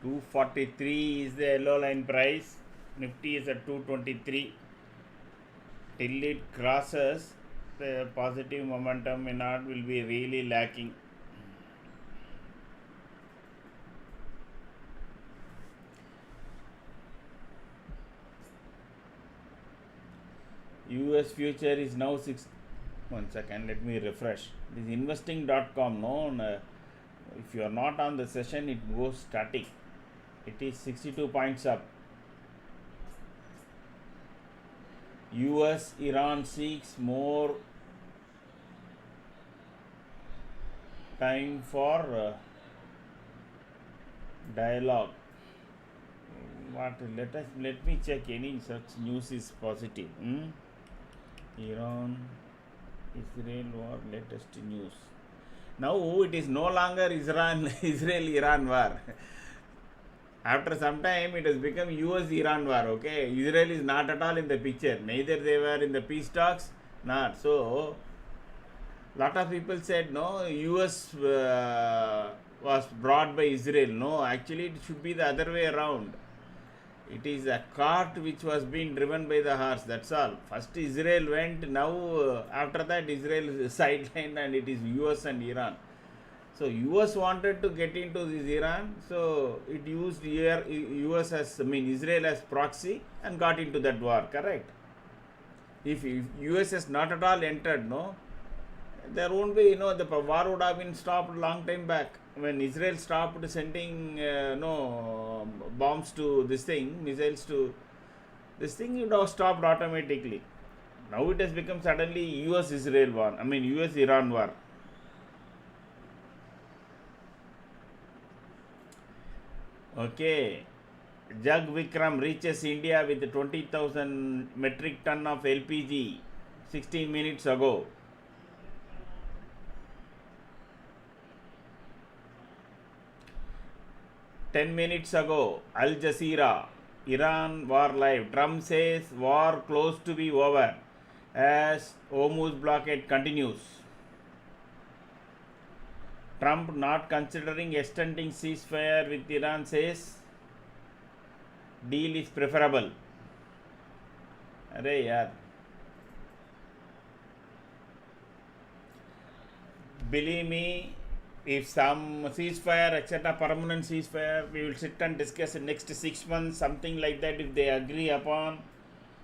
243 is the yellow line price. Nifty is at 223. Till it crosses, the positive momentum will be really lacking. US future is now 6. 1 second, let me refresh. This investing.com, if you are not on the session, it goes static. It is 62 points up. US Iran seeks more time for dialogue. Let me check any such news is positive. Iran Israel war latest news. Now it is no longer Israel Iran war. After some time, it has become US-Iran war, okay? Israel is not at all in the picture. Neither they were in the peace talks, not. So, lot of people said, no, US was brought by Israel. No, actually, it should be the other way around. It is a cart which was being driven by the horse, that's all. First Israel went, now after that Israel is sidelined, and it is US and Iran. So US wanted to get into this Iran, so it used US as, Israel as proxy and got into that war, correct? If US has not at all entered, no, there won't be, the war would have been stopped long time back. When Israel stopped sending, bombs to this thing, missiles to this thing, it was stopped automatically. Now it has become suddenly US-Israel war, US-Iran war. Okay, Jag Vikram reaches India with 20,000 metric ton of LPG 16 minutes ago. Minutes ago, Al Jazeera, Iran war live. Trump says war close to be over as Hormuz blockade continues. Trump not considering extending ceasefire with Iran, says deal is preferable. Arey yaar. Believe me, if some ceasefire, etc., permanent ceasefire, we will sit and discuss in next 6 months, something like that. If they agree upon,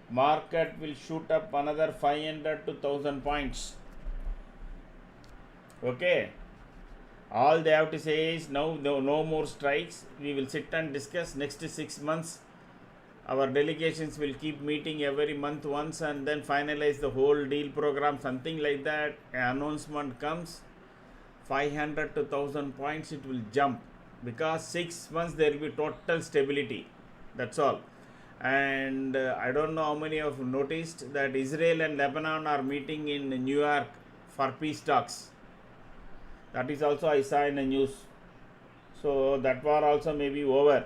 market will shoot up another 500 to 1000 points. Okay. All they have to say is no more strikes. We will sit and discuss next 6 months. Our delegations will keep meeting every month once and then finalize the whole deal program, something like that. An announcement comes, 500 to 1000 points it will jump, because 6 months there will be total stability. That's all. And I don't know how many have noticed that Israel and Lebanon are meeting in New York for peace talks. That is also I saw in the news. So that war also may be over.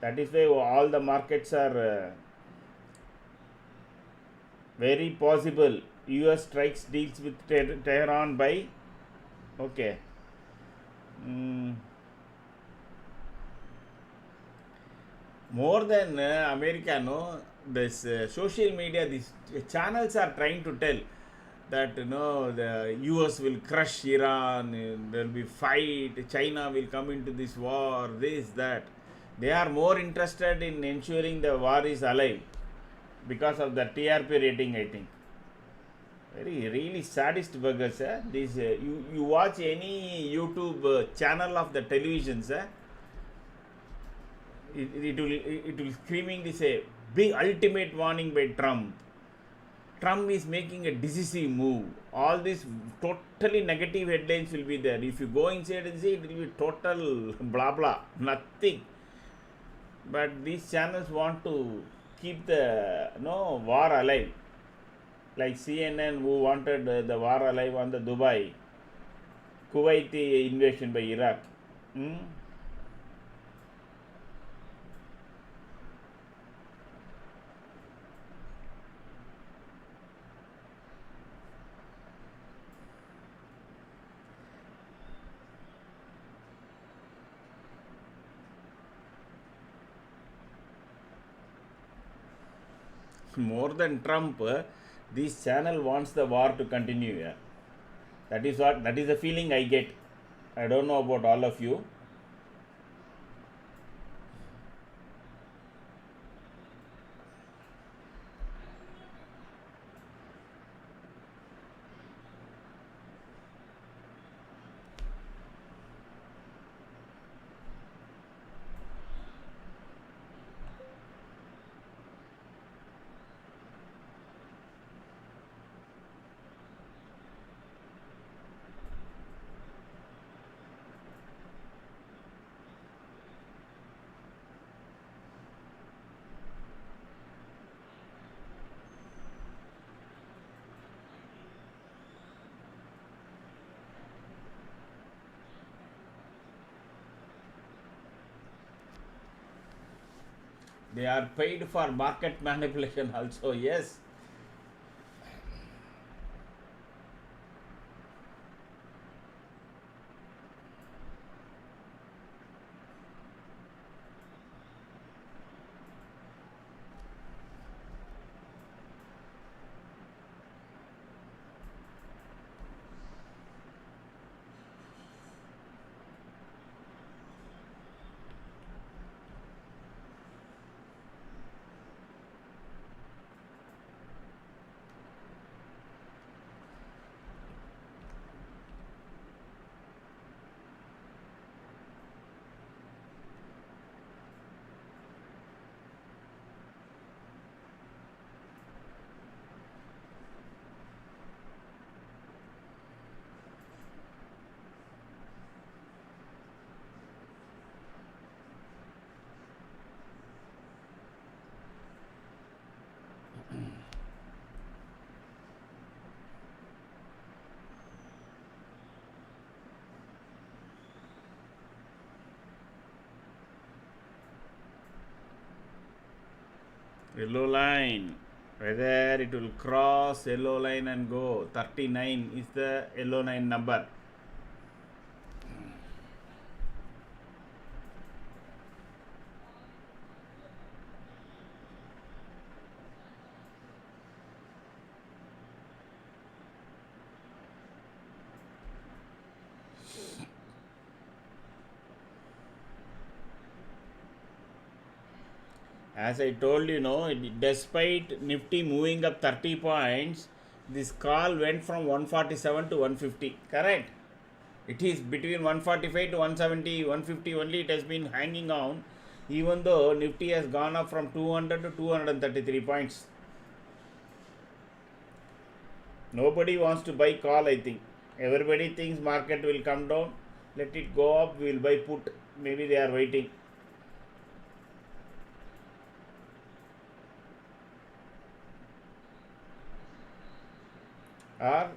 That is why all the markets are very possible. US strikes deals with Tehran by, okay. More than America, this social media, these channels are trying to tell that the US will crush Iran, there will be fight, China will come into this war, this, that. They are more interested in ensuring the war is alive because of the TRP rating, I think. Really sadist buggers. This you watch any YouTube channel of the televisions, it will screaming this big ultimate warning by Trump. Trump is making a decisive move. All these totally negative headlines will be there. If you go inside and see, it will be total blah blah, nothing. But these channels want to keep the war alive. Like CNN, who wanted the war alive on the Dubai, Kuwaiti invasion by Iraq. More than Trump, this channel wants the war to continue. Yeah. That is the feeling I get. I don't know about all of you. They are paid for market manipulation also. Yes. Yellow line. Whether it will cross yellow line and go. 39 is the yellow line number. As I told you, despite Nifty moving up 30 points, this call went from 147 to 150. Correct? It is between 145 to 170, 150 only it has been hanging on, even though Nifty has gone up from 200 to 233 points. Nobody wants to buy call, I think. Everybody thinks market will come down. Let it go up, we will buy put. Maybe they are waiting. Or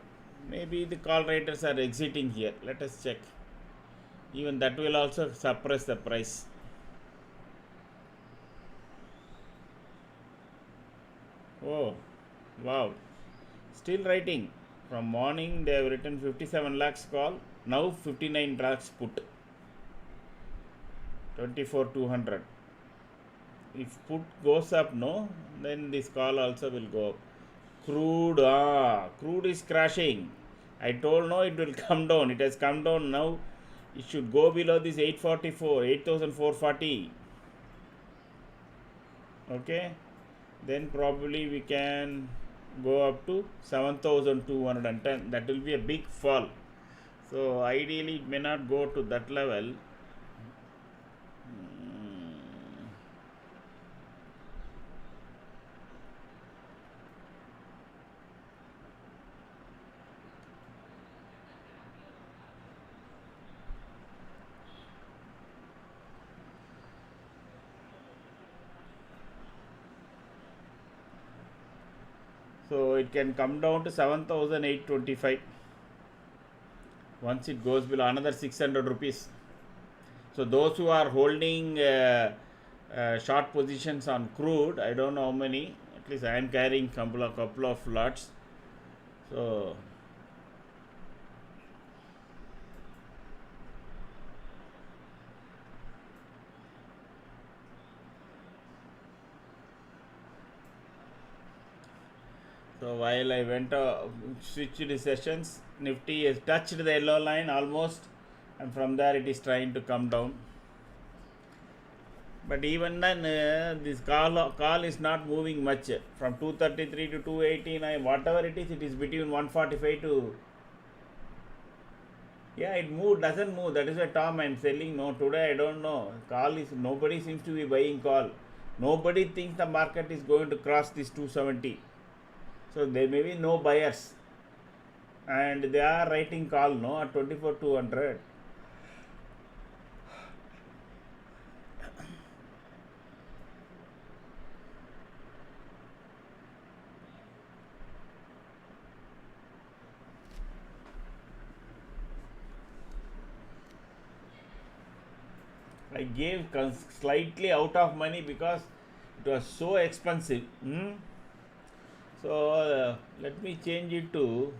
maybe the call writers are exiting here. Let us check. Even that will also suppress the price. Oh, wow. Still writing. From morning they have written 57 lakhs call. Now 59 lakhs put. 24,200. If put goes up, no, then this call also will go up. Crude is crashing. I told no, it will come down. It has come down now. It should go below this 844, 8,440. Okay, then probably we can go up to 7,210. That will be a big fall. So ideally it may not go to that level. So it can come down to 7,825 once it goes below another 600 rupees. So those who are holding short positions on crude, I don't know how many. At least I am carrying couple of lots. So So while I went switched sessions, Nifty has touched the yellow line almost, and from there it is trying to come down. But even then, this call is not moving much from 233 to 289. Whatever it is between 145 to. Yeah, it doesn't move. That is why Tom I'm selling. No, today I don't know. Call is nobody seems to be buying call. Nobody thinks the market is going to cross this 270. So there may be no buyers, and they are writing call no at 24,200. I gave slightly out of money because it was so expensive. So let me change it to.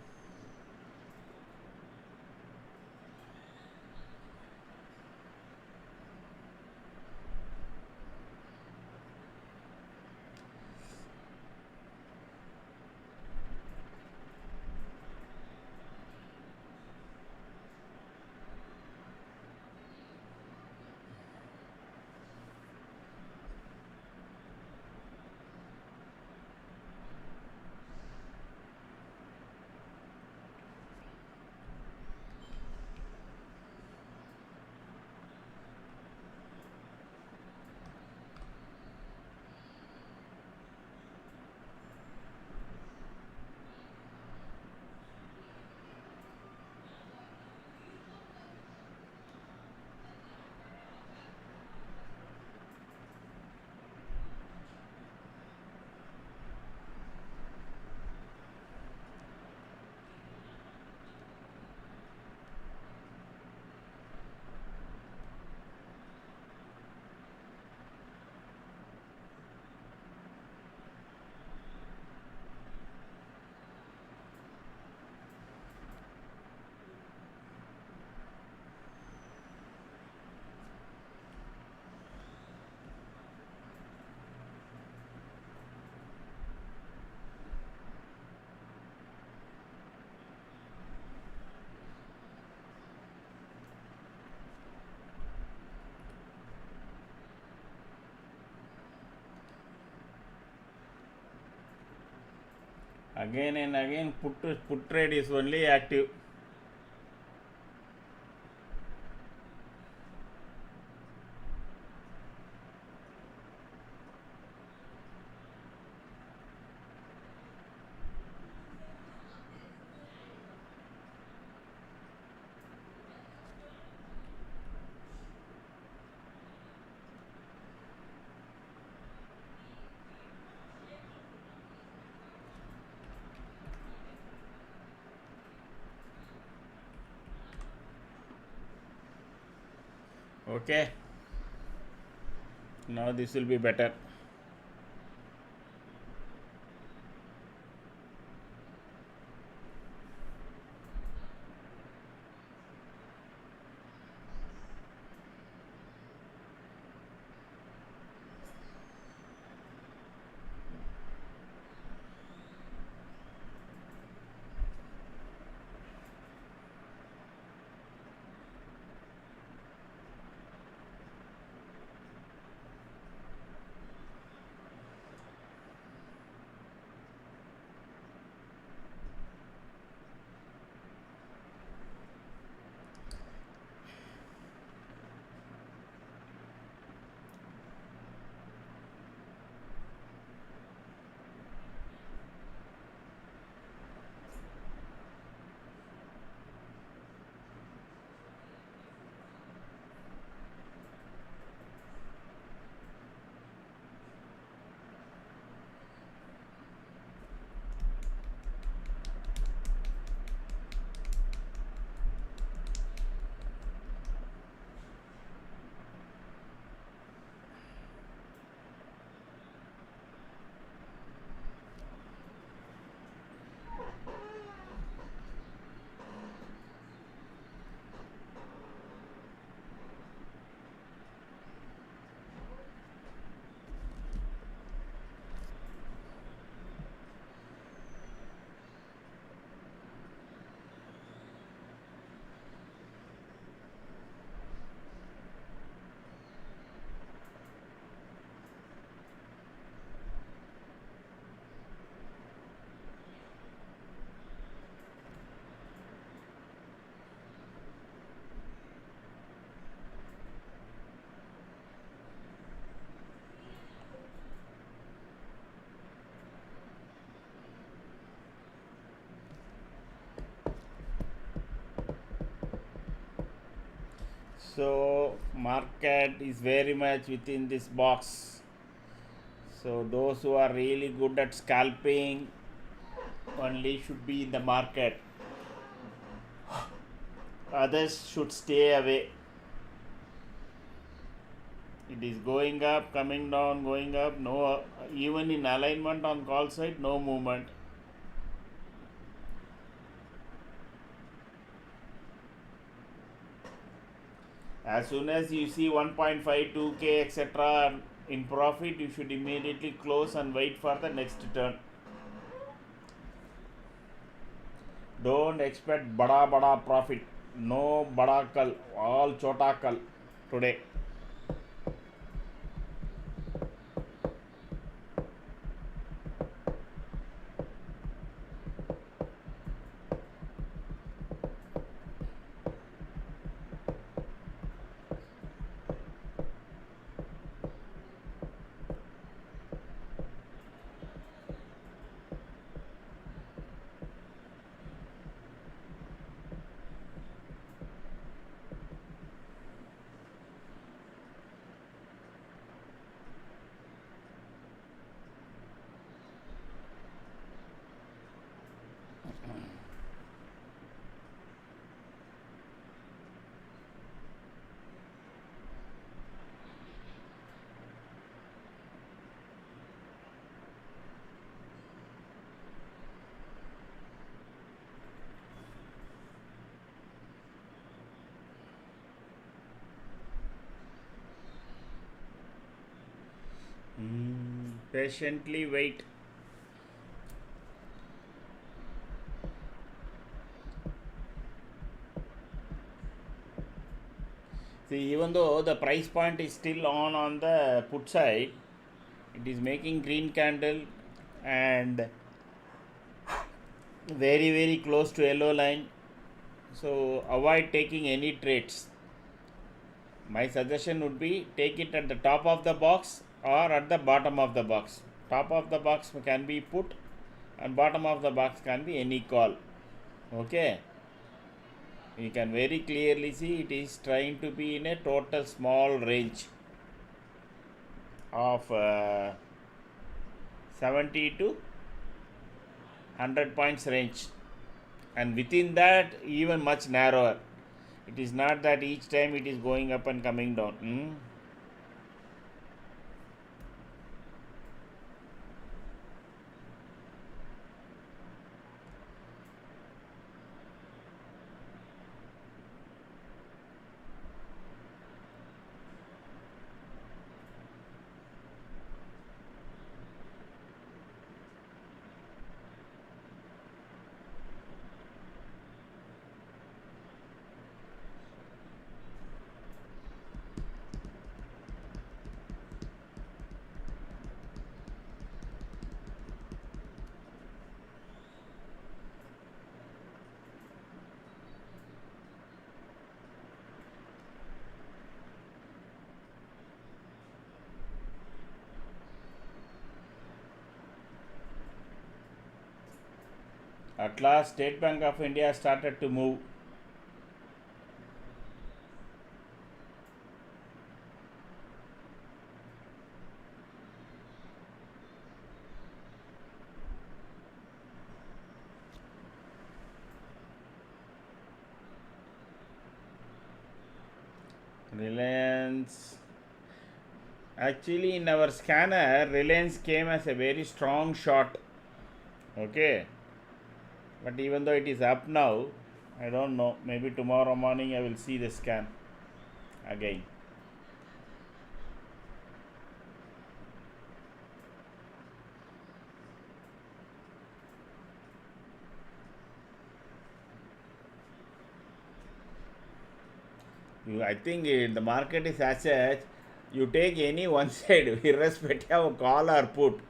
Again and again, put trade is only active. Okay, now this will be better. So market is very much within this box. So those who are really good at scalping only should be in the market. Others should stay away. It is going up, coming down, going up. No, even in alignment on call side, no movement. As soon as you see 1.52k etc. in profit, you should immediately close and wait for the next turn. Don't expect bada profit. No bada kal, all chota kal today. Patiently wait. See, even though the price point is still on the put side, it is making green candle and very close to yellow line. So avoid taking any trades. My suggestion would be take it at the top of the box or at the bottom of the box. Top of the box can be put and bottom of the box can be any call. Okay, you can very clearly see it is trying to be in a total small range of 70 to 100 points range, and within that even much narrower. It is not that each time it is going up and coming down. At last, State Bank of India started to move. Reliance. Actually, in our scanner, Reliance came as a very strong shot. Okay. But even though it is up now, I don't know. Maybe tomorrow morning I will see the scan again. I think the market is as such. You take any one side, irrespective of call or put.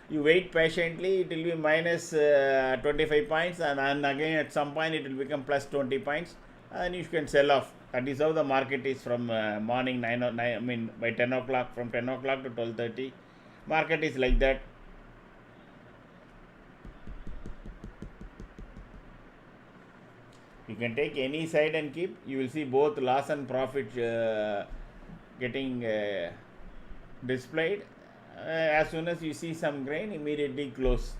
You wait patiently, it will be minus 25 points, and then again at some point it will become plus 20 points, and you can sell off. That is how the market is from morning 9 I mean by 10 o'clock, from 10 o'clock to 12:30. Market is like that. You can take any side and keep. You will see both loss and profit getting displayed. As soon as you see some grain, immediately close.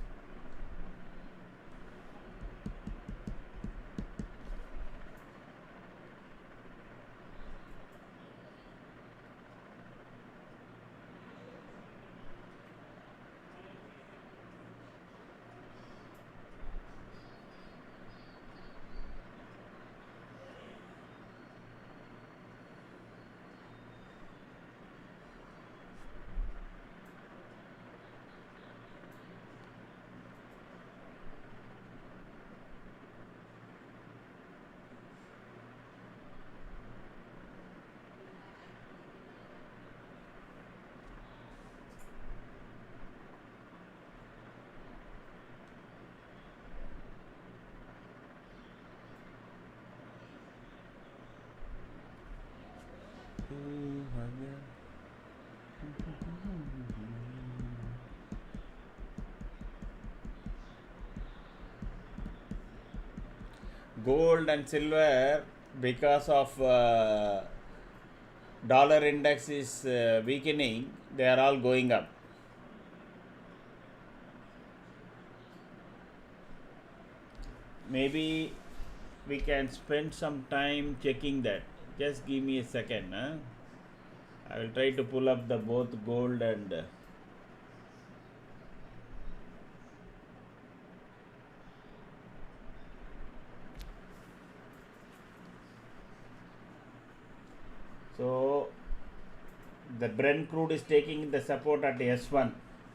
Gold and silver, because of dollar index is weakening, they are all going up. Maybe we can spend some time checking that. Just give me a second. I will try to pull up the both gold and so the Brent crude is taking the support at S1,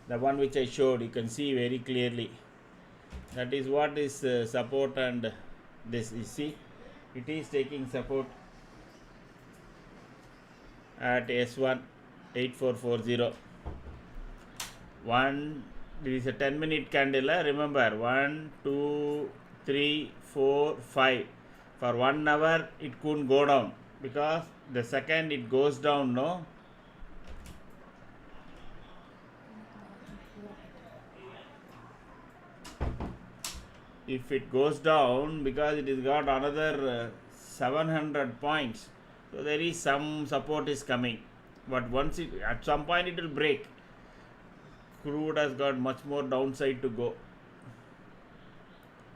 the one which I showed. You can see very clearly. That is what is support, and this, you see, it is taking support at S1 8440. This is a 10-minute candle. Remember, 1, 2, 3, 4, 5. For 1 hour it couldn't go down, because the second it goes down, no, if it goes down, because it has got another 700 points, so there is some support is coming, but once it, at some point it will break. Crude has got much more downside to go.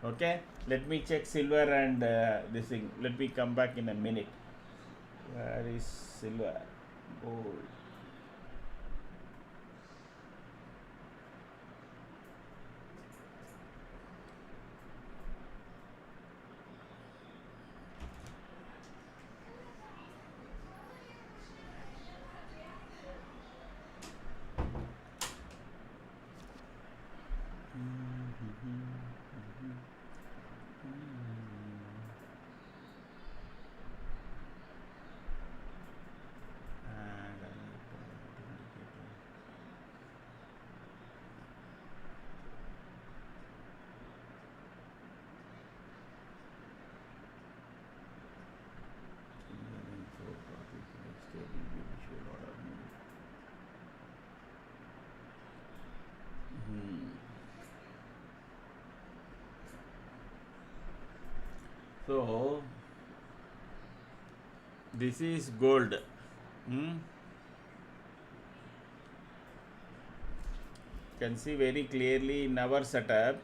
Okay, let me check silver and this thing. Let me come back in a minute. Where is silver? Gold. So this is gold. Can see very clearly in our setup.